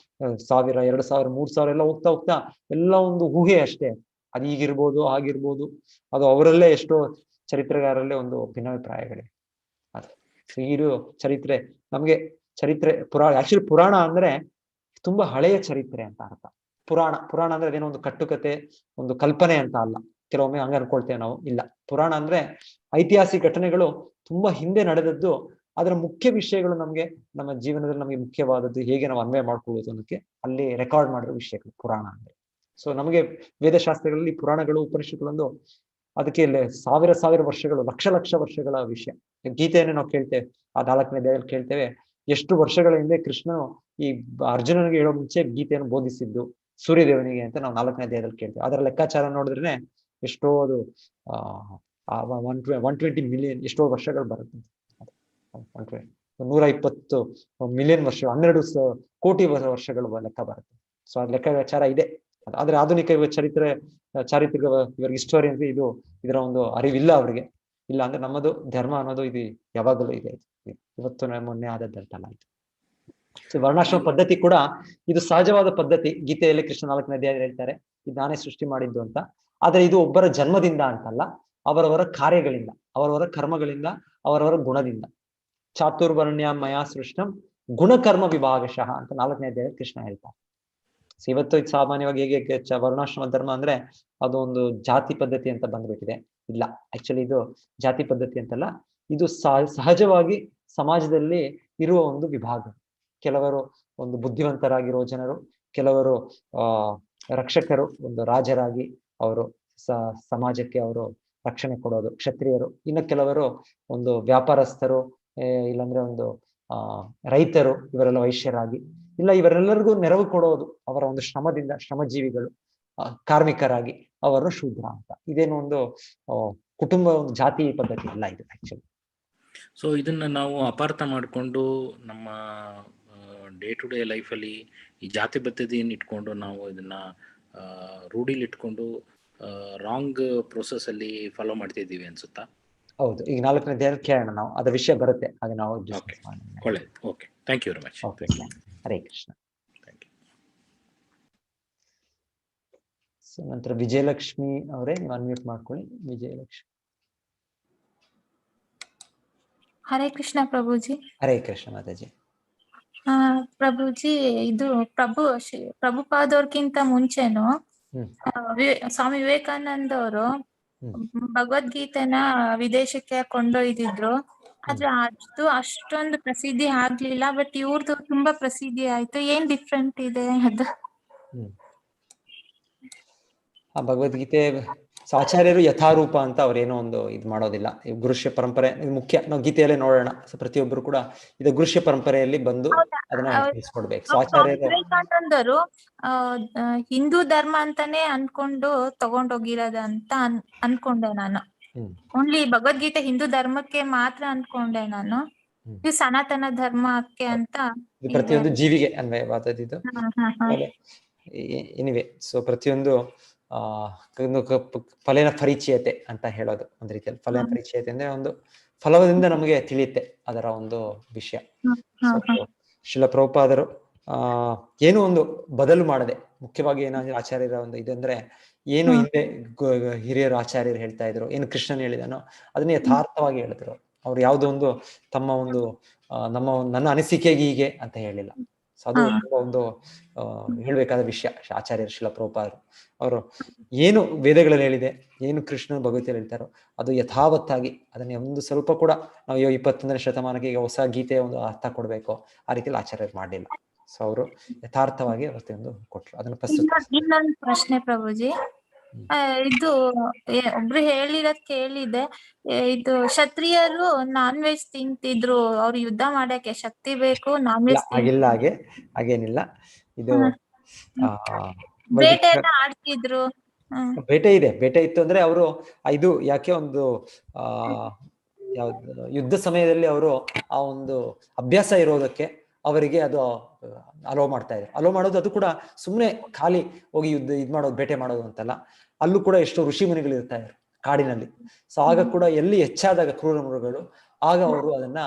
1000, 2000, 3000 ಎಲ್ಲ ಹೋಗ್ತಾ ಎಲ್ಲ ಒಂದು ಊಹೆ ಅಷ್ಟೇ. ಅದು ಹೀಗಿರ್ಬೋದು, ಹಾಗಿರ್ಬೋದು. ಅದು ಅವರಲ್ಲೇ ಎಷ್ಟೋ ಚರಿತ್ರೆಗಾರಲ್ಲೇ ಒಂದು ಭಿನ್ನಾಭಿಪ್ರಾಯಗಳಿವೆ. ಅದು ಇದು ಚರಿತ್ರೆ ನಮ್ಗೆ ಚರಿತ್ರೆ ಆಕ್ಚುಲಿ ಪುರಾಣ ಅಂದ್ರೆ ತುಂಬಾ ಹಳೆಯ ಚರಿತ್ರೆ ಅಂತ ಅರ್ಥ. ಪುರಾಣ ಅಂದ್ರೆ ಅದೇನೋ ಒಂದು ಕಟ್ಟುಕತೆ, ಒಂದು ಕಲ್ಪನೆ ಅಂತ ಅಲ್ಲ. ಕೆಲವೊಮ್ಮೆ ಹಂಗ ಅನ್ಕೊಳ್ತೇವೆ ನಾವು. ಇಲ್ಲ, ಪುರಾಣ ಅಂದ್ರೆ ಐತಿಹಾಸಿಕ ಘಟನೆಗಳು ತುಂಬಾ ಹಿಂದೆ ನಡೆದದ್ದು, ಅದರ ಮುಖ್ಯ ವಿಷಯಗಳು ನಮ್ಗೆ ನಮ್ಮ ಜೀವನದಲ್ಲಿ ನಮಗೆ ಮುಖ್ಯವಾದದ್ದು ಹೇಗೆ ನಾವು ಅನ್ವಯ ಮಾಡ್ಕೊಳ್ಳೋದು ಅನ್ನೋಕ್ಕೆ ಅಲ್ಲಿ ರೆಕಾರ್ಡ್ ಮಾಡಿರೋ ವಿಷಯಗಳು ಪುರಾಣ ಅಂದ್ರೆ. ಸೊ ನಮಗೆ ವೇದಶಾಸ್ತ್ರಗಳಲ್ಲಿ ಪುರಾಣಗಳು, ಉಪನಿಷತ್ತುಗಳೊಂದು ಅದಕ್ಕೆ ಸಾವಿರ ವರ್ಷಗಳು, ಲಕ್ಷ ವರ್ಷಗಳ ವಿಷಯ. ಗೀತೆಯನ್ನು ನಾವು ಕೇಳ್ತೇವೆ, ಆ 4ನೇ ಅಧ್ಯಾಯದಲ್ಲಿ ಕೇಳ್ತೇವೆ ಎಷ್ಟು ವರ್ಷಗಳ ಹಿಂದೆ ಕೃಷ್ಣನು ಈ ಅರ್ಜುನನಿಗೆ ಹೇಳೋ ಮುಂಚೆ ಗೀತೆಯನ್ನು ಬೋಧಿಸಿದ್ದು ಸೂರ್ಯದೇವನಿಗೆ ಅಂತ ನಾವು 4ನೇ ಅಧ್ಯಾಯದಲ್ಲಿ ಕೇಳ್ತೇವೆ. ಅದರ ಲೆಕ್ಕಾಚಾರ ನೋಡಿದ್ರೆ ಎಷ್ಟೋ ಅದು 120 ಮಿಲಿಯನ್ ಎಷ್ಟೋ ವರ್ಷಗಳು ಬರುತ್ತೆ. 120 ಮಿಲಿಯನ್ ವರ್ಷ, 12 ಕೋಟಿ ವರ್ಷಗಳು ಲೆಕ್ಕ ಬರುತ್ತೆ. ಸೊ ಅದ್ ಲೆಕ್ಕಾಚಾರ ಇದೆ. ಆದ್ರೆ ಆಧುನಿಕ ಚಾರಿತ್ರಿಕ ಇವ್ರಿಗೆ ಹಿಸ್ಟೋರಿಯನ್ಸ್ ಇದರ ಒಂದು ಅರಿವಿಲ್ಲ ಅವ್ರಿಗೆ. ಇಲ್ಲ ಅಂದ್ರೆ ನಮ್ಮದು ಧರ್ಮ ಅನ್ನೋದು ಇದು ಯಾವಾಗಲೂ ಇದೆ. ಇವತ್ತು ಮೊನ್ನೆ ಆದದ್ದಂತಲ್ಲ ಇದು. ಸೊ ವರ್ಣಾಶ್ರಮ ಪದ್ಧತಿ ಕೂಡ ಇದು ಸಹಜವಾದ ಪದ್ಧತಿ. ಗೀತೆಯಲ್ಲಿ ಕೃಷ್ಣ 4ನೇ ಅಧ್ಯಾಯದಲ್ಲಿ ಹೇಳ್ತಾರೆ, ಇದು ನಾನೇ ಸೃಷ್ಟಿ ಮಾಡಿದ್ದು ಅಂತ. ಆದ್ರೆ ಇದು ಒಬ್ಬರ ಜನ್ಮದಿಂದ ಅಂತಲ್ಲ, ಅವರವರ ಕಾರ್ಯಗಳಿಂದ, ಅವರವರ ಕರ್ಮಗಳಿಂದ, ಅವರವರ ಗುಣದಿಂದ. ಚಾತುರ್ವರ್ಣ್ಯ ಮಯಾ ಸೃಷ್ಟಂ ಗುಣಕರ್ಮ ವಿಭಾಗಶಃ ಅಂತ 4ನೇ ಅಧ್ಯಾಯದಲ್ಲಿ ಕೃಷ್ಣ ಹೇಳ್ತಾರೆ. ಸೊ ಇವತ್ತು ಇದು ಸಾಮಾನ್ಯವಾಗಿ ಹೇಗೆ ವರ್ಣಾಶ್ರಮ ಧರ್ಮ ಅಂದ್ರೆ ಅದು ಒಂದು ಜಾತಿ ಪದ್ಧತಿ ಅಂತ ಬಂದ್ಬಿಟ್ಟಿದೆ. ಇಲ್ಲ, ಆಕ್ಚುಲಿ ಇದು ಜಾತಿ ಪದ್ಧತಿ ಅಂತಲ್ಲ, ಇದು ಸಹಜವಾಗಿ ಸಮಾಜದಲ್ಲಿ ಇರುವ ಒಂದು ವಿಭಾಗ. ಕೆಲವರು ಒಂದು ಬುದ್ಧಿವಂತರಾಗಿರುವ ಜನರು, ಕೆಲವರು ರಕ್ಷಕರು, ಒಂದು ರಾಜರಾಗಿ ಅವರು ಸಮಾಜಕ್ಕೆ ಅವರು ರಕ್ಷಣೆ ಕೊಡೋದು ಕ್ಷತ್ರಿಯರು. ಇನ್ನು ಕೆಲವರು ಒಂದು ವ್ಯಾಪಾರಸ್ಥರು, ಇಲ್ಲಾಂದ್ರೆ ಒಂದು ರೈತರು, ಇವರೆಲ್ಲ ವೈಶ್ಯರಾಗಿ, ಇಲ್ಲ ಇವರೆಲ್ಲರಿಗೂ ನೆರವು ಕೊಡೋದು ಅವರ ಒಂದು ಶ್ರಮದಿಂದ, ಶ್ರಮಜೀವಿಗಳು, ಕಾರ್ಮಿಕರಾಗಿ ಅವರು ಶೂದ್ರ ಅಂತ. ಇದೇನು ಒಂದು ಕುಟುಂಬ, ಒಂದು ಜಾತಿ ಪದ್ಧತಿ ಅಲ್ಲ ಇದು ಆಕ್ಚುಲಿ. ಸೊ ಇದನ್ನ ನಾವು ಅಪಾರ್ಥ ಮಾಡಿಕೊಂಡು ನಮ್ಮ ಡೇ ಟು ಡೇ ಲೈಫಲ್ಲಿ ಈ ಜಾತಿ ಪದ್ಧತಿಯನ್ನು ಇಟ್ಕೊಂಡು ನಾವು ಇದನ್ನ ರೂಢಿಲಿ ಇಟ್ಕೊಂಡು ರಾಂಗ್ ಪ್ರೊಸೆಸ್ ಅಲ್ಲಿ ಫಾಲೋ ಮಾಡ್ತಿದ್ದೀವಿ ಅನ್ಸುತ್ತಾ? ಹೌದು. ಈಗ 4ನೇ ಅಧ್ಯಾಯ ಕೇಳೋಣ ನಾವು, ಅದ ವಿಷಯ ಬರುತ್ತೆ, ಹಾಗೆ ನಾವು ಒಳ್ಳೆಯದು. Okay, thank you very much. Okay, Hare Krishna. So ನಂತರ ವಿಜಯಲಕ್ಷ್ಮಿ ಅವರೇ, ನೀವು ಅನ್ಮ್ಯೂಟ್ ಮಾಡ್ಕೊಳ್ಳಿ. ವಿಜಯಲಕ್ಷ್ಮಿ. ಹರೇ ಕೃಷ್ಣ ಪ್ರಭುಜಿ. ಹರೇ ಕೃಷ್ಣ ಮಾತಾಜಿ. ಪ್ರಭುಜಿ, ಇದು ಪ್ರಭುಪಾದವ್ರಕ್ಕಿಂತ ಮುಂಚೆನು ಸ್ವಾಮಿ ವಿವೇಕಾನಂದ ಅವರು ಭಗವದ್ಗೀತೆನ ವಿದೇಶಕ್ಕೆ ಕೊಂಡೊಯ್ದಿದ್ರು. ಆದ್ರೆ ಅದು ಅಷ್ಟೊಂದು ಪ್ರಸಿದ್ಧಿ ಆಗ್ಲಿಲ್ಲ. ಬಟ್ ಇವ್ರದ್ದು ತುಂಬಾ ಪ್ರಸಿದ್ಧಿ ಆಯ್ತು. ಏನ್ ಡಿಫ್ರೆಂಟ್ ಇದೆ ಅದು? ಭಗವದ್ಗೀತೆ ಆಚಾರ್ಯರು ಯಥಾರೂಪ ಅಂತ ಅವ್ರೇನೋ ಒಂದು ಇದು ಮಾಡೋದಿಲ್ಲ. ಗುರುಷ್ಯ ಪರಂಪರೆ ಮುಖ್ಯ. ನಾವು ಗೀತೆಯಲ್ಲೇ ನೋಡೋಣ, ಪ್ರತಿಯೊಬ್ಬರು ಕೂಡ ಇದು ಗುರುಷ್ಯ ಪರಂಪರೆಯಲ್ಲಿ ಬಂದು ಅದನ್ನ ತಿಳಿಸ್ಕೊಡ್ಬೇಕು. ವಿವೇಕಾನಂದರು ಹಿಂದೂ ಧರ್ಮ ಅಂತಾನೆ ಅನ್ಕೊಂಡು ತಗೊಂಡೋಗಿರೋದ ಅಂತ ಅನ್ಕೊಂಡೆ ನಾನು. ಓನ್ಲಿ ಭಗವದ್ಗೀತೆ ಹಿಂದೂ ಧರ್ಮಕ್ಕೆ ಮಾತ್ರ ಅನ್ಕೊಂಡೆ ನಾನು. ಇದು ಸನಾತನ ಧರ್ಮಕ್ಕೆ ಅಂತ ಪ್ರತಿಯೊಂದು ಜೀವಿಗೆ ಅನ್ವಯವಾದದ್ದು. ಎನಿವೆ, ಸೊ ಪ್ರತಿಯೊಂದು ಫಲನ ಪರಿಚಯತೆ ಅಂತ ಹೇಳೋದು ಒಂದು ರೀತಿಯಲ್ಲಿ. ಫಲನ ಪರಿಚಯತೆ ಅಂದ್ರೆ ಒಂದು ಫಲದಿಂದ ನಮಗೆ ತಿಳಿಯುತ್ತೆ ಅದರ ಒಂದು ವಿಷಯ. ಶ್ರೀಲ ಪ್ರಭುಪಾದರು ಏನೋ ಒಂದು ಬದಲು ಮಾಡದೆ, ಮುಖ್ಯವಾಗಿ ಏನಾದ್ರೆ ಆಚಾರ್ಯರ ಒಂದು ಇದಂದ್ರೆ, ಏನು ಹಿಂದೆ ಹಿರಿಯರು ಆಚಾರ್ಯರು ಹೇಳ್ತಾ ಇದ್ರು, ಏನು ಕೃಷ್ಣನ್ ಹೇಳಿದಾನೋ ಅದನ್ನ ಯಥಾರ್ಥವಾಗಿ ಹೇಳಿದ್ರು. ಅವ್ರು ಯಾವುದೋ ಒಂದು ತಮ್ಮ ಒಂದು ನನ್ನ ಅನಿಸಿಕೆಗೆ ಹೀಗೆ ಅಂತ ಹೇಳಿಲ್ಲ. ಸೊ ಅದು ಒಂದು ಹೇಳ್ಬೇಕಾದ ವಿಷಯ. ಆಚಾರ್ಯರು ಶ್ರೀಲ ಪ್ರಭುಪಾದರು ಅವರು ಏನು ವೇದಗಳಲ್ಲಿ ಹೇಳಿದೆ, ಏನು ಕೃಷ್ಣನ ಭಗವದ್ಗೀತೆಯಲ್ಲಿ ಹೇಳ್ತಾರೋ ಅದು ಯಥಾವತ್ತಾಗಿ ಅದನ್ನ ಒಂದು ಸ್ವಲ್ಪ ಕೂಡ ನಾವು 21ನೇ ಶತಮಾನಕ್ಕೆ ಈಗ ಹೊಸ ಗೀತೆಯ ಒಂದು ಅರ್ಥ ಕೊಡ್ಬೇಕು ಆ ರೀತಿಯಲ್ಲಿ ಆಚಾರ್ಯರು ಮಾಡಲಿಲ್ಲ. ಸೊ ಅವರು ಯಥಾರ್ಥವಾಗಿ ಅವತ್ತೊಂದು ಕೊಟ್ರು ಅದನ್ನ ಪ್ರಸ್ತುತ. ಇನ್ನೊಂದು ಪ್ರಶ್ನೆ ಪ್ರಭುಜಿ, ಇದು ಒಬ್ರು ಹೇಳಿರೋದ್ ಕೇಳಿದೆ, ಇದು ಕ್ಷತ್ರಿಯರು ನಾನ್ ವೆಜ್ ತಿಂತಿದ್ರು, ಅವ್ರು ಯುದ್ಧ ಮಾಡಕ್ಕೆ ಶಕ್ತಿ ಬೇಕು, ನಾನ್ ವೆಜ್ ಆಗಿಲ್ಲ, ಹಾಗೇನಿಲ್ಲ. ಇದು ಬೇಟೆ ಎಲ್ಲ ಆಡ್ತಿದ್ರು. ಬೇಟೆ ಇತ್ತು ಅಂದ್ರೆ ಅವರು ಇದು ಯಾಕೆ ಒಂದು ಯಾವ್ದು ಯುದ್ಧ ಸಮಯದಲ್ಲಿ ಅವರು ಆ ಒಂದು ಅಭ್ಯಾಸ ಇರೋದಕ್ಕೆ ಅವರಿಗೆ ಅದು ಅಲೋ ಮಾಡ್ತಾ ಇದ್ರು. ಅಲೋ ಮಾಡೋದು ಅದು ಕೂಡ ಸುಮ್ಮನೆ ಖಾಲಿ ಹೋಗಿ ಇದ್ ಮಾಡೋದು, ಬೇಟೆ ಮಾಡೋದು ಅಂತಲ್ಲ. ಅಲ್ಲೂ ಕೂಡ ಎಷ್ಟೋ ಋಷಿ ಮುನಿಗಳು ಇರ್ತಾ ಇದ್ರು ಕಾಡಿನಲ್ಲಿ. ಸೊ ಆಗ ಕೂಡ ಎಲ್ಲಿ ಹೆಚ್ಚಾದಾಗ ಕ್ರೂರ ಮೃಗಗಳು, ಆಗ ಅವರು ಅದನ್ನ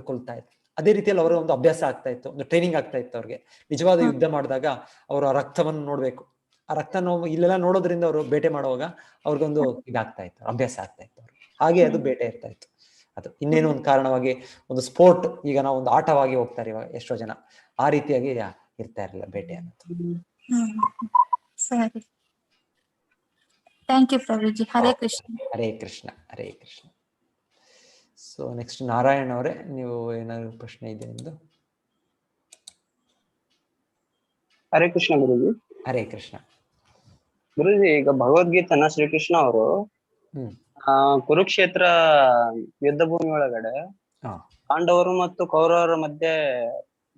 ಕೊಲ್ತಾ ಇದ್ರು. ಅದೇ ರೀತಿಯಲ್ಲಿ ಅವರ ಒಂದು ಅಭ್ಯಾಸ ಆಗ್ತಾ ಇತ್ತು, ಒಂದು ಟ್ರೈನಿಂಗ್ ಆಗ್ತಾ ಇತ್ತು ಅವ್ರಿಗೆ. ನಿಜವಾದ ಯುದ್ಧ ಮಾಡಿದಾಗ ಅವರು ಆ ರಕ್ತವನ್ನು ನೋಡ್ಬೇಕು. ಆ ರಕ್ತ ಇಲ್ಲೆಲ್ಲ ನೋಡೋದ್ರಿಂದ ಅವರು ಬೇಟೆ ಮಾಡುವಾಗ ಅವ್ರಿಗೊಂದು ಇದಾಗ್ತಾ ಇತ್ತು, ಅಭ್ಯಾಸ ಆಗ್ತಾ ಇತ್ತು ಅವ್ರು. ಹಾಗೆ ಅದು ಬೇಟೆ ಇರ್ತಾ ಇತ್ತು. ಅದು ಇನ್ನೇನೋ ಒಂದು ಕಾರಣವಾಗಿ ಒಂದು ಸ್ಪೋರ್ಟ್, ಈಗ ನಾವು ಒಂದು ಆಟವಾಗಿ ಹೋಗ್ತಾರೆ ಇವಾಗ ಎಷ್ಟೋ ಜನ, ಆ ರೀತಿಯಾಗಿ ಇರ್ತಾ ಇರಲಿಲ್ಲ ಬೇಟೆ ಅನ್ನೋದು. ಸರಿ, thank you Prabhuji. Hare Krishna. Hare Krishna, Hare Krishna. So next Narayan ಅವರೇ, ನೀವು ಏನಾದ್ರು ಪ್ರಶ್ನೆ ಇದೆ ಎಂದು? ಹರೇ ಕೃಷ್ಣ ಗುರುಜಿ. ಹರೇ ಕೃಷ್ಣ ಗುರುಜಿ, ಈಗ ಭಗವದ್ಗೀತೆನ ಶ್ರೀಕೃಷ್ಣ ಅವರು ಕುರುಕ್ಷೇತ್ರ ಯುದ್ಧ ಭೂಮಿ ಒಳಗಡೆ ಪಾಂಡವರು ಮತ್ತು ಕೌರವರ ಮಧ್ಯೆ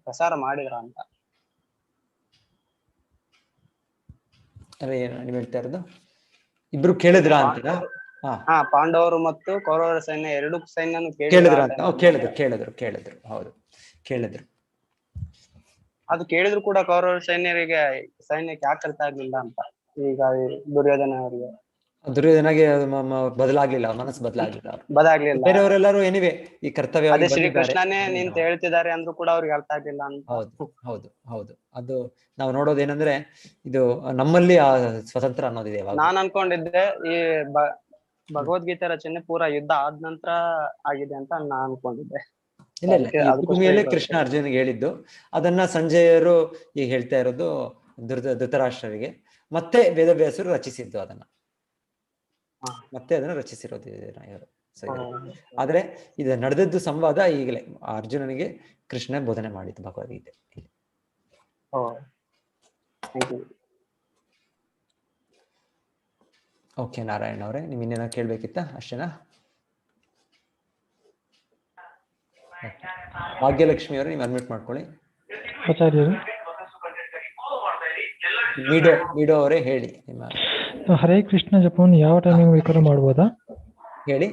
ಪ್ರಸಾರ ಮಾಡಿದ್ರ ಅಂತ. ನೀವು ಹೇಳ್ತಾ ಇರೋದು ಇಬ್ರು ಕೇಳಿದ್ರ ಅಂತ? ಪಾಂಡವರು ಮತ್ತು ಕೌರವರ ಸೈನ್ಯ ಎರಡು ಸೈನ್ಯನು ಕೇಳಿದ್ರ ಅಂತ? ಕೇಳಿದ್ರು. ಹೌದು, ಕೇಳಿದ್ರು. ಅದು ಕೇಳಿದ್ರು ಕೂಡ ಕೌರವರ ಸೈನ್ಯಕ್ಕೆ ಯಾಕೆ ಅರ್ಥ ಆಗ್ಲಿಲ್ಲ ಅಂತ. ಈಗ ದುರ್ಯೋಧನಗೆ ಬದಲಾಗ್ಲಿಲ್ಲ, ಮನಸ್ಸು ಬದಲಾಗ್ಲಿಲ್ಲ. ಬೇರೆಯವರೆಲ್ಲರೂ ಏನಿವೆ ಈ ಕರ್ತವ್ಯ ಶ್ರೀಕೃಷ್ಣನೇ ನಿಂತ ಹೇಳ್ತಿದ್ದಾರೆ ಅಂದ್ರೂ ಕೂಡ ಅವ್ರಿಗೆ ಅರ್ಥ ಆಗ್ಲಿಲ್ಲ ಅಂತ. ಹೌದು. ಅದು ನಾವು ನೋಡೋದೇನಂದ್ರೆ, ಇದು ನಮ್ಮಲ್ಲಿ ಆ ಸ್ವತಂತ್ರ ಅನ್ನೋದಿದೆ. ನಾನ್ ಅನ್ಕೊಂಡಿದ್ದೆ ಈ ಭಗವದ್ಗೀತೆ ರಚನೆ ಪೂರಾ ಯುದ್ಧ ಆದ ನಂತರ ಆಗಿದೆ ಅಂತ ನಾನ್ ಅನ್ಕೊಂಡಿದ್ದೆ. ಇಲ್ಲ, ಭೂಮಿಯಲ್ಲೇ ಕೃಷ್ಣ ಅರ್ಜುನಿಗೆ ಹೇಳಿದ್ದು. ಅದನ್ನ ಸಂಜಯರು ಈಗ ಹೇಳ್ತಾ ಇರೋದು ಧೃತರಾಷ್ಟ್ರರಿಗೆ. ಮತ್ತೆ ವೇದವ್ಯಾಸರು ರಚಿಸಿದ್ದು ಅದನ್ನ, ಮತ್ತೆ ಅದನ್ನ ರಚಿಸಿರೋದು ಇವರು. ಸೊ ಆದ್ರೆ ಇದು ನಡೆದದ್ದು ಸಂವಾದ ಈಗಲೇ ಅರ್ಜುನನಿಗೆ ಕೃಷ್ಣ ಬೋಧನೆ ಮಾಡಿದ್ದು ಭಗವದ್ಗೀತೆ. ಓಕೆ ನಾರಾಯಣ್ ಅವರೇ, ನಿಮ್ ಇನ್ನೇನ ಕೇಳ್ಬೇಕಿತ್ತ? ಅಷ್ಟೇನಾ? ಭಾಗ್ಯಲಕ್ಷ್ಮಿ ಅವರೇ, ನೀವು ಅನ್ಮ್ಯೂಟ್ ಮಾಡ್ಕೊಳ್ಳಿ. ಆಚಾರ್ಯರು, ಮೀಡೋ ಅವರೇ ಹೇಳಿ ನಿಮ್ಮ ಹರೇ ಕೃಷ್ಣ ಜಪವನ್ನು ಯಾವ ಟೈಮಿಂಗ್ ಬೇಕಾದ್ರೂ ಮಾಡ್ಬೋದಾ? ಹೇಳಿ.